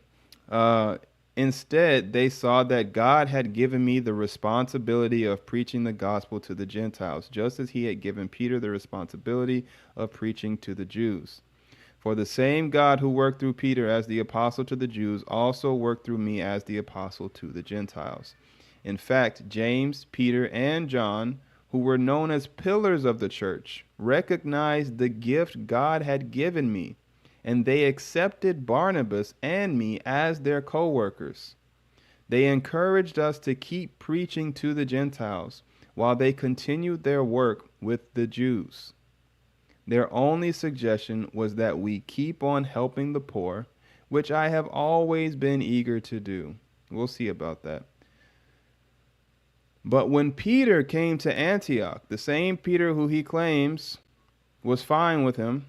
uh, instead, they saw that God had given me the responsibility of preaching the gospel to the Gentiles, just as he had given Peter the responsibility of preaching to the Jews. For the same God who worked through Peter as the apostle to the Jews also worked through me as the apostle to the Gentiles. In fact, James, Peter, and John, who were known as pillars of the church, recognized the gift God had given me, and they accepted Barnabas and me as their co-workers. They encouraged us to keep preaching to the Gentiles while they continued their work with the Jews. Their only suggestion was that we keep on helping the poor, which I have always been eager to do. We'll see about that. But when Peter came to Antioch, the same Peter who he claims was fine with him,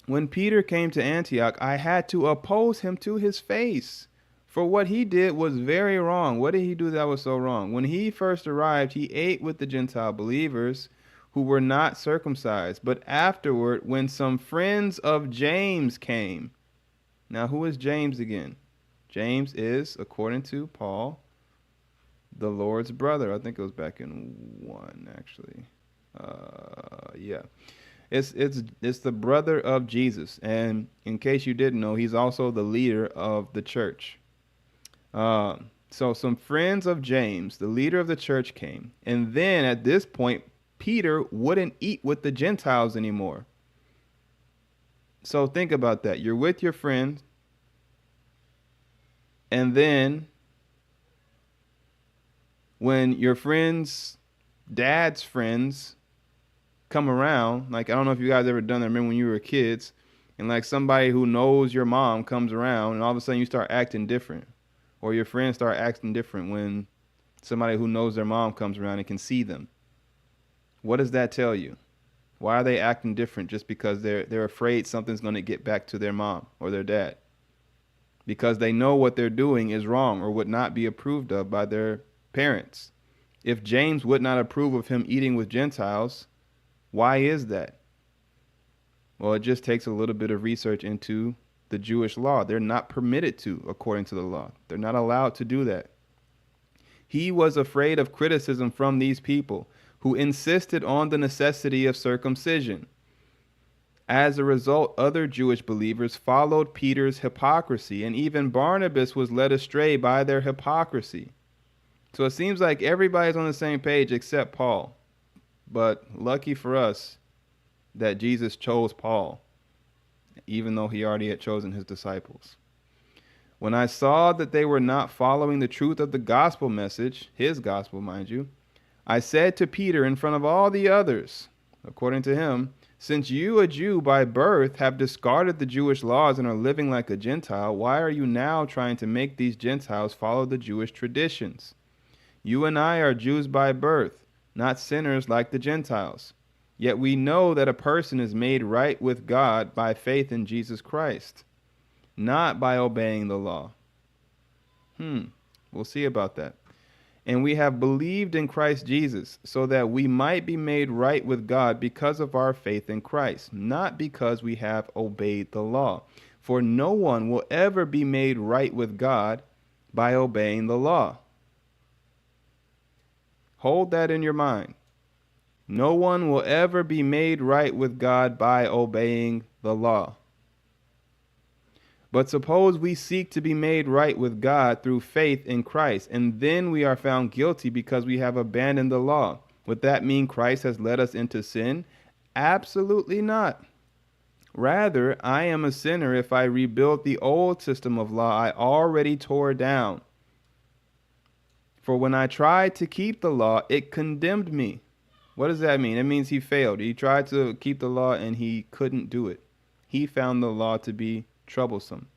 when Peter came to Antioch, I had to oppose him to his face. For what he did was very wrong. What did he do that was so wrong? When he first arrived, he ate with the Gentile believers who were not circumcised. But afterward, when some friends of James came. Now, who is James again? James is, according to Paul, the Lord's brother. I think it was back in 1, actually. Yeah. It's the brother of Jesus. And in case you didn't know, he's also the leader of the church. So some friends of James, the leader of the church, came. And then at this point, Peter wouldn't eat with the Gentiles anymore. So think about that. You're with your friend, and then when your friend's dad's friends come around, like, I don't know if you guys ever done that. Remember when you were kids, and like somebody who knows your mom comes around, and all of a sudden you start acting different, or your friends start acting different when somebody who knows their mom comes around and can see them. What does that tell you? Why are they acting different just because they're afraid something's going to get back to their mom or their dad? Because they know what they're doing is wrong or would not be approved of by their parents. If James would not approve of him eating with Gentiles, why is that? Well, it just takes a little bit of research into the Jewish law. They're not permitted to, according to the law. They're not allowed to do that. He was afraid of criticism from these people who insisted on the necessity of circumcision. As a result, other Jewish believers followed Peter's hypocrisy, and even Barnabas was led astray by their hypocrisy. So it seems like everybody's on the same page except Paul. But lucky for us that Jesus chose Paul, even though he already had chosen his disciples. When I saw that they were not following the truth of the gospel message, his gospel, mind you, I said to Peter in front of all the others, according to him, since you, a Jew by birth, have discarded the Jewish laws and are living like a Gentile, why are you now trying to make these Gentiles follow the Jewish traditions? You and I are Jews by birth, not sinners like the Gentiles. Yet we know that a person is made right with God by faith in Jesus Christ, not by obeying the law. We'll see about that. And we have believed in Christ Jesus so that we might be made right with God because of our faith in Christ, not because we have obeyed the law. For no one will ever be made right with God by obeying the law. Hold that in your mind. No one will ever be made right with God by obeying the law. But suppose we seek to be made right with God through faith in Christ, and then we are found guilty because we have abandoned the law. Would that mean Christ has led us into sin? Absolutely not. Rather, I am a sinner if I rebuild the old system of law I already tore down. For when I tried to keep the law, it condemned me. What does that mean? It means he failed. He tried to keep the law and he couldn't do it. He found the law to be troublesome.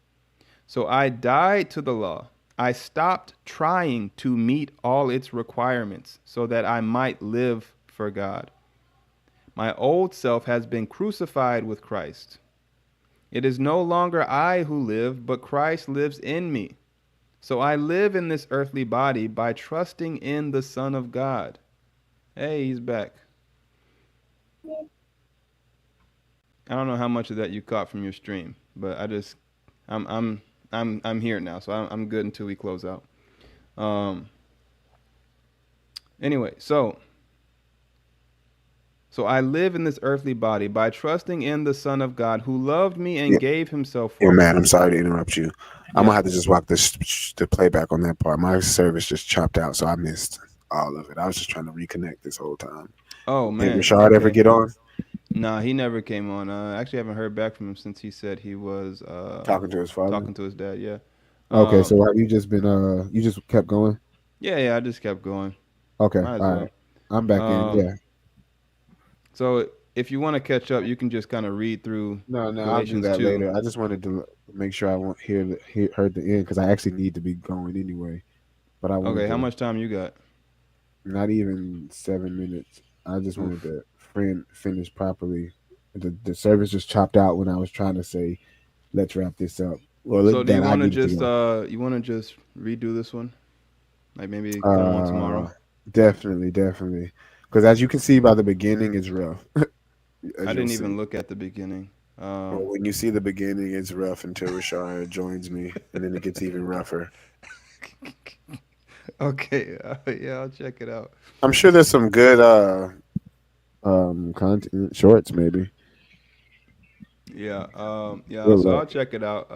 So I died to the law. I stopped trying to meet all its requirements so that I might live for God. My old self has been crucified with Christ. It is no longer I who live, but Christ lives in me. So I live in this earthly body by trusting in the Son of God. Hey, he's back. I don't know how much of that you caught from your stream, but I just I'm here now, so I'm good until we close out. Um. Anyway, so I live in this earthly body by trusting in the Son of God who loved me and Yeah, gave Himself yeah, for me. man. I'm sorry to interrupt you. I'm gonna Yeah. have to just walk the playback on that part. My service just chopped out, so I missed all of it. I was just trying to reconnect this whole time. Oh Did man. Rashard ever Okay. get on Nah, he never came on. I actually haven't heard back from him since he said he was talking to his father? talking to his dad. Yeah. Okay, Um. so have you just been you just kept going? Yeah. I just kept going. Okay, Might as all right. well. I'm back in. Um. Yeah. So if you want to catch up, you can just kind of read through No, I'll do Galatians that 2. later. I just wanted to make sure I want heard the end because I actually need to be going anyway. But I wanted Okay. How to much time you got? not even 7 minutes. I just wanted Oof. to finish properly. The service just chopped out when I was trying to say, "Let's wrap this up." Well, So do that I needed to go. you want to just redo this one? Like maybe come on Uh, tomorrow? definitely. Because as you can see by the beginning, it's rough. I As you'll didn't see. even look at the beginning. Well, when you see the beginning, it's rough until Rashard joins me, and then it gets even rougher. Okay, yeah, I'll check it out. I'm sure there's some good content shorts maybe. Yeah. Good So luck. I'll check it out.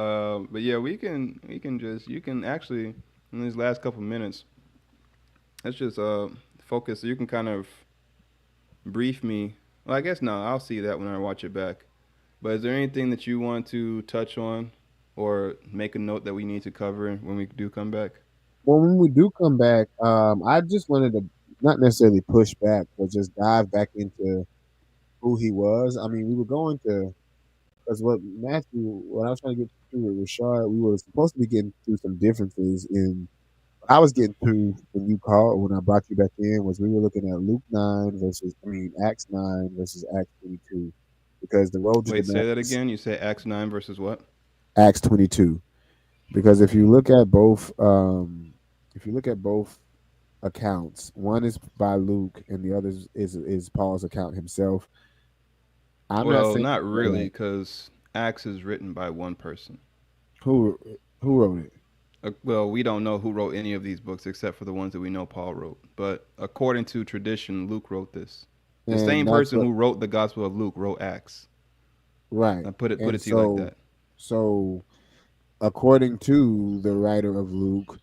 But yeah, we can just you can actually in these last couple minutes, let's just focus. So you can kind of brief me. Well, I guess no, I'll see that when I watch it back. But is there anything that you want to touch on, or make a note that we need to cover when we do come back? Well, when we do come back, I just wanted to not necessarily push back, but just dive back into who he was. I mean, we were going to because what I was trying to get through with Rashard, we were supposed to be getting through some differences in. What I was getting through when you called, when I brought you back in, was we were looking at Acts 9 versus Acts 22, because the road to Wait, say that Damascus, again. You say Acts 9 versus what? Acts 22, because if you look at both accounts, one is by Luke and the other is Paul's account himself. I'm not Well, saying not really, that because Acts is written by one person. who who wrote it, Well, we don't know who wrote any of these books except for the ones that we know Paul wrote. But according to tradition, Luke wrote this. The and same that's person what who wrote the Gospel of Luke wrote Acts. right. I put And it to you like that. so according to the writer of Luke,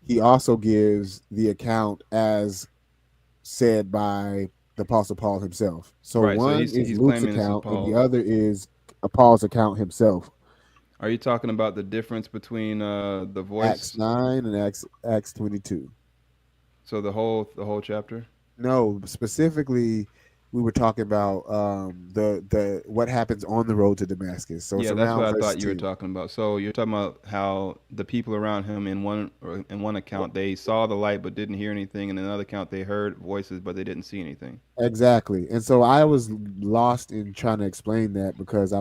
he also gives the account as said by the Apostle Paul himself. So Right. So one is he's Luke's claiming this is account, and the Paul's. other is Paul's account himself. Are you talking about the difference between the Acts voice? 9 and Acts 22. So the whole chapter. No, specifically, we were talking about the what happens on the road to Damascus. So it's Yeah, that's what around I verse thought you were 2. talking about. So you're talking about how the people around him in one account they saw the light but didn't hear anything, and in another account they heard voices but they didn't see anything. Exactly. And so I was lost in trying to explain that because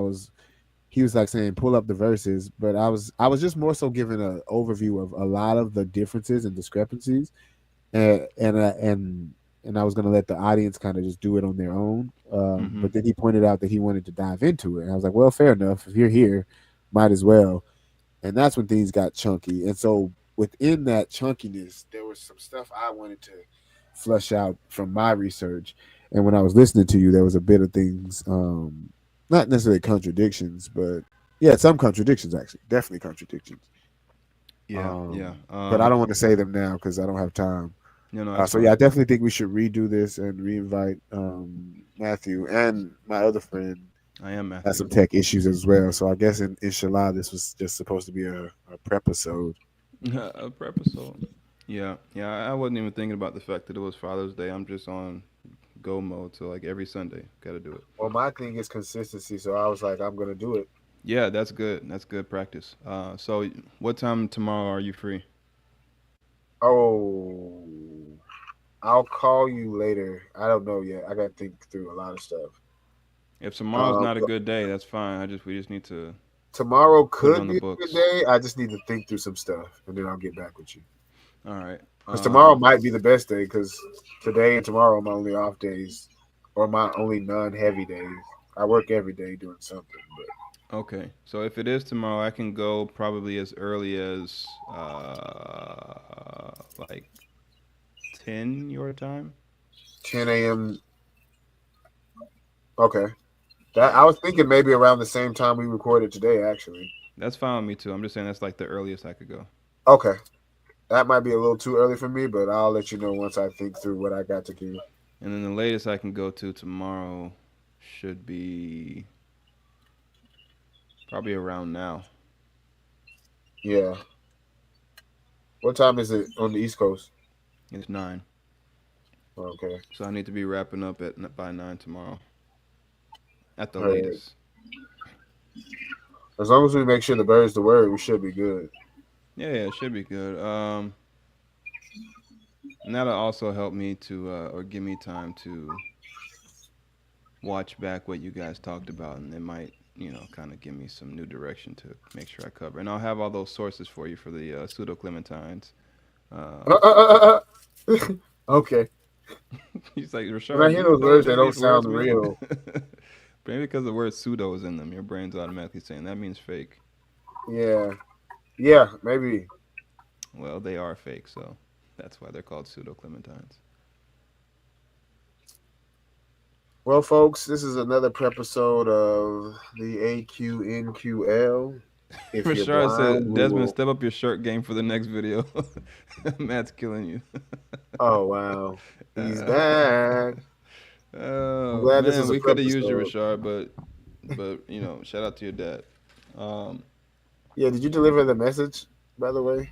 he was like saying pull up the verses, but I was just more so giving an overview of a lot of the differences and discrepancies, and and I was going to let the audience kind of just do it on their own. Hmm. But then he pointed out that he wanted to dive into it, and I was like, well, fair enough. If you're here, might as well. And that's when things got chunky. And so within that chunkiness, there was some stuff I wanted to flush out from my research. And when I was listening to you, there was a bit of things, not necessarily contradictions, but yeah, some contradictions actually, definitely contradictions. Yeah. But I don't want to say them now because I don't have time. No, that's So yeah, fine. I definitely think we should redo this and reinvite Matthew and my other friend I am has Matthew. some tech issues as well. So I guess in inshallah, this was just supposed to be a prep episode. A prep assault. Yeah. I wasn't even thinking about the fact that it was Father's Day. I'm just on go mode, so like every Sunday, got to do it. Well, my thing is consistency, so I was like, I'm gonna do it. Yeah, that's good. That's good practice. So what time tomorrow are you free? Oh, I'll call you later. I don't know yet. I gotta think through a lot of stuff. If tomorrow's not a But good day, that's fine. We just need to tomorrow put it could on the be a good books. day. I just need to think through some stuff, and then I'll get back with you. All right. Because tomorrow might be the best day. Because today and tomorrow are my only off days, or my only non-heavy days. I work every day doing something. Okay, so if it is tomorrow, I can go probably as early as like 10 your time. 10 a.m. Okay. That I was thinking maybe around the same time we recorded today, actually. That's fine with me too. I'm just saying that's like the earliest I could go. Okay. That might be a little too early for me, but I'll let you know once I think through what I got to do. And then the latest I can go to tomorrow should be probably around now. Yeah. What time is it on the East Coast? It's 9. Okay. So I need to be wrapping up at by 9 tomorrow at the All right. latest. As long as we make sure the bird's the word, we should be good. Yeah, it should be good. And that'll also help me to or give me time to watch back what you guys talked about, and it might, kind of give me some new direction to make sure I cover. And I'll have all those sources for you for the pseudo clementines. Uh, Um, uh, uh, uh, okay. he's like, When I Rashard, do hear you those know what words, they any of don't these words sound mean? real. Maybe because the word pseudo is in them, your brain's automatically saying that means fake. Yeah. Yeah, maybe. Well, they are fake, so that's why they're called pseudo clementines. Well, folks, this is another episode of the AQNQL. If you're Rashard blind, said, we Desmond, will. step up your shirt game for the next video. Matt's killing you. Oh, wow. He's Uh, back. I'm oh glad this man, is a we could have used you, prepisode. Rashard, but shout out to your dad. Um, Yeah, did you deliver the message, by the way?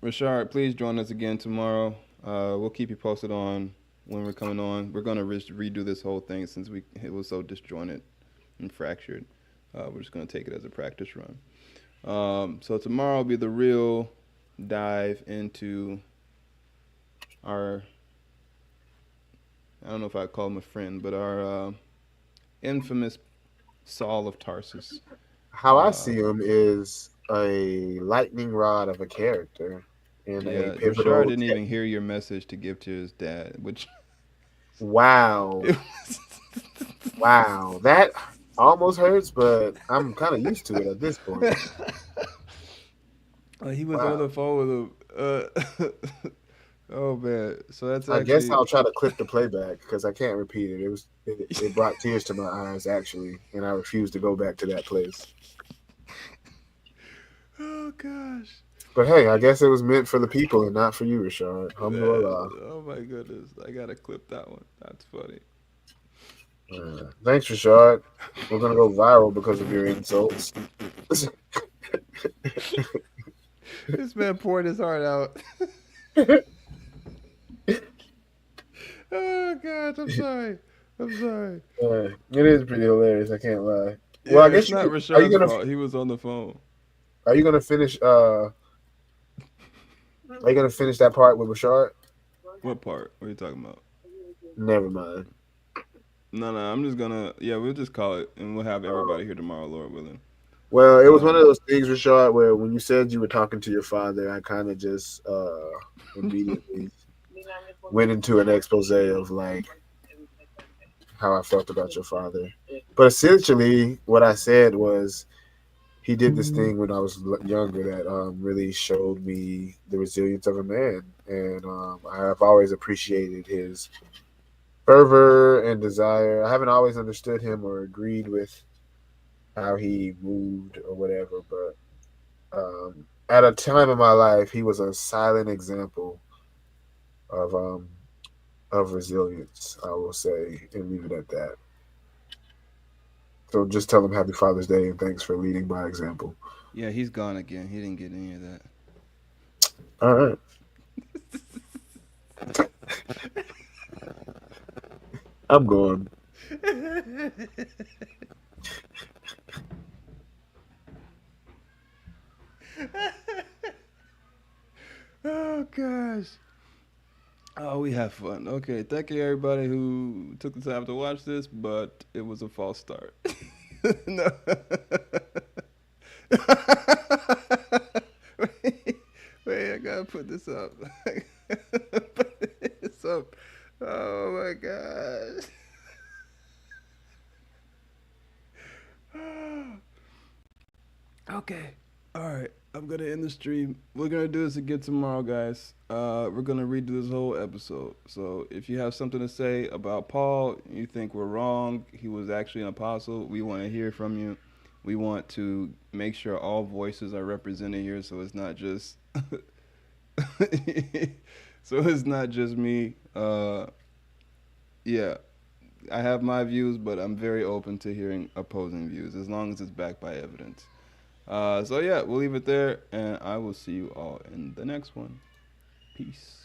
Rashard, please join us again tomorrow. We'll keep you posted on when we're coming on. We're gonna redo this whole thing since it was so disjointed and fractured. We're just gonna take it as a practice run. So tomorrow will be the real dive into our, I don't know if I call him a friend, but our infamous Saul of Tarsus. How I Uh, see him is a lightning rod of a character in a yeah, Rashard pivotal didn't text. even hear your message to give to his dad, which Wow. it Wow. That almost hurts, but I'm kind of used to it at this point. was. He was on Wow. the phone with him. Oh man, so that's I guess actually I'll try to clip the playback because I can't repeat it. It brought tears to my eyes actually, and I refuse to go back to that place. oh gosh. But hey, I guess it was meant for the people and not for you, Rashard. Man, Alhamdulillah. oh my goodness, I gotta clip that one. That's funny. Thanks, Rashard. We're gonna go viral because of your insults. This man poured his heart out. Oh gosh, I'm sorry. I'm sorry. It is pretty hilarious. I can't lie. Well, Yeah, I it's guess not are you Rashard's gonna fault. He was on the phone. are you gonna finish are you gonna finish that part with Rashard? What part? What are you talking about? Never mind. No, no, I'm just gonna. Yeah, we'll just call it, and we'll have Uh, everybody here tomorrow, Lord willing. well, it was one of Um, those things, Rashard, where when you said you were talking to your father, I kind of just immediately went into an expose of like how I felt about your father. But essentially, what I said was he did this thing when I was younger that really showed me the resilience of a man, and I have always appreciated his fervor and desire. I haven't always understood him or agreed with how he moved or whatever, but at a time in my life, he was a silent example of resilience. I will say, and leave it at that. So just tell him Happy Father's Day and thanks for leading by example. yeah, he's gone again. He didn't get any of that. All right. I'm going. Oh gosh. Oh, we have fun. Okay, thank you everybody who took the time to watch this, but it was a false start. No. wait, wait, I gotta put this up. Put this up. Oh my gosh. Okay. All right. I'm gonna end the stream. We're gonna do this again tomorrow, guys. We're gonna redo this whole episode. So if you have something to say about Paul, you think we're wrong, he was actually an apostle, we want to hear from you. We want to make sure all voices are represented here, so it's not just so it's not just me. Yeah, I have my views, but I'm very open to hearing opposing views as long as it's backed by evidence. So yeah, we'll leave it there, and I will see you all in the next one. Peace.